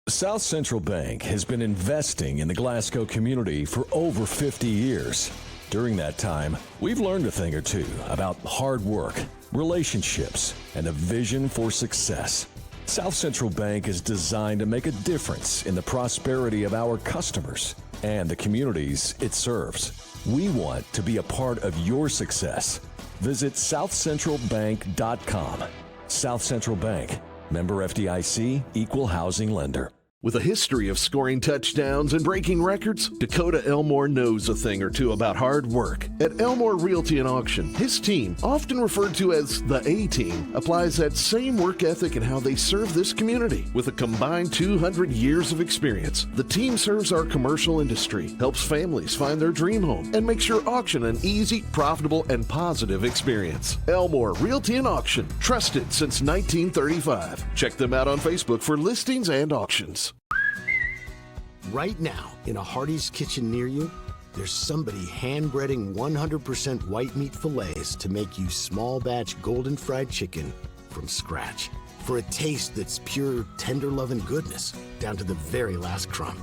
South Central Bank has been investing in the Glasgow community for over 50 years. During that time, we've learned a thing or two about hard work, relationships, and a vision for success. South Central Bank is designed to make a difference in the prosperity of our customers and the communities it serves. We want to be a part of your success. Visit southcentralbank.com. South Central Bank, member FDIC, equal housing lender. With a history of scoring touchdowns and breaking records, Dakota Elmore knows a thing or two about hard work. At Elmore Realty and Auction, his team, often referred to as the A-Team, applies that same work ethic in how they serve this community. With a combined 200 years of experience, the team serves our commercial industry, helps families find their dream home, and makes your auction an easy, profitable, and positive experience. Elmore Realty and Auction, trusted since 1935. Check them out on Facebook for listings and auctions. Right now, in a Hardee's kitchen near you, there's somebody hand-breading 100% white meat fillets to make you small batch golden fried chicken from scratch. For a taste that's pure, tender love and goodness, down to the very last crumb.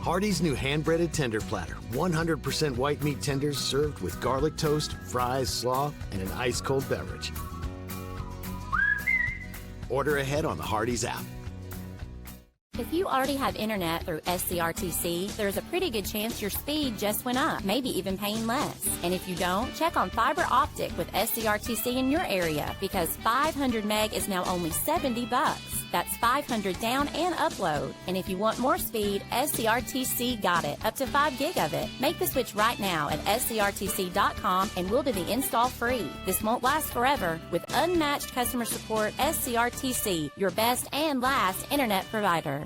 Hardee's new hand-breaded tender platter, 100% white meat tenders served with garlic toast, fries, slaw, and an ice-cold beverage. Order ahead on the Hardee's app. If you already have internet through SCRTC, there's a pretty good chance your speed just went up, maybe even paying less. And if you don't, check on fiber optic with SCRTC in your area, because 500 meg is now only $70. That's 500 down and upload. And if you want more speed, SCRTC got it, up to 5 gig of it. Make the switch right now at scrtc.com and we'll do the install free. This won't last forever. With unmatched customer support, SCRTC, your best and last internet provider.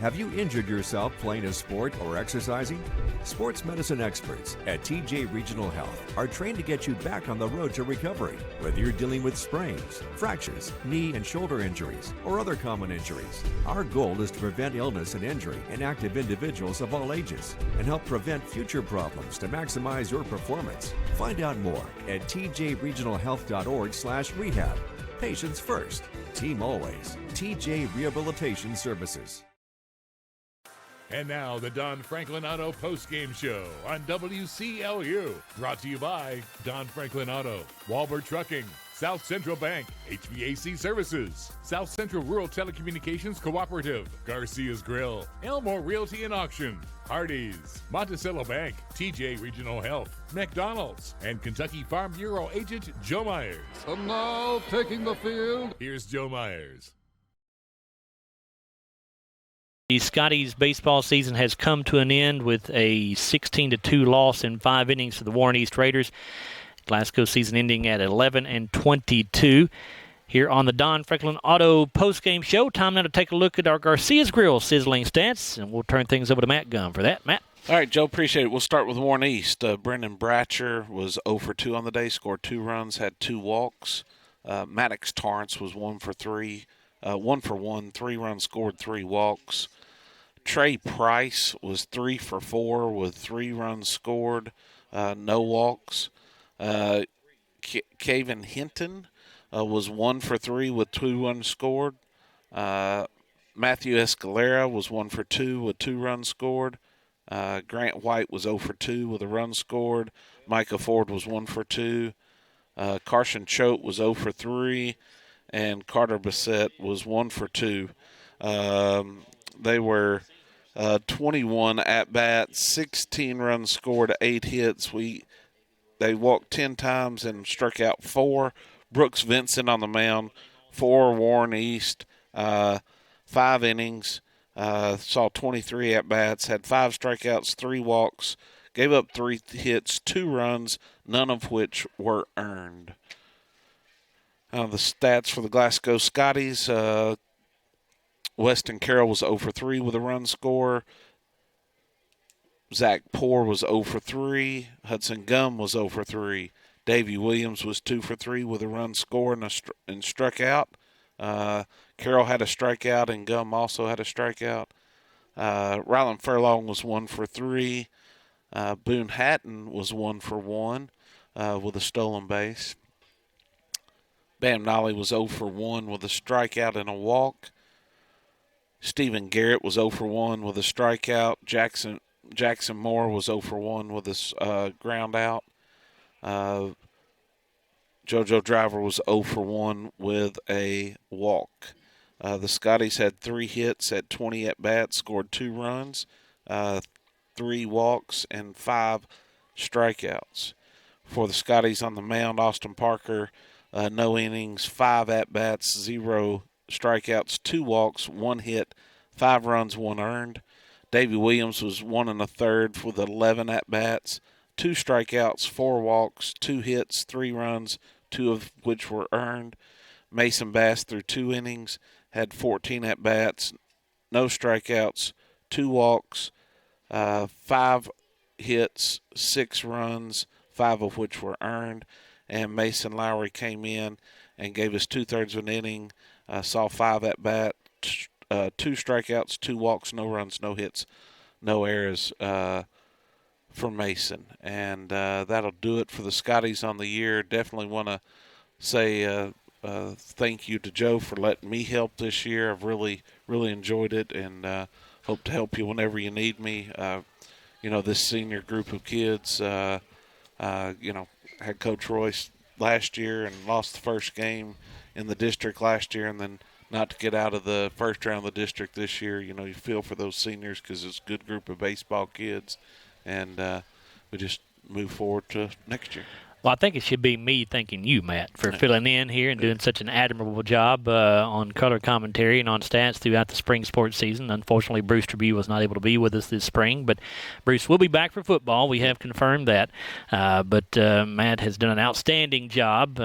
Have you injured yourself playing a sport or exercising? Sports medicine experts at TJ Regional Health are trained to get you back on the road to recovery. Whether you're dealing with sprains, fractures, knee and shoulder injuries, or other common injuries, our goal is to prevent illness and injury in active individuals of all ages and help prevent future problems to maximize your performance. Find out more at tjregionalhealth.org/rehab. Patients first, team always. TJ Rehabilitation Services. And now the Don Franklin Auto postgame show on WCLU. Brought to you by Don Franklin Auto, Walbert Trucking, South Central Bank, HVAC Services, South Central Rural Telecommunications Cooperative, Garcia's Grill, Elmore Realty and Auction, Hardee's, Monticello Bank, TJ Regional Health, McDonald's, and Kentucky Farm Bureau agent Joe Myers. And now taking the field, here's Joe Myers. The Scotties baseball season has come to an end with a 16-2 loss in 5 innings to the Warren East Raiders. Glasgow season ending at 11-22. Here on the Don Franklin Auto postgame show, time now to take a look at our Garcia's Grill sizzling stats, and we'll turn things over to Matt Gunn for that. Matt? All right, Joe, appreciate it. We'll start with Warren East. Brendan Bratcher was 0 for 2 on the day, scored 2 runs, had 2 walks. Maddox Torrance was 1 for 3, 1 for 1, 3 runs scored, 3 walks. Trey Price was 3 for 4 with 3 runs scored, no walks. Caven Hinton was 1 for 3 with 2 runs scored. Matthew Escalera was 1 for 2 with 2 runs scored. Grant White was 0 for 2 with a run scored. Micah Ford was 1 for 2. Carson Choate was 0 for 3. And Carter Bassett was 1 for 2. They were 21 at-bats, 16 runs scored, 8 hits. They walked 10 times and struck out 4. Brooks Vincent on the mound, 4 Warren East, 5 innings. Saw 23 at-bats, had 5 strikeouts, 3 walks, gave up 3 hits, 2 runs, none of which were earned. The stats for the Glasgow Scotties, Weston Carroll was 0 for 3 with a run score. Zach Poore was 0 for 3. Hudson Gum was 0 for 3. Davey Williams was 2 for 3 with a run score and struck out. Carroll had a strikeout, and Gum also had a strikeout. Ryland Furlong was 1 for 3. Boone Hatton was 1 for 1 with a stolen base. Bam Nolly was 0 for 1 with a strikeout and a walk. Stephen Garrett was 0 for 1 with a strikeout. Jackson Moore was 0 for 1 with a ground out. JoJo Driver was 0 for 1 with a walk. The Scotties had 3 hits at 20 at-bats, scored 2 runs, 3 walks, and 5 strikeouts. For the Scotties on the mound, Austin Parker, no innings, 5 at-bats, 0 strikeouts, 2 walks, 1 hit, 5 runs, 1 earned. Davey Williams was 1 1/3 with 11 at-bats, 2 strikeouts, 4 walks, 2 hits, 3 runs, 2 of which were earned. Mason Bass threw 2 innings, had 14 at-bats, no strikeouts, 2 walks, 5 hits, 6 runs, 5 of which were earned. And Mason Lowry came in and gave us 2/3 of an inning, saw 5 at-bats, 2 strikeouts, 2 walks, no runs, no hits, no errors for Mason. And that'll do it for the Scotties on the year. Definitely want to say thank you to Joe for letting me help this year. I've really enjoyed it, and hope to help you whenever you need me. This senior group of kids, had Coach Royce last year and lost the first game in the district last year, and then not to get out of the first round of the district this year. You feel for those seniors because it's a good group of baseball kids, and we just move forward to next year. Well, I think it should be me thanking you, Matt, for filling in here and doing such an admirable job on color commentary and on stats throughout the spring sports season. Unfortunately, Bruce Trabue was not able to be with us this spring, but Bruce will be back for football. We have confirmed that. But Matt has done an outstanding job.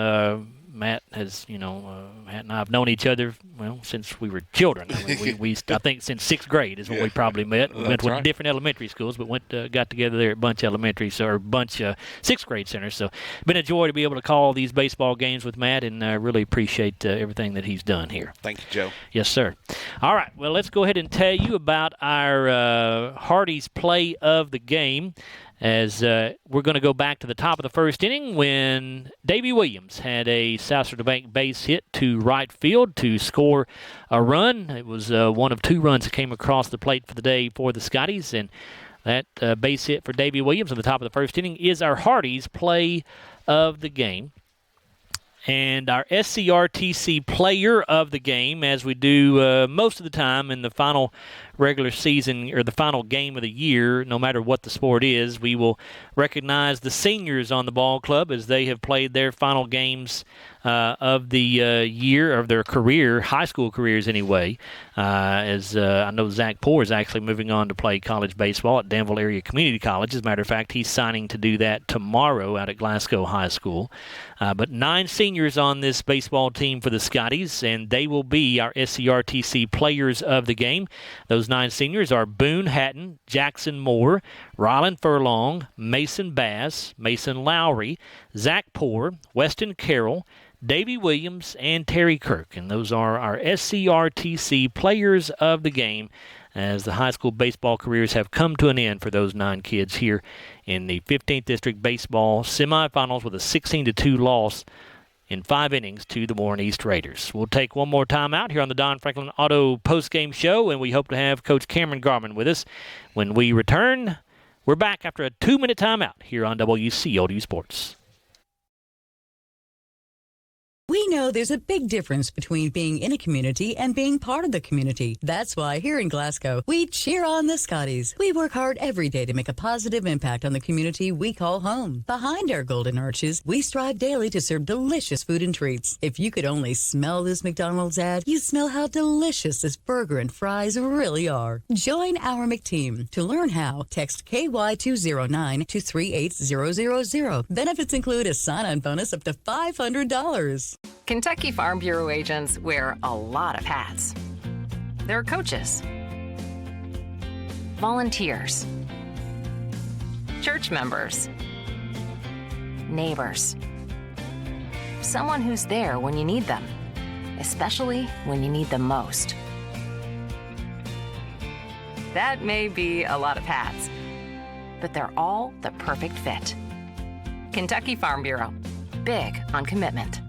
Matt has, Matt and I have known each other, since we were children. I mean, I think since 6th grade is when we probably met. We went to different elementary schools, but got together there at Bunch Elementary, Bunch 6th grade centers. So it's been a joy to be able to call these baseball games with Matt, and really appreciate everything that he's done here. Thank you, Joe. Yes, sir. All right, well, let's go ahead and tell you about our Hardy's play of the game, as we're going to go back to the top of the first inning when Davey Williams had a Southside Bank base hit to right field to score a run. It was one of 2 runs that came across the plate for the day for the Scotties, and that base hit for Davey Williams at the top of the first inning is our Hardy's play of the game. And our SCRTC player of the game, as we do most of the time in the final regular season or the final game of the year, no matter what the sport is, we will recognize the seniors on the ball club as they have played their final games of the year, of their career, high school careers anyway. As I know Zach Poore is actually moving on to play college baseball at Danville Area Community College. As a matter of fact, he's signing to do that tomorrow out at Glasgow High School. But 9 seniors on this baseball team for the Scotties, and they will be our SCRTC players of the game. Those those 9 seniors are Boone Hatton, Jackson Moore, Rylan Furlong, Mason Bass, Mason Lowry, Zach Poor, Weston Carroll, Davey Williams, and Terry Kirk. And those are our SCRTC players of the game as the high school baseball careers have come to an end for those 9 kids here in the 15th District Baseball semifinals with a 16-2 loss in 5 innings to the Warren East Raiders. We'll take one more time out here on the Don Franklin Auto postgame show, and we hope to have Coach Cameron Garman with us. When we return, we're back after a 2-minute timeout here on WCLU Sports. We know there's a big difference between being in a community and being part of the community. That's why here in Glasgow, we cheer on the Scotties. We work hard every day to make a positive impact on the community we call home. Behind our golden arches, we strive daily to serve delicious food and treats. If you could only smell this McDonald's ad, you'd smell how delicious this burger and fries really are. Join our McTeam. To learn how, text KY209 to 38000. Benefits include a sign-on bonus up to $500. Kentucky Farm Bureau agents wear a lot of hats. They're coaches, volunteers, church members, neighbors, someone who's there when you need them, especially when you need them most. That may be a lot of hats, but they're all the perfect fit. Kentucky Farm Bureau, big on commitment.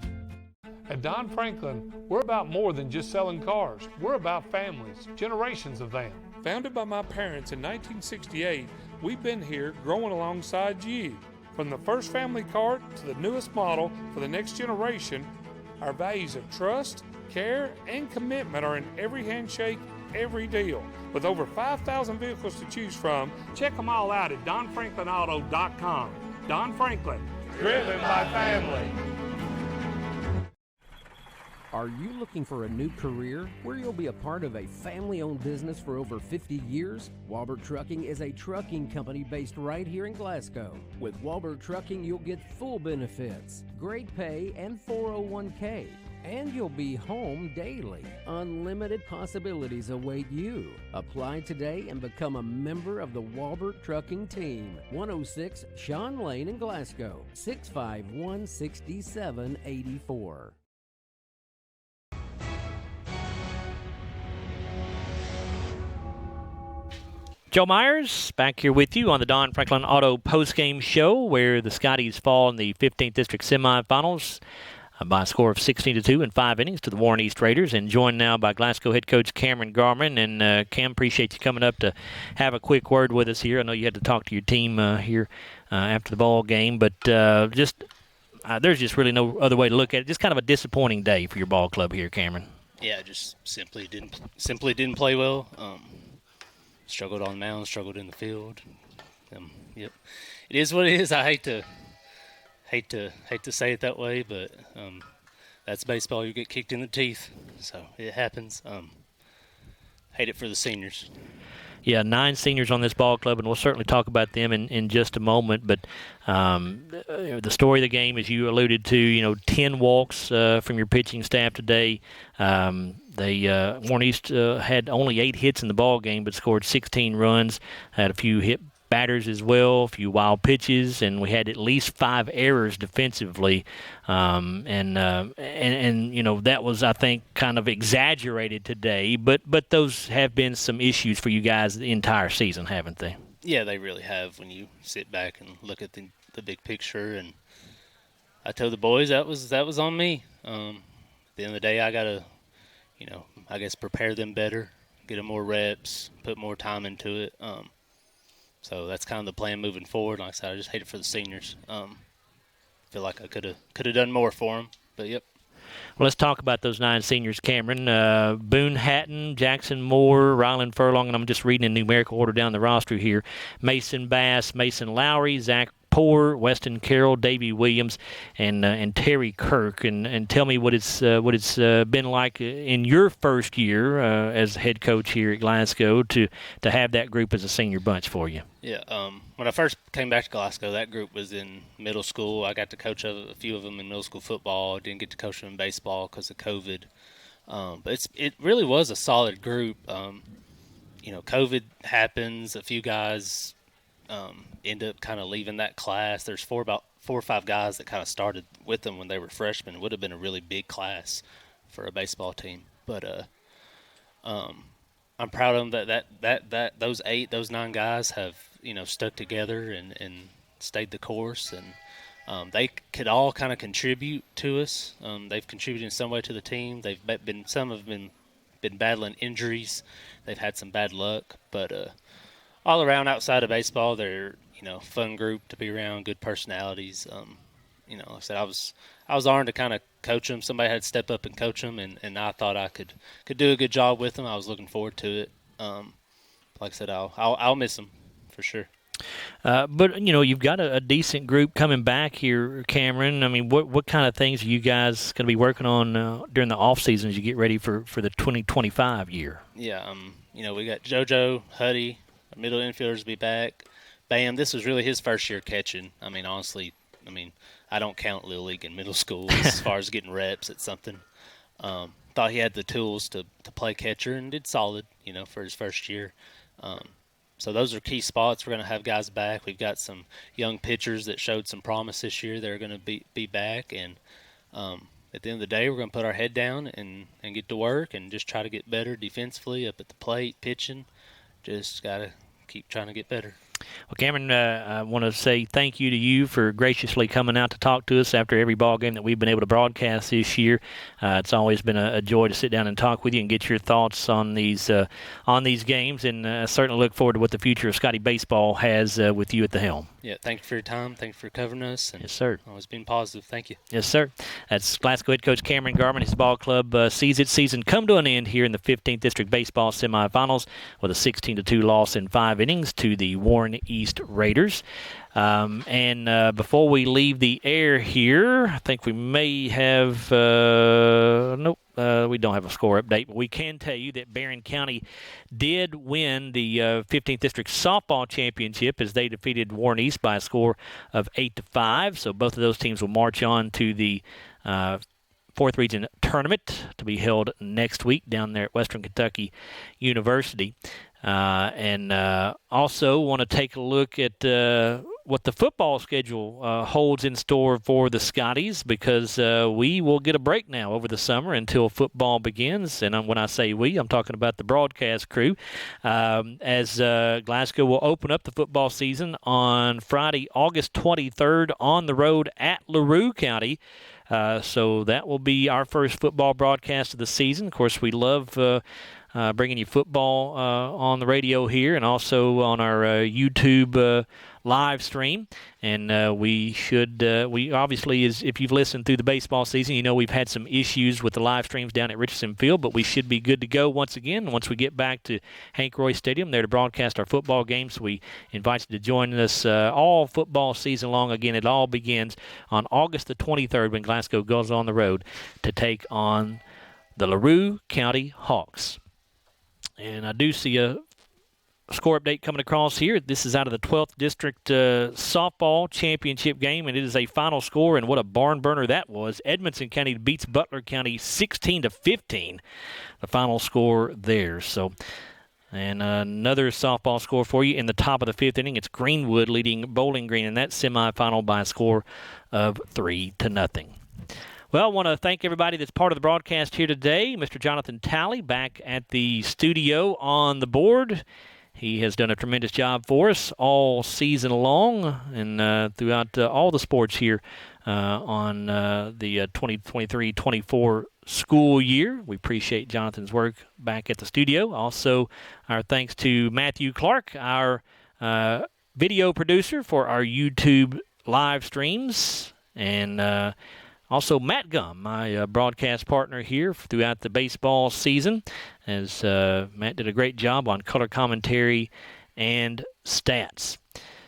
At Don Franklin, we're about more than just selling cars. We're about families, generations of them. Founded by my parents in 1968, we've been here growing alongside you. From the first family car to the newest model for the next generation, our values of trust, care, and commitment are in every handshake, every deal. With over 5,000 vehicles to choose from, check them all out at DonFranklinAuto.com. Don Franklin, driven by family. Are you looking for a new career where you'll be a part of a family-owned business for over 50 years? Walbert Trucking is a trucking company based right here in Glasgow. With Walbert Trucking, you'll get full benefits, great pay, and 401k. And you'll be home daily. Unlimited possibilities await you. Apply today and become a member of the Walbert Trucking team. 106 Sean Lane in Glasgow, 651-6784. Joe Myers back here with you on the Don Franklin Auto postgame show, where the Scotties fall in the 15th District semifinals by a score of 16-2 in 5 innings to the Warren East Raiders, and joined now by Glasgow head coach Cameron Garman. And Cam, appreciate you coming up to have a quick word with us here. I know you had to talk to your team here after the ball game, but there's just really no other way to look at it. Just kind of a disappointing day for your ball club here, Cameron. Yeah, just simply didn't play well. Struggled on the mound, struggled in the field. Yep, it is what it is. I hate to say it that way, but that's baseball. You get kicked in the teeth, so it happens. Hate it for the seniors. Yeah, 9 seniors on this ball club, and we'll certainly talk about them in just a moment. But the story of the game, as you alluded to, 10 walks from your pitching staff today. Warren East had only 8 hits in the ball game, but scored 16 runs. Had a few hit batters as well, a few wild pitches, and we had at least 5 errors defensively. That was, I think, kind of exaggerated today. But those have been some issues for you guys the entire season, haven't they? Yeah, they really have. When you sit back and look at the big picture, and I told the boys that was on me. At the end of the day, I gotta, I guess prepare them better, get them more reps, put more time into it. So that's kind of the plan moving forward. Like I said, I just hate it for the seniors. Feel like I could have done more for them, but yep. Well, let's talk about those 9 seniors, Cameron. Boone Hatton, Jackson Moore, Rylan Furlong, and I'm just reading in numerical order down the roster here. Mason Bass, Mason Lowry, Zach Poor, Weston Carroll, Davey Williams, and Terry Kirk. And tell me what it's been like in your first year as head coach here at Glasgow to have that group as a senior bunch for you. Yeah, when I first came back to Glasgow, that group was in middle school. I got to coach a few of them in middle school football. Didn't get to coach them in baseball because of COVID. But it really was a solid group. COVID happens. A few guys end up kind of leaving that class. There's about 4 or 5 guys that kind of started with them when they were freshmen. It would have been a really big class for a baseball team. But I'm proud of them that those 9 guys have stuck together and stayed the course, and they could all kind of contribute to us. They've contributed in some way to the team. Some have been battling injuries. They've had some bad luck, but all around outside of baseball, they're fun group to be around, good personalities. Like I said, I was honored to kind of coach them. Somebody had to step up and coach them, and I thought I could do a good job with them. I was looking forward to it. Like I said, I'll miss them for sure. But you've got a decent group coming back here, Cameron. I mean, what kind of things are you guys going to be working on during the off season as you get ready for the 2025 year? Yeah, we got JoJo, Huddy, our middle infielders will be back. Bam, this was really his first year catching. I mean, honestly, I don't count Little League in middle school as far as getting reps at something. Thought he had the tools to play catcher and did solid, for his first year. So those are key spots. We're going to have guys back. We've got some young pitchers that showed some promise this year. They're going to be back. And at the end of the day, we're going to put our head down and get to work and just try to get better defensively, up at the plate, pitching. Just got to keep trying to get better. Well, Cameron, I want to say thank you to you for graciously coming out to talk to us after every ball game that we've been able to broadcast this year. It's always been a joy to sit down and talk with you and get your thoughts on these games, and I certainly look forward to what the future of Scottie baseball has with you at the helm. Yeah, thank you for your time. Thank you for covering us. And yes, sir. Always being positive. Thank you. Yes, sir. That's Glasgow head coach Cameron Garman. His ball club sees its season come to an end here in the 15th District Baseball semifinals with a 16-2 loss in 5 innings to the Warren East Raiders. And before we leave the air here, I think we may have we don't have a score update, but we can tell you that Barron County did win the 15th District Softball Championship as they defeated Warren East by a score of 8-5. So both of those teams will march on to the 4th Region Tournament to be held next week down there at Western Kentucky University. And also want to take a look at what the football schedule holds in store for the Scotties, because we will get a break now over the summer until football begins. And when I say we, I'm talking about the broadcast crew, as Glasgow will open up the football season on Friday, August 23rd on the road at LaRue County. So that will be our first football broadcast of the season. Of course, we love bringing you football on the radio here and also on our YouTube live stream. And we obviously, if you've listened through the baseball season, we've had some issues with the live streams down at Richardson Field, but we should be good to go once again once we get back to Hank Roy Stadium there to broadcast our football games. We invite you to join us all football season long. Again, it all begins on August the 23rd when Glasgow goes on the road to take on the LaRue County Hawks. And I do see a score update coming across here. This is out of the 12th District Softball Championship game, and it is a final score, and what a barn burner that was. Edmonson County beats Butler County 16-15, the final score there. So, and another softball score for you in the top of the 5th inning. It's Greenwood leading Bowling Green in that semifinal by a score of 3-0. Well, I want to thank everybody that's part of the broadcast here today. Mr. Jonathan Talley back at the studio on the board. He has done a tremendous job for us all season long and throughout all the sports here on the 2023-24 school year. We appreciate Jonathan's work back at the studio. Also, our thanks to Matthew Clark, our video producer for our YouTube live streams, and also, Matt Gum, my broadcast partner here throughout the baseball season, as Matt did a great job on color commentary and stats.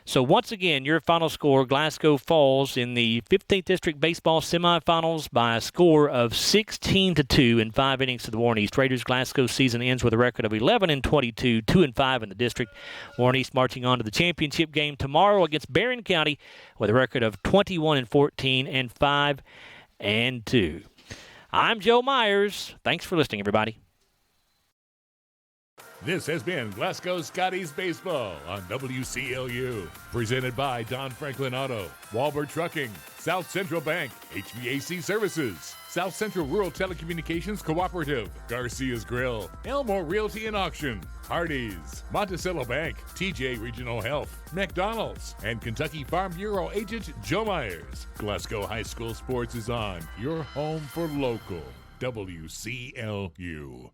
So once again, your final score, Glasgow falls in the 15th District Baseball semifinals by a score of 16-2 in 5 innings to the Warren East Raiders. Glasgow's season ends with a record of 11-22, 2-5 in the district. Warren East marching on to the championship game tomorrow against Barron County with a record of 21-14 and 5-2. I'm Joe Myers. Thanks for listening, everybody. This has been Glasgow Scotties Baseball on WCLU. Presented by Don Franklin Auto, Walbert Trucking, South Central Bank, HVAC Services, South Central Rural Telecommunications Cooperative, Garcia's Grill, Elmore Realty and Auction, Hardee's, Monticello Bank, TJ Regional Health, McDonald's, and Kentucky Farm Bureau agent Joe Myers. Glasgow High School Sports is on. Your home for local WCLU.